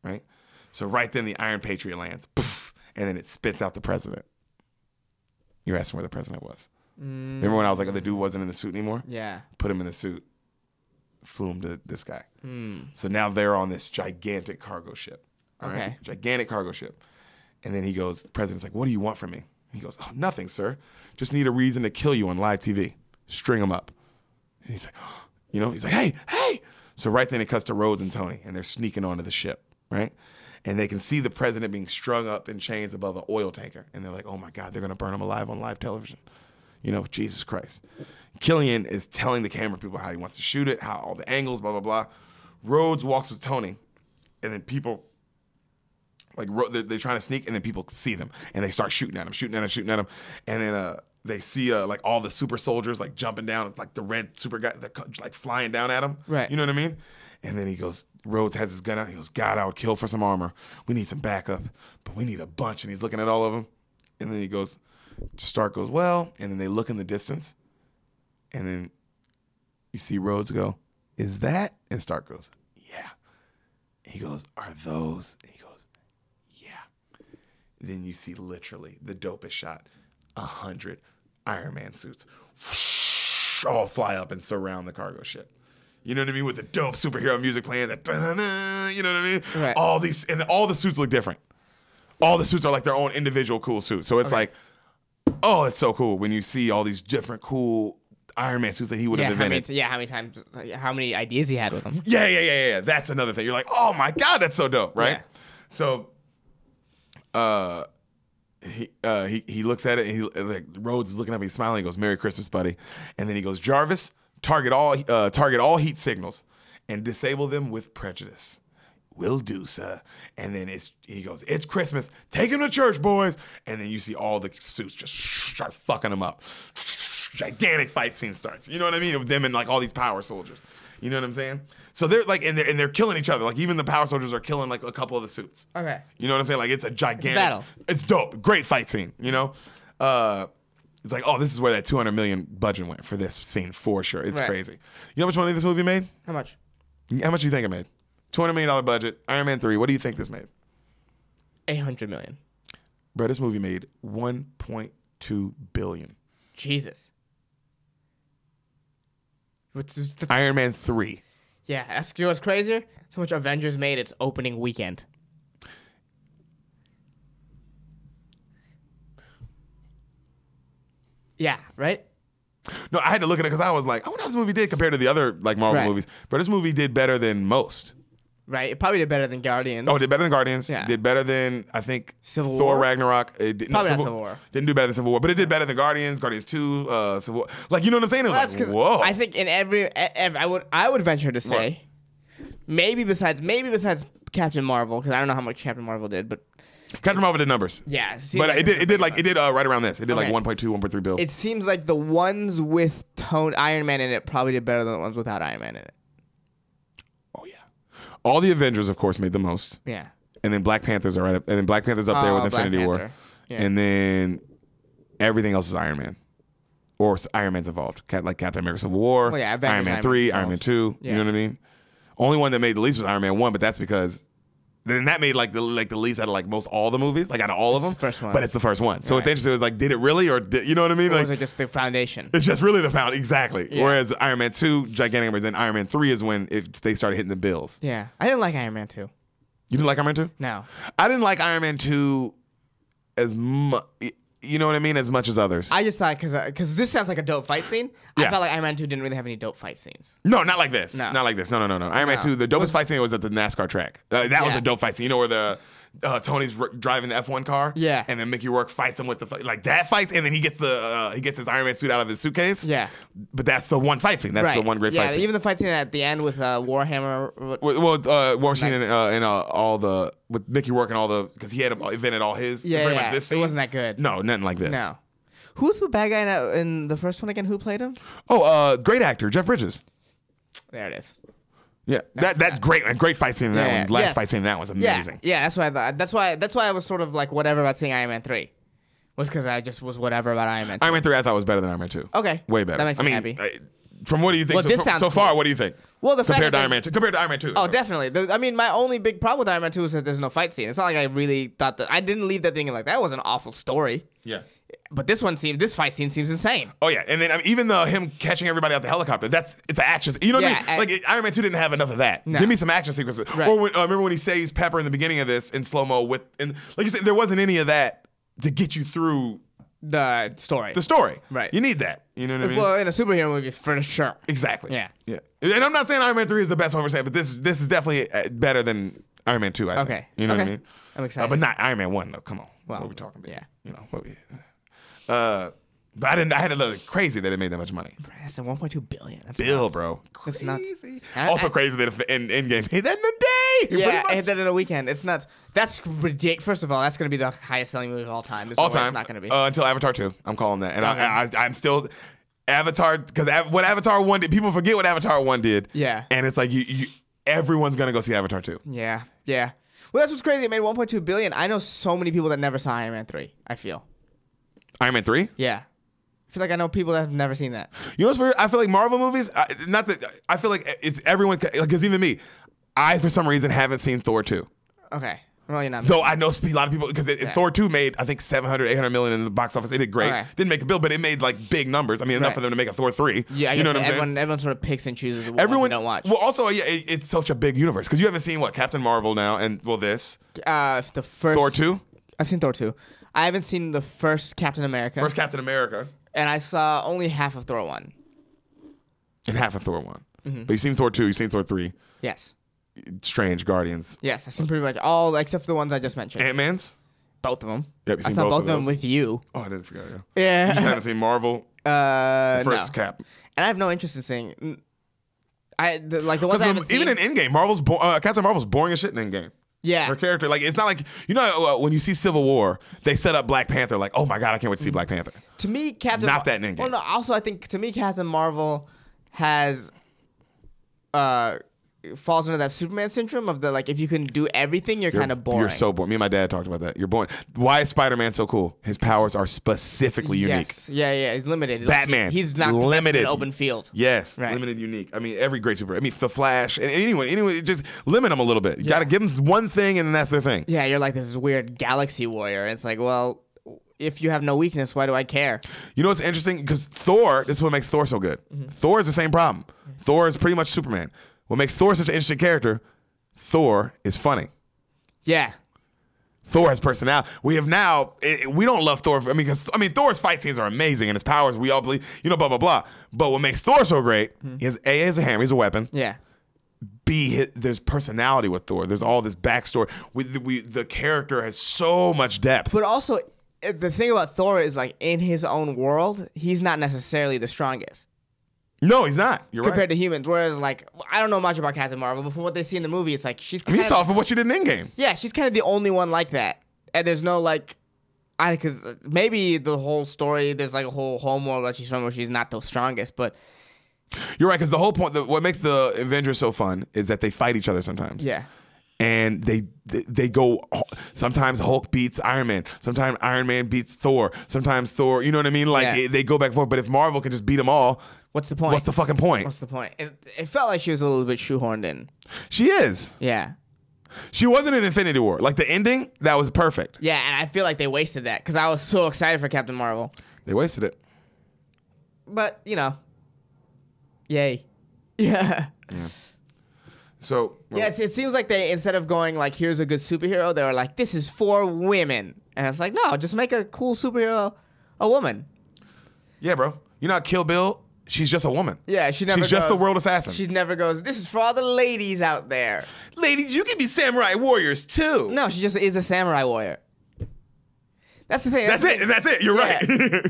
Right? So right then the Iron Patriot lands, poof, and then it spits out the president. You're asking where the president was. Remember when I was like, oh, the dude wasn't in the suit anymore? Yeah. Put him in the suit, flew him to this guy. So now they're on this gigantic cargo ship. All right? Okay. Gigantic cargo ship. And then he goes, the president's like, "What do you want from me?" He goes, "Oh, nothing, sir. Just need a reason to kill you on live TV. String him up." And he's like, he's like, hey. So right then it cuts to Rhodes and Tony, and they're sneaking onto the ship, right? And they can see the president being strung up in chains above an oil tanker. And they're like, oh my God, they're going to burn him alive on live television. Jesus Christ. Killian is telling the camera people how he wants to shoot it, how all the angles, blah, blah, blah. Rhodes walks with Tony, and then people, like, they're trying to sneak, and then people see them, and they start shooting at him. And then they see, like, all the super soldiers, like, jumping down, like, the red super guy, like, flying down at him. Right. You know what I mean? And then he goes, Rhodes has his gun out. He goes, "God, I would kill for some armor. We need some backup, but we need a bunch." And he's looking at all of them. And then he goes, Stark goes, "Well," and then they look in the distance. And then you see Rhodes go, "Is that?" And Stark goes, "Yeah." He goes, "Are those?" And he goes, "Yeah." Then you see literally the dopest shot, 100 Iron Man suits all fly up and surround the cargo ship. You know what I mean? With the dope superhero music playing, that you know what I mean? Right. All the suits look different. All the suits are like their own individual cool suits. So it's like, oh, it's so cool when you see all these different cool Iron Man suits that he would have invented. How many ideas he had with them. Yeah. That's another thing. You're like, oh my God, that's so dope, right? Yeah. So he looks at it, and he like Rhodes is looking up, he's smiling, he goes, "Merry Christmas, buddy." And then he goes, "Jarvis, target all heat signals and disable them with prejudice." "Will do, sir." And then he goes, "It's Christmas. Take him to church, boys." And then you see all the suits just start fucking them up. Gigantic fight scene starts. You know what I mean? With them and like all these power soldiers. You know what I'm saying? So they're like, and they're killing each other. Like even the power soldiers are killing like a couple of the suits. Okay. You know what I'm saying? Like it's a gigantic battle. It's dope. Great fight scene. You know. It's like, oh, this is where that $200 million budget went for this scene for sure. It's crazy. You know how much money this movie made? How much? How much do you think it made? $200 million budget. Iron Man 3. What do you think this made? $800 million. Bro, this movie made $1.2 billion. Jesus. Iron Man 3. Yeah, you know what's crazier? So much Avengers made its opening weekend. Yeah, right? No, I had to look at it because I was like, I wonder how this movie did compared to the other like Marvel movies. But this movie did better than most. Right, it probably did better than Guardians. Oh, it did better than Guardians. Yeah. Did better than, I think, Civil Thor War? Ragnarok. It did, Probably not Civil War. Didn't do better than Civil War, but it did better than Guardians, Guardians 2, Civil War. Like, you know what I'm saying? It was like, whoa. I think in every I would venture to say, maybe besides Captain Marvel, because I don't know how much Captain Marvel did, but Captain Marvel did numbers. yeah, But it did right around this. It did like 1.2, 1.3 billion. it seems like the ones with Iron Man in it probably did better than the ones without Iron Man in it. Oh yeah. All the Avengers, of course, made the most. Yeah. And then Black Panthers are right up. And then Black Panther's up there with Black Infinity War. Panther. Yeah. And then everything else is Iron Man. Or Iron Man's involved. Like Captain America Civil War, Well, yeah, Iron Avengers, Man 3, Iron Man 2. Yeah. You know what I mean? Only one that made the least was Iron Man 1, but that's because then that made like the least out of like most all the movies, like out of all of them. the first one. But it's the first one. So Right. it's interesting. It was like, did it really, or you know what I mean? Or Like, was it just the foundation? it's just really the found exactly. Yeah. Whereas Iron Man 2, gigantic numbers, then Iron Man 3 is when they started hitting the bills. Yeah. I didn't like Iron Man 2. You didn't like Iron Man 2? No. I didn't like Iron Man 2 as much. you know what I mean, as much as others. I just thought because this sounds like a dope fight scene. Yeah. I felt like Iron Man 2 didn't really have any dope fight scenes. No, not like this. No. Not like this. No. Iron Man 2, the dopest fight scene was at the NASCAR track. That was a dope fight scene. You know where the Tony's driving the F1 car? Yeah. And then Mickey Rourke fights him with the like that fight, and then he gets his Iron Man suit out of his suitcase. Yeah. But that's the one fight scene. That's the one great fight scene. Even the fight scene at the end with Warhammer. War Machine and all the with Mickey Rourke and all the because he had invented all his pretty much this scene. It wasn't that good. No, nothing like this. No. Who's the bad guy in the first one again? Who played him? Oh, great actor, Jeff Bridges. There it is. Yeah, that's great. A great fight scene in that one. Last fight scene in that was amazing. Yeah, that's what I thought. That's why I was sort of like whatever about seeing Iron Man 3. Was because I just was whatever about Iron Man 2. Iron Man 3 I thought was better than Iron Man 2. Okay. Way better. That makes me happy. From what do you think so far? What do you think? Well, the fact compared to that Iron Man 2. Compared to Iron Man 2. Oh, definitely. I mean, my only big problem with Iron Man 2 is that there's no fight scene. It's not like I really thought that. I didn't leave that thinking like that was an awful story. Yeah. But this fight scene seems insane. Oh yeah, and then even him catching everybody out the helicopter, it's an action. You know what I mean? Like Iron Man 2 didn't have enough of that. No. Give me some action sequences. Right. Or remember when he saves Pepper in the beginning of this in slow mo and like you said, there wasn't any of that to get you through the story. Right. You need that. You know what I mean? Well, in a superhero movie, for sure. Exactly. Yeah. Yeah. And I'm not saying Iron Man 3 is the best one we're saying, but this is definitely better than Iron Man 2. I think. Okay. You know what I mean? I'm excited. But not Iron Man 1 though. Come on. Well, what are we talking about? Yeah. You know what we. But I had to look crazy that it made that much money. That's $1.2 billion. That's Bill, nuts. bro. That's nuts. Crazy. Also crazy that in Endgame hit that in a day. Yeah, I hit that in a weekend. It's nuts. That's ridiculous. First of all, that's going to be the highest selling movie of all time. There's All no way time. It's not going to be. Until Avatar 2. I'm calling that. And I'm still Avatar because what Avatar 1 did. People forget what Avatar 1 did. Yeah. And it's like everyone's gonna go see Avatar 2. Yeah. Well, that's what's crazy. It made $1.2 billion. I know so many people that never saw Iron Man 3. I feel. Iron Man 3. Yeah. I feel like I know people that have never seen that. You know what's weird? I feel like Marvel movies. I feel like it's everyone because even me, I for some reason haven't seen Thor 2. Okay. Well, you're not. Though I know a lot of people because Thor 2 made I think 700, 800 million in the box office. It did great. Okay. Didn't make a bill, but it made like big numbers. I mean, enough for them to make a Thor 3. Yeah, you know what I'm saying? Everyone sort of picks and chooses what they don't watch. Well, also, yeah, it's such a big universe because you haven't seen Captain Marvel now, and this The first Thor 2. I've seen Thor 2. I haven't seen the first Captain America. First Captain America. And I saw only half of Thor 1. And half of Thor 1. Mm-hmm. But you've seen Thor 2, you've seen Thor 3. Yes. Strange, Guardians. Yes, I've seen pretty much all except for the ones I just mentioned. Ant-Man's? Both of them. Yep, you've I seen saw both of them with you. Oh, I didn't forget. Yeah. Yeah. You just haven't seen Marvel? The first no. Cap. And I have no interest in seeing. The ones I haven't seen. Even in Endgame, Captain Marvel's boring as shit in Endgame. Yeah. Her character, it's not like, when you see Civil War, they set up Black Panther, like, oh my God, I can't wait to see Black Panther. To me, Captain Not that in Endgame. Well, no, also, I think, to me, Captain Marvel has, falls into that Superman syndrome of if you can do everything, you're kind of boring. You're so boring. Me and my dad talked about that. You're boring. Why is Spider-Man so cool? His powers are specifically unique. Yes. Yeah, he's limited. Batman. He's not limited. The open field. Yes, right. Limited, unique. I mean, every great super. I mean, The Flash. And anyway, just limit them a little bit. You got to give them one thing, and then that's their thing. Yeah, you're like this weird galaxy warrior. And it's like, well, if you have no weakness, why do I care? You know what's interesting? Because Thor, this is what makes Thor so good. Mm-hmm. Thor is the same problem. Mm-hmm. Thor is pretty much Superman. What makes Thor such an interesting character, Thor is funny. Yeah. Thor has personality. We don't love Thor. Thor's fight scenes are amazing and his powers, we all believe, blah, blah, blah. But what makes Thor so great is A, is a hammer, he's a weapon. Yeah. B, there's personality with Thor. There's all this backstory. The character has so much depth. But also, the thing about Thor is in his own world, he's not necessarily the strongest. No, he's not. You're compared right. to humans. Whereas, I don't know much about Captain Marvel, but from what they see in the movie, it's she's kind you saw it for what you did in Endgame. Yeah, she's kind of the only one like that. And there's no, because maybe the whole story, there's a whole homeworld that she's from where she's not the strongest, but. You're right, because the whole point, what makes the Avengers so fun is that they fight each other sometimes. Yeah. And they go, sometimes Hulk beats Iron Man, sometimes Iron Man beats Thor, sometimes Thor, you know what I mean? They go back and forth, but if Marvel can just beat them all, what's the point? What's the fucking point? What's the point? It felt like she was a little bit shoehorned in. She is. Yeah. She wasn't in Infinity War. The ending, that was perfect. Yeah, and I feel like they wasted that because I was so excited for Captain Marvel. They wasted it. But, yay. Yeah. So yeah, it seems like they, instead of going here's a good superhero, they were this is for women. And it's like, no, just make a cool superhero a woman. Yeah, bro. You know how Kill Bill? She's just a woman. Yeah, she's just the world assassin. She never goes, this is for all the ladies out there. Ladies, you can be samurai warriors too. No, she just is a samurai warrior. That's the thing. That's it. You're right.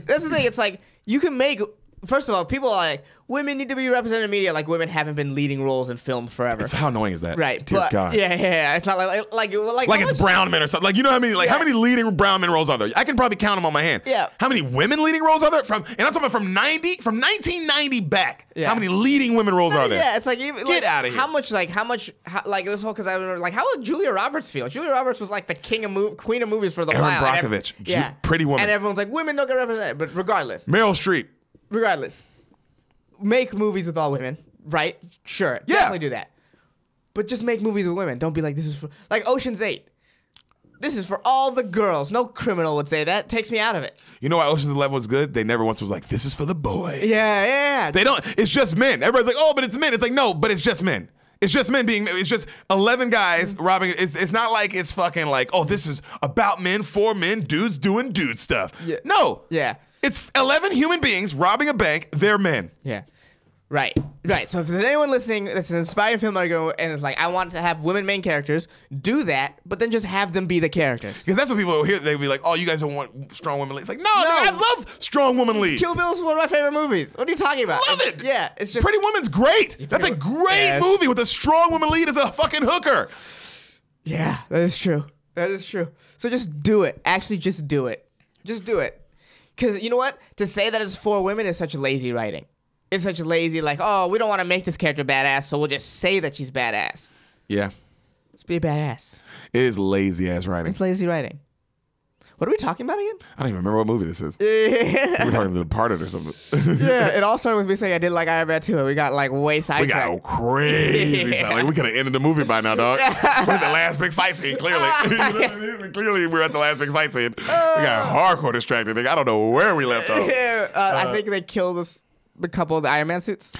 That's the thing. It's like, you can make... First of all, people are like, women need to be represented in media. Like, women haven't been leading roles in film forever. How annoying is that? Right. Dear God. Yeah. It's not like it's brown men or something. Like, you know how many leading brown men roles are there? I can probably count them on my hand. Yeah. How many women leading roles are there? And I'm talking about from 1990 back. Yeah. How many leading women roles are there? Yeah, it's like, even, get out of here. How much this whole, because I remember, like, how would Julia Roberts feel? Julia Roberts was like the queen of movies for the Erin while. Brockovich, pretty woman. And everyone's like, women don't get represented. But regardless. Meryl Streep. Regardless. Make movies with all women, right? Sure, definitely do that. But just make movies with women. Don't be like, this is for... Like Ocean's 8. This is for all the girls. No criminal would say that. Takes me out of it. You know why Ocean's 11 was good? They never once was like, this is for the boys. Yeah. They don't... It's just men. Everybody's like, oh, but it's men. It's like, no, but it's just men. It's just men being... It's just 11 guys robbing... It's not like it's fucking like, oh, this is about men, for men, dudes doing dude stuff. Yeah. No. Yeah. It's 11 human beings robbing a bank. They're men. Yeah. Right. So if there's anyone listening that's an inspiring filmmaker and is like, I want to have women main characters, do that, but then just have them be the characters. Because that's what people hear. They'll be like, oh, you guys don't want strong women leads. It's like, no, I love strong woman leads. Kill Bill is one of my favorite movies. What are you talking about? Love it. Yeah. It's just... Pretty Woman's great. That's a great movie with a strong woman lead as a fucking hooker. Yeah, that is true. So just do it. Actually, just do it. Just do it. Because you know what? To say that it's for women is such lazy writing. It's such lazy, like, oh, we don't want to make this character badass, so we'll just say that she's badass. Yeah. Just be a badass. It is lazy ass writing. It's lazy writing. What are we talking about again? I don't even remember what movie this is. Yeah. We're talking The Departed or something. Yeah, it all started with me saying I did like Iron Man 2, and we got like way sidetracked. We got crazy. Like, we could have ended the movie by now, dog. We're at the last big fight scene, clearly. You know what I mean? Clearly, we're at the last big fight scene. We got hardcore distracted. I don't know where we left off. Yeah, I think they killed the couple of the Iron Man suits.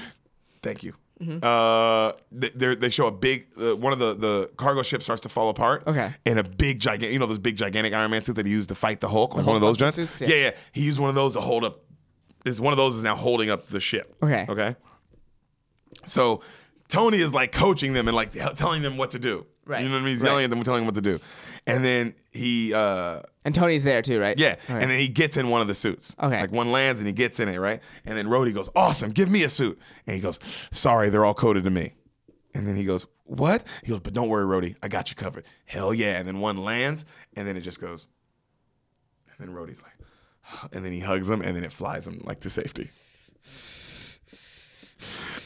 Thank you. They show a big one of the cargo ships starts to fall apart. Okay. And a big gigantic, those big gigantic Iron Man suit that he used to fight the Hulk, like one of those giants. Suits, yeah. He used one of those to hold up. One of those is now holding up the ship. Okay. So Tony is like coaching them and like telling them what to do. Right. You know what I mean? He's yelling at them, telling them what to do. And then he and Tony's there too, right? Yeah. Okay. And then he gets in one of the suits. Okay. Like one lands and he gets in it, right? And then Rhodey goes, awesome, give me a suit. And he goes, sorry, they're all coded to me. And then he goes, what? He goes, but don't worry, Rhodey, I got you covered. Hell yeah. And then one lands and then it just goes. And then Rhodey's like, and then he hugs him and then it flies him like to safety.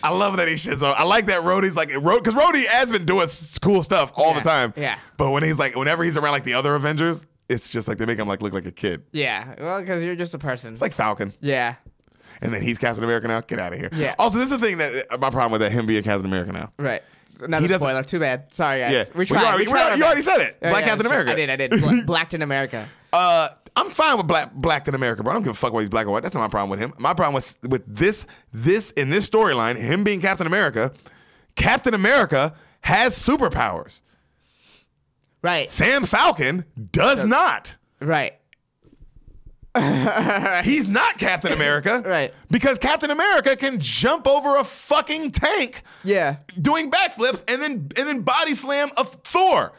I love that he shits on. I like that Rhodey's like, because Rhodey has been doing cool stuff all the time. Yeah. But when he's like, whenever he's around like the other Avengers, it's just like they make him like look like a kid. Yeah. Well, because you're just a person. It's like Falcon. Yeah. And then he's Captain America now. Get out of here. Yeah. Also, this is the thing that my problem with that him being Captain America now. Right. Another spoiler. Too bad. Sorry, guys. Yeah. We tried. You already said it. Black Captain America. I did. Blacked in America. I'm fine with black in America, bro. I don't give a fuck whether he's black or white. That's not my problem with him. My problem with this in this storyline, him being Captain America has superpowers. Right. Sam Falcon does not. Right. He's not Captain America. Right. Because Captain America can jump over a fucking tank. Yeah. Doing backflips and then body slam a Thor.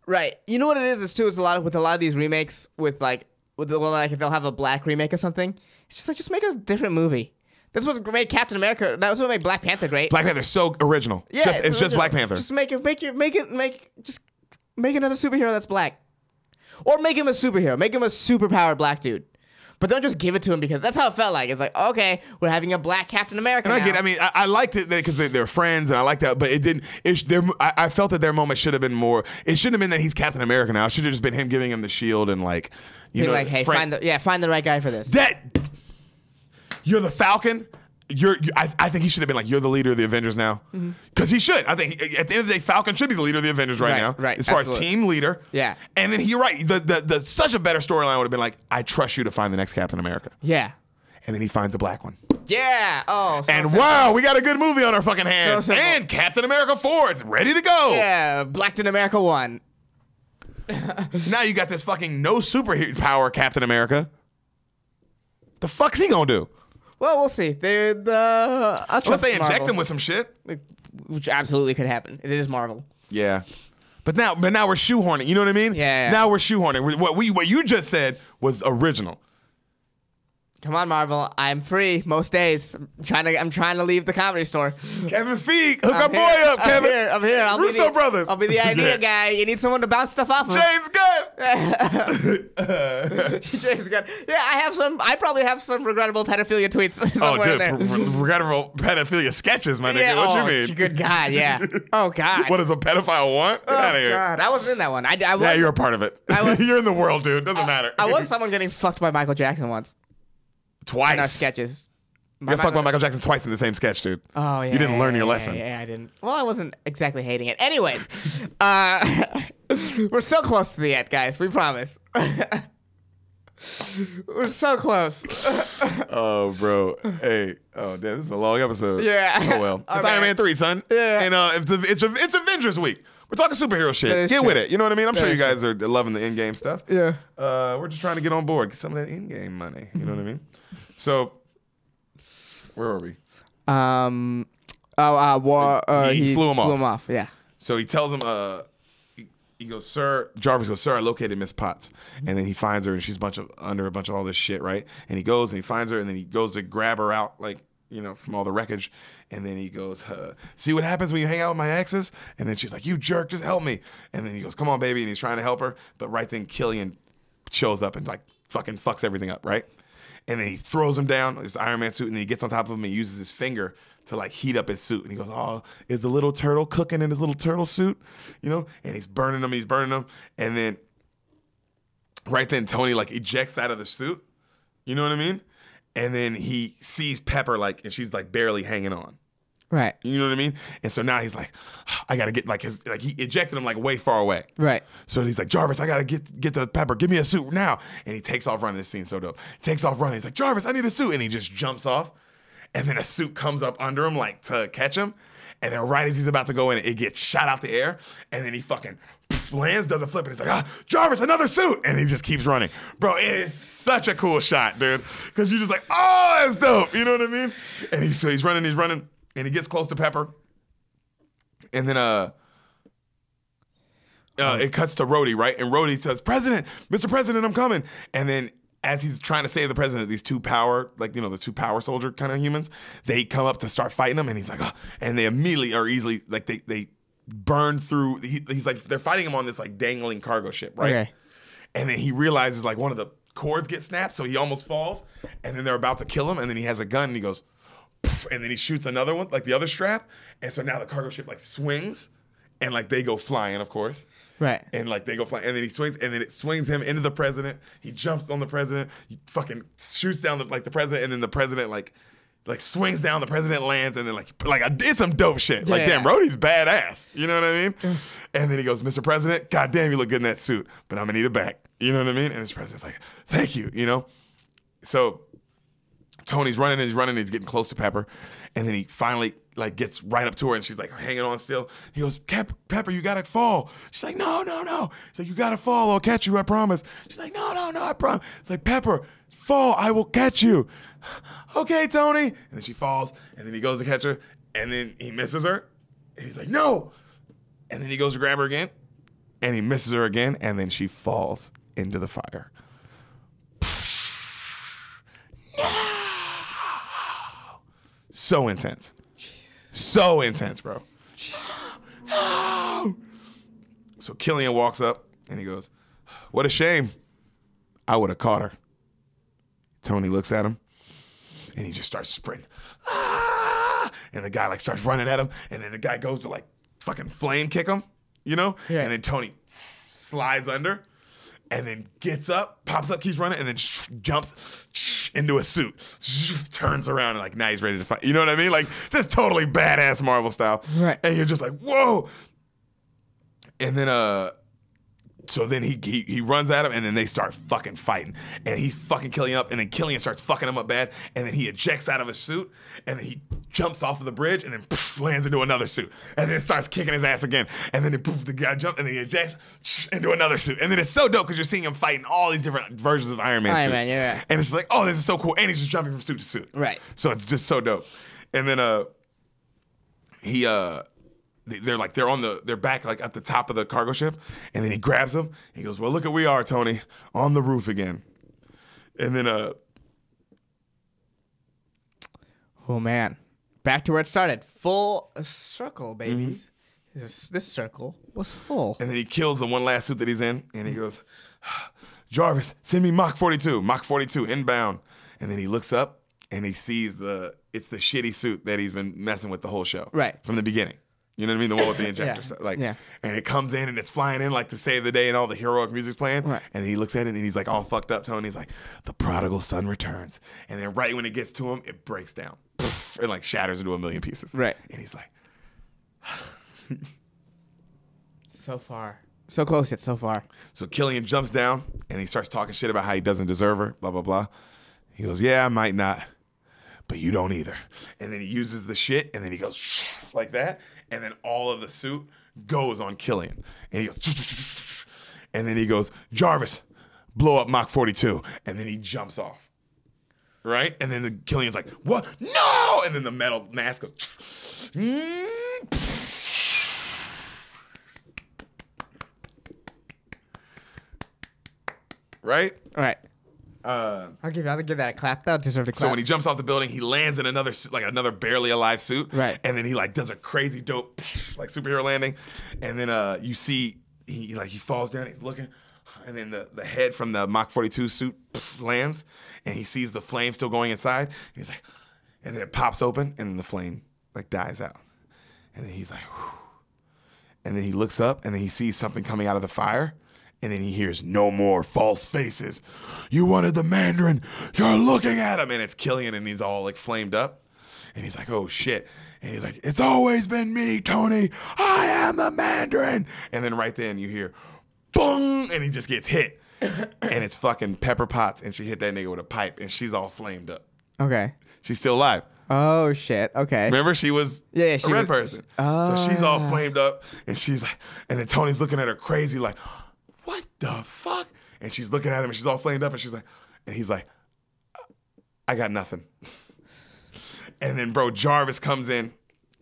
Right. You know what it is? It's a lot of these remakes with if they'll have a black remake or something. It's just like, just make a different movie. That's what made Captain America. That's what made Black Panther great. Black Panther's so original. Yeah, it's just Black Panther. Just make another superhero that's black, or make him a superhero. Make him a superpowered black dude. But don't just give it to him because that's how it felt like. It's like, okay, we're having a black Captain America. And now. I get. I mean, I liked it because they're friends, and I like that. But it didn't. I felt that their moment should have been more. It shouldn't have been that he's Captain America now. It should have just been him giving him the shield and like, like, hey, find the right guy for this. You're the Falcon. I think he should have been like, you're the leader of the Avengers now, because he should. I think at the end of the day, Falcon should be the leader of the Avengers right now, right? As far as team leader, yeah. And then you're right. The such a better storyline would have been like, I trust you to find the next Captain America. Yeah. And then he finds a black one. Yeah. Oh. So and simple. wow, we got a good movie on our fucking hands. And Captain America 4 is ready to go. Yeah. Blacked in America 1. Now you got this fucking no superpower Captain America. The fuck's he gonna do? Well, we'll see. Unless they inject him with some shit. Which absolutely could happen. It is Marvel. Yeah. But now we're shoehorning. You know what I mean? Yeah. Now we're shoehorning. What you just said was original. Come on, Marvel. I'm free most days. I'm trying to leave the Comedy Store. Kevin Feige, hook our boy up, Kevin. I'm here. Russo brothers. I'll be the idea guy. You need someone to bounce stuff off of. James Gunn. James Gunn. Yeah, I probably have some regrettable pedophilia tweets somewhere in there. Regrettable pedophilia sketches, my nigga. Yeah, What you mean? Good God, yeah. Oh, God. What does a pedophile want? Get out of here. God. I wasn't in that one. Yeah, you're a part of it. You're in the world, dude. Doesn't matter. I was someone getting fucked by Michael Jackson once. Twice. In our sketches. You got fucked by Michael Jackson twice in the same sketch, dude. Oh, yeah. You didn't learn your lesson. Yeah, I didn't. Well, I wasn't exactly hating it. Anyways, we're so close to the end, guys. We promise. We're so close. Oh, bro. Hey. Oh, damn. This is a long episode. Yeah. Oh, well. It's Iron Man 3, son. Yeah. And it's Avengers week. We're talking superhero shit. Get with it. You know what I mean? I'm sure you guys are loving the Endgame stuff. Yeah. We're just trying to get on board. Get some of that Endgame money. You know what I mean? So, where are we? He flew him off. Yeah. So he tells him, he goes, sir, Jarvis goes, sir, I located Miss Potts. And then he finds her and she's under a bunch of all this shit, right? And he goes and he finds her and then he goes to grab her out, like, you know, from all the wreckage. And then he goes, see what happens when you hang out with my exes? And then she's like, you jerk, just help me. And then he goes, come on, baby. And he's trying to help her. But right then, Killian shows up and like fucking fucks everything up, right? And then he throws him down, his Iron Man suit, and then he gets on top of him and he uses his finger to like heat up his suit. And he goes, oh, is the little turtle cooking in his little turtle suit? You know? And he's burning him. And then right then, Tony like ejects out of the suit. You know what I mean? And then he sees Pepper like, and she's like barely hanging on. Right. You know what I mean? And so now he's like, I gotta get he ejected him like way far away. Right. So he's like, Jarvis, I gotta get to Pepper. Give me a suit now. And he takes off running. This scene's so dope. He takes off running. He's like, Jarvis, I need a suit. And he just jumps off. And then a suit comes up under him like to catch him. And then right as he's about to go in, it gets shot out the air. And then he fucking lands, does a flip, and he's like, Jarvis, another suit. And he just keeps running. Bro, it is such a cool shot, dude. Because you're just like, oh, that's dope. You know what I mean? And he's running. And he gets close to Pepper. And then it cuts to Rhodey, right? And Rhodey says, President, Mr. President, I'm coming. And then as he's trying to save the president, these two power, like, you know, the two power soldier kind of humans, they come up to start fighting him. And he's like, oh. And they immediately are easily, like, they burn through. He's like, they're fighting him on this, like, dangling cargo ship, right? Okay. And then he realizes, like, one of the cords gets snapped, so he almost falls. And then they're about to kill him. And then he has a gun and he goes, and then he shoots another one, like the other strap. And so now the cargo ship like swings and like they go flying, of course. Right. And like they go flying. And then he swings and then it swings him into the president. He jumps on the president. He fucking shoots down the president. And then the president like swings down. The president lands. And then it's some dope shit. Like, damn, Rhodey's badass. You know what I mean? And then he goes, Mr. President, God damn, you look good in that suit. But I'm going to need it back. You know what I mean? And his president's like, thank you, you know? So Tony's running and he's getting close to Pepper. And then he finally like gets right up to her and she's like hanging on still. He goes, Pepper, you gotta fall. She's like, no. He's like, you gotta fall, I'll catch you, I promise. She's like, no, I promise. It's like, Pepper, fall, I will catch you. Okay, Tony. And then she falls and then he goes to catch her and then he misses her. And he's like, no. And then he goes to grab her again and he misses her again and then she falls into the fire. So intense. So intense, bro. No. So Killian walks up and he goes, what a shame. I would have caught her. Tony looks at him and he just starts sprinting. And the guy like starts running at him and then the guy goes to like fucking flame kick him, you know? Yeah. And then Tony slides under and then gets up, pops up, keeps running, and then jumps into a suit, turns around, and like now he's ready to fight. You know what I mean? Like just totally badass Marvel style. Right. And you're just like, whoa. And then So then he runs at him, and then they start fucking fighting. And he's fucking Killian up, and then Killian starts fucking him up bad, and then he ejects out of his suit, and then he jumps off of the bridge, and then poof, lands into another suit. And then starts kicking his ass again. And then poof, the guy jumps, and then he ejects into another suit. And then it's so dope because you're seeing him fighting all these different versions of Iron Man suits. Yeah. And it's just like, oh, this is so cool. And he's just jumping from suit to suit. Right. So it's just so dope. And then they're back like at the top of the cargo ship, and then he grabs him. He goes, well, look at we are, Tony, on the roof again. And then oh man, back to where it started. Full circle, babies. This circle was full. And then he kills the one last suit that he's in, and he goes, Jarvis, send me Mach 42, Mach 42 inbound. And then he looks up and he sees it's the shitty suit that he's been messing with the whole show, right from the beginning. You know what I mean? The one with the injector stuff. And it comes in and it's flying in like to save the day and all the heroic music's playing. Right. And he looks at it and he's like all fucked up, Tony. He's like, the prodigal son returns. And then right when it gets to him, it breaks down. And like shatters into a million pieces. Right. And he's like, so far. So close yet so far. So Killian jumps down and he starts talking shit about how he doesn't deserve her, blah, blah, blah. He goes, yeah, I might not, but you don't either. And then he uses the shit and then he goes like that. And then all of the suit goes on Killian. And he goes, and then he goes, Jarvis, blow up Mach 42. And then he jumps off. Right? And then the Killian's like, what? No! And then the metal mask goes, right? Right. I'll give that a clap. That deserved a clap. So when he jumps off the building, he lands in another barely alive suit. Right. And then he like does a crazy dope like superhero landing. And then you see he falls down, he's looking, and then the head from the Mach 42 suit lands, and he sees the flame still going inside. And he's like, and then it pops open, and then the flame like dies out. And then he's like, whew. And then he looks up, and then he sees something coming out of the fire. And then he hears, no more false faces. You wanted the Mandarin. You're looking at him. And it's Killian, and he's all like flamed up. And he's like, oh shit. And he's like, it's always been me, Tony. I am the Mandarin. And then right then you hear, boom, and he just gets hit. And it's fucking Pepper Potts, and she hit that nigga with a pipe, and she's all flamed up. Okay. She's still alive. Oh shit. Okay. Remember, she was she a red was, person. So she's all flamed up, and she's like, and then Tony's looking at her crazy, like, what the fuck? And she's looking at him, and she's all flamed up, and she's like, and he's like, I got nothing. And then, bro, Jarvis comes in,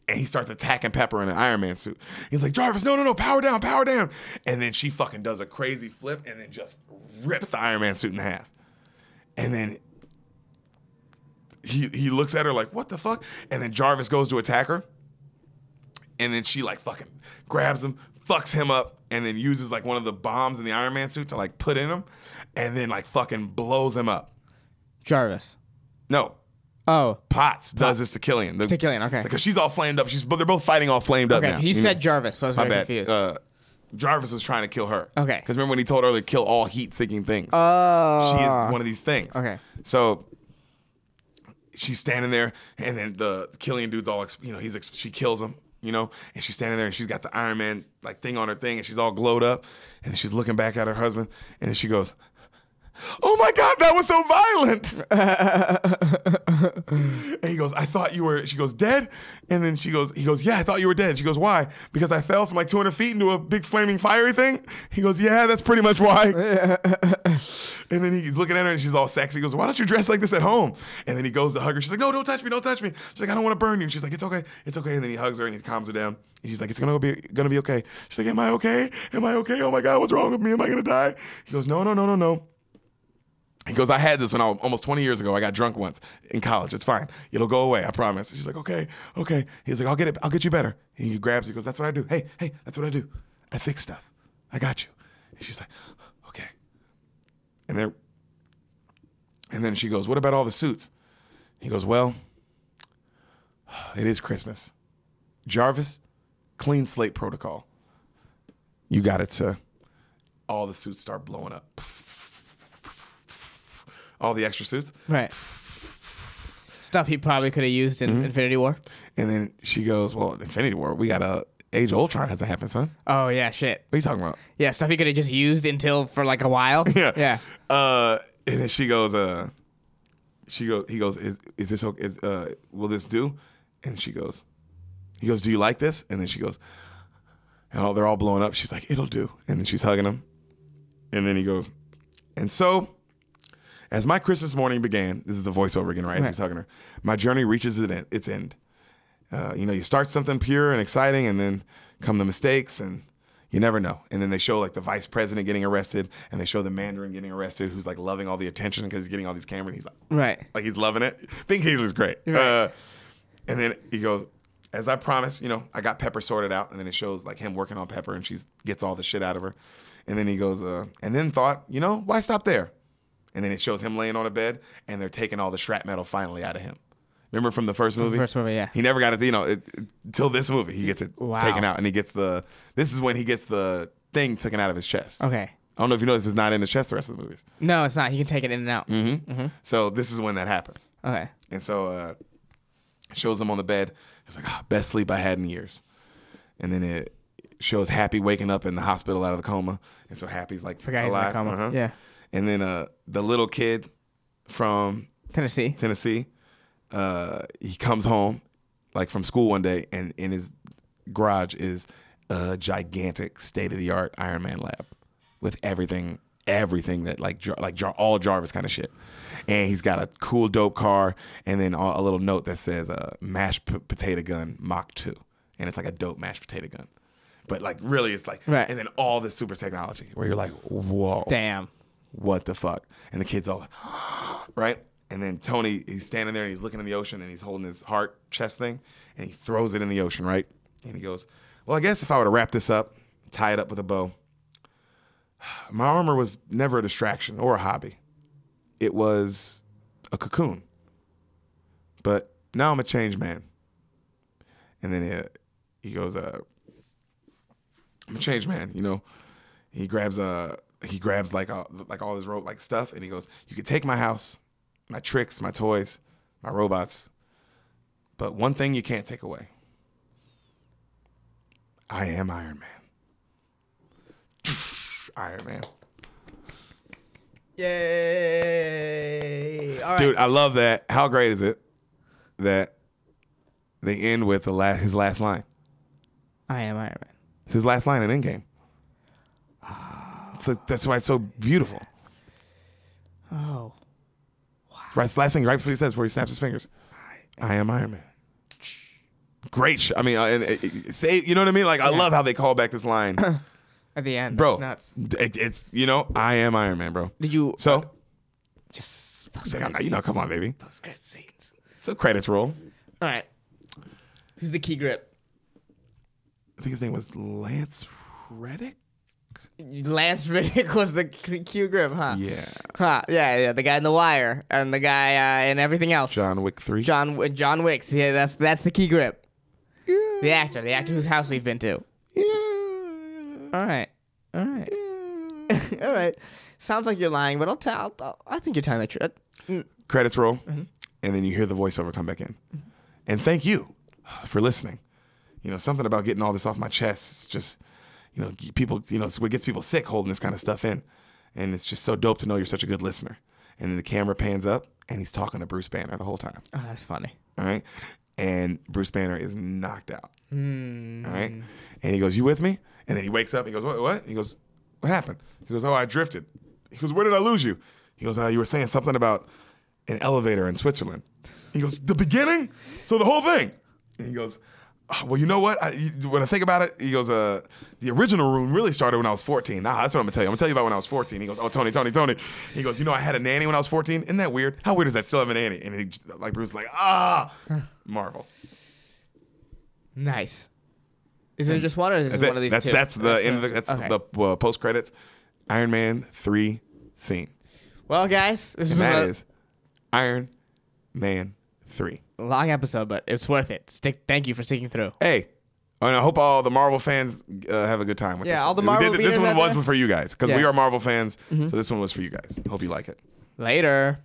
and he starts attacking Pepper in an Iron Man suit. He's like, Jarvis, no, power down, power down. And then she fucking does a crazy flip, and then just rips the Iron Man suit in half. And then he looks at her like, what the fuck? And then Jarvis goes to attack her, and then she like fucking grabs him, fucks him up, and then uses like one of the bombs in the Iron Man suit to like put in him, and then like fucking blows him up. Jarvis. No. Oh. Potts does this to Killian. To Killian, okay. Because she's all flamed up. But they're both fighting all flamed up now. Okay, you said Jarvis, so I was very confused. Jarvis was trying to kill her. Okay. Because remember when he told her to kill all heat-seeking things? Oh. She is one of these things. Okay. So she's standing there, and then the Killian dude's all, she kills him. And she's standing there, and she's got the Iron Man like thing on her thing, and she's all glowed up, and then she's looking back at her husband, and then she goes, oh my God, that was so violent. And he goes, I thought you were, she goes, dead? And then he goes, yeah, I thought you were dead. She goes, why? Because I fell from like 200 feet into a big flaming fiery thing? He goes, yeah, that's pretty much why. And then he's looking at her and she's all sexy. He goes, why don't you dress like this at home? And then he goes to hug her. She's like, no, don't touch me, don't touch me. She's like, I don't want to burn you. She's like, it's okay, it's okay. And then he hugs her and he calms her down. And he's like, it's gonna be okay. She's like, am I okay? Am I okay? Oh my God, what's wrong with me? Am I gonna die? He goes, no. He goes, I had this when I was almost 20 years ago. I got drunk once in college. It's fine. It'll go away. I promise. She's like, okay. He's like, I'll get you better. And he grabs her. He goes, that's what I do. Hey, that's what I do. I fix stuff. I got you. And she's like, okay. And then she goes, what about all the suits? He goes, well, it is Christmas. Jarvis, clean slate protocol. You got it, sir. All the suits start blowing up. All the extra suits. Right. Stuff he probably could have used in Infinity War. And then she goes, well, Infinity War, we got Age of Ultron hasn't happened, son. Oh yeah, shit. What are you talking about? Yeah, stuff he could have just used until for like a while. Yeah. Yeah. And then he goes, is this okay? Will this do? And he goes, do you like this? And then she goes, and they're all blowing up. She's like, it'll do. And then she's hugging him. And then he goes, and so, as my Christmas morning began, this is the voiceover again, right? As he's hugging her. My journey reaches its end. You start something pure and exciting, and then come the mistakes, and you never know. And then they show like the vice president getting arrested, and they show the Mandarin getting arrested, who's like loving all the attention because he's getting all these cameras. He's like he's loving it. Vin Diesel's great. Right. And then he goes, as I promised, I got Pepper sorted out, and then it shows like him working on Pepper, and she gets all the shit out of her. And then he goes, and then thought, why stop there? And then it shows him laying on a bed, and they're taking all the shrapnel finally out of him. Remember from the first movie? Yeah. He never got it, until this movie, he gets it taken out, and this is when he gets the thing taken out of his chest. Okay. I don't know if you know this is not in his chest the rest of the movies. No, it's not. He can take it in and out. Mm-hmm. Mm-hmm. So this is when that happens. Okay. And so shows him on the bed. He's like, best sleep I had in years. And then it shows Happy waking up in the hospital out of the coma. And so Happy's like Forgot alive. He's in a coma. Yeah. And then the little kid from Tennessee, he comes home like from school one day, and in his garage is a gigantic state-of-the-art Iron Man lab with everything that all Jarvis kind of shit. And he's got a cool dope car, and then a little note that says mashed potato gun Mach 2. And it's like a dope mashed potato gun. But like really it's like, right. And then all this super technology where you're like, whoa. Damn. What the fuck? And the kid's all like, right? And then Tony, he's standing there and he's looking in the ocean and he's holding his heart chest thing and he throws it in the ocean, right? And he goes, well, I guess if I were to wrap this up, tie it up with a bow, my armor was never a distraction or a hobby. It was a cocoon. But now I'm a changed man. And then he goes, I'm a changed man, He grabs like all his rope like stuff, and he goes, you can take my house, my tricks, my toys, my robots, but one thing you can't take away. I am Iron Man. Iron Man. Yay! All right. Dude, I love that. How great is it that they end with his last line? I am Iron Man. It's his last line in Endgame. That's why it's so beautiful. Oh. Wow. Right, it's the last thing right before he says, before he snaps his fingers. I am Iron Man. Great. I mean, you know what I mean? Like, I love how they call back this line. At the end. Bro, that's nuts. It's, I am Iron Man, bro. Did you? So? Just come on, baby. Post-credit scenes. So credits roll. All right. Who's the key grip? I think his name was Lance Reddick. Lance Reddick was the key grip, huh? Yeah. Huh? Yeah. The guy in The Wire and the guy in everything else. John Wick 3. John Wicks. Yeah, that's the key grip. Yeah. The actor whose house we've been to. Yeah. All right. Yeah. All right. Sounds like you're lying, but I think you're telling the truth. Credits roll, and then you hear the voiceover come back in. And thank you for listening. Something about getting all this off my chest. It's just, people, it's what gets people sick holding this kind of stuff in. And it's just so dope to know you're such a good listener. And then the camera pans up, and he's talking to Bruce Banner the whole time. Oh, that's funny. All right? And Bruce Banner is knocked out. All right? And he goes, you with me? And then he wakes up, he goes, what? He goes, what happened? He goes, oh, I drifted. He goes, where did I lose you? He goes, you were saying something about an elevator in Switzerland. He goes, the beginning? So the whole thing? And he goes, well, you know what? When I think about it, he goes, the original room really started when I was 14. Nah, that's what I'm going to tell you. I'm going to tell you about when I was 14. He goes, oh, Tony. He goes, I had a nanny when I was 14. Isn't that weird? How weird is that? Still have a nanny? And he, Bruce is like, Marvel. Nice. Is it just one, or is this one of these two? That's the end of the post credits. Iron Man 3 scene. Well, guys, that is Iron Man 3. Long episode, but it's worth it. Thank you for sticking through. Hey, and I hope all the Marvel fans have a good time with this. Yeah, all the Marvel fans. This one was for you guys because we are Marvel fans, so this one was for you guys. Hope you like it. Later.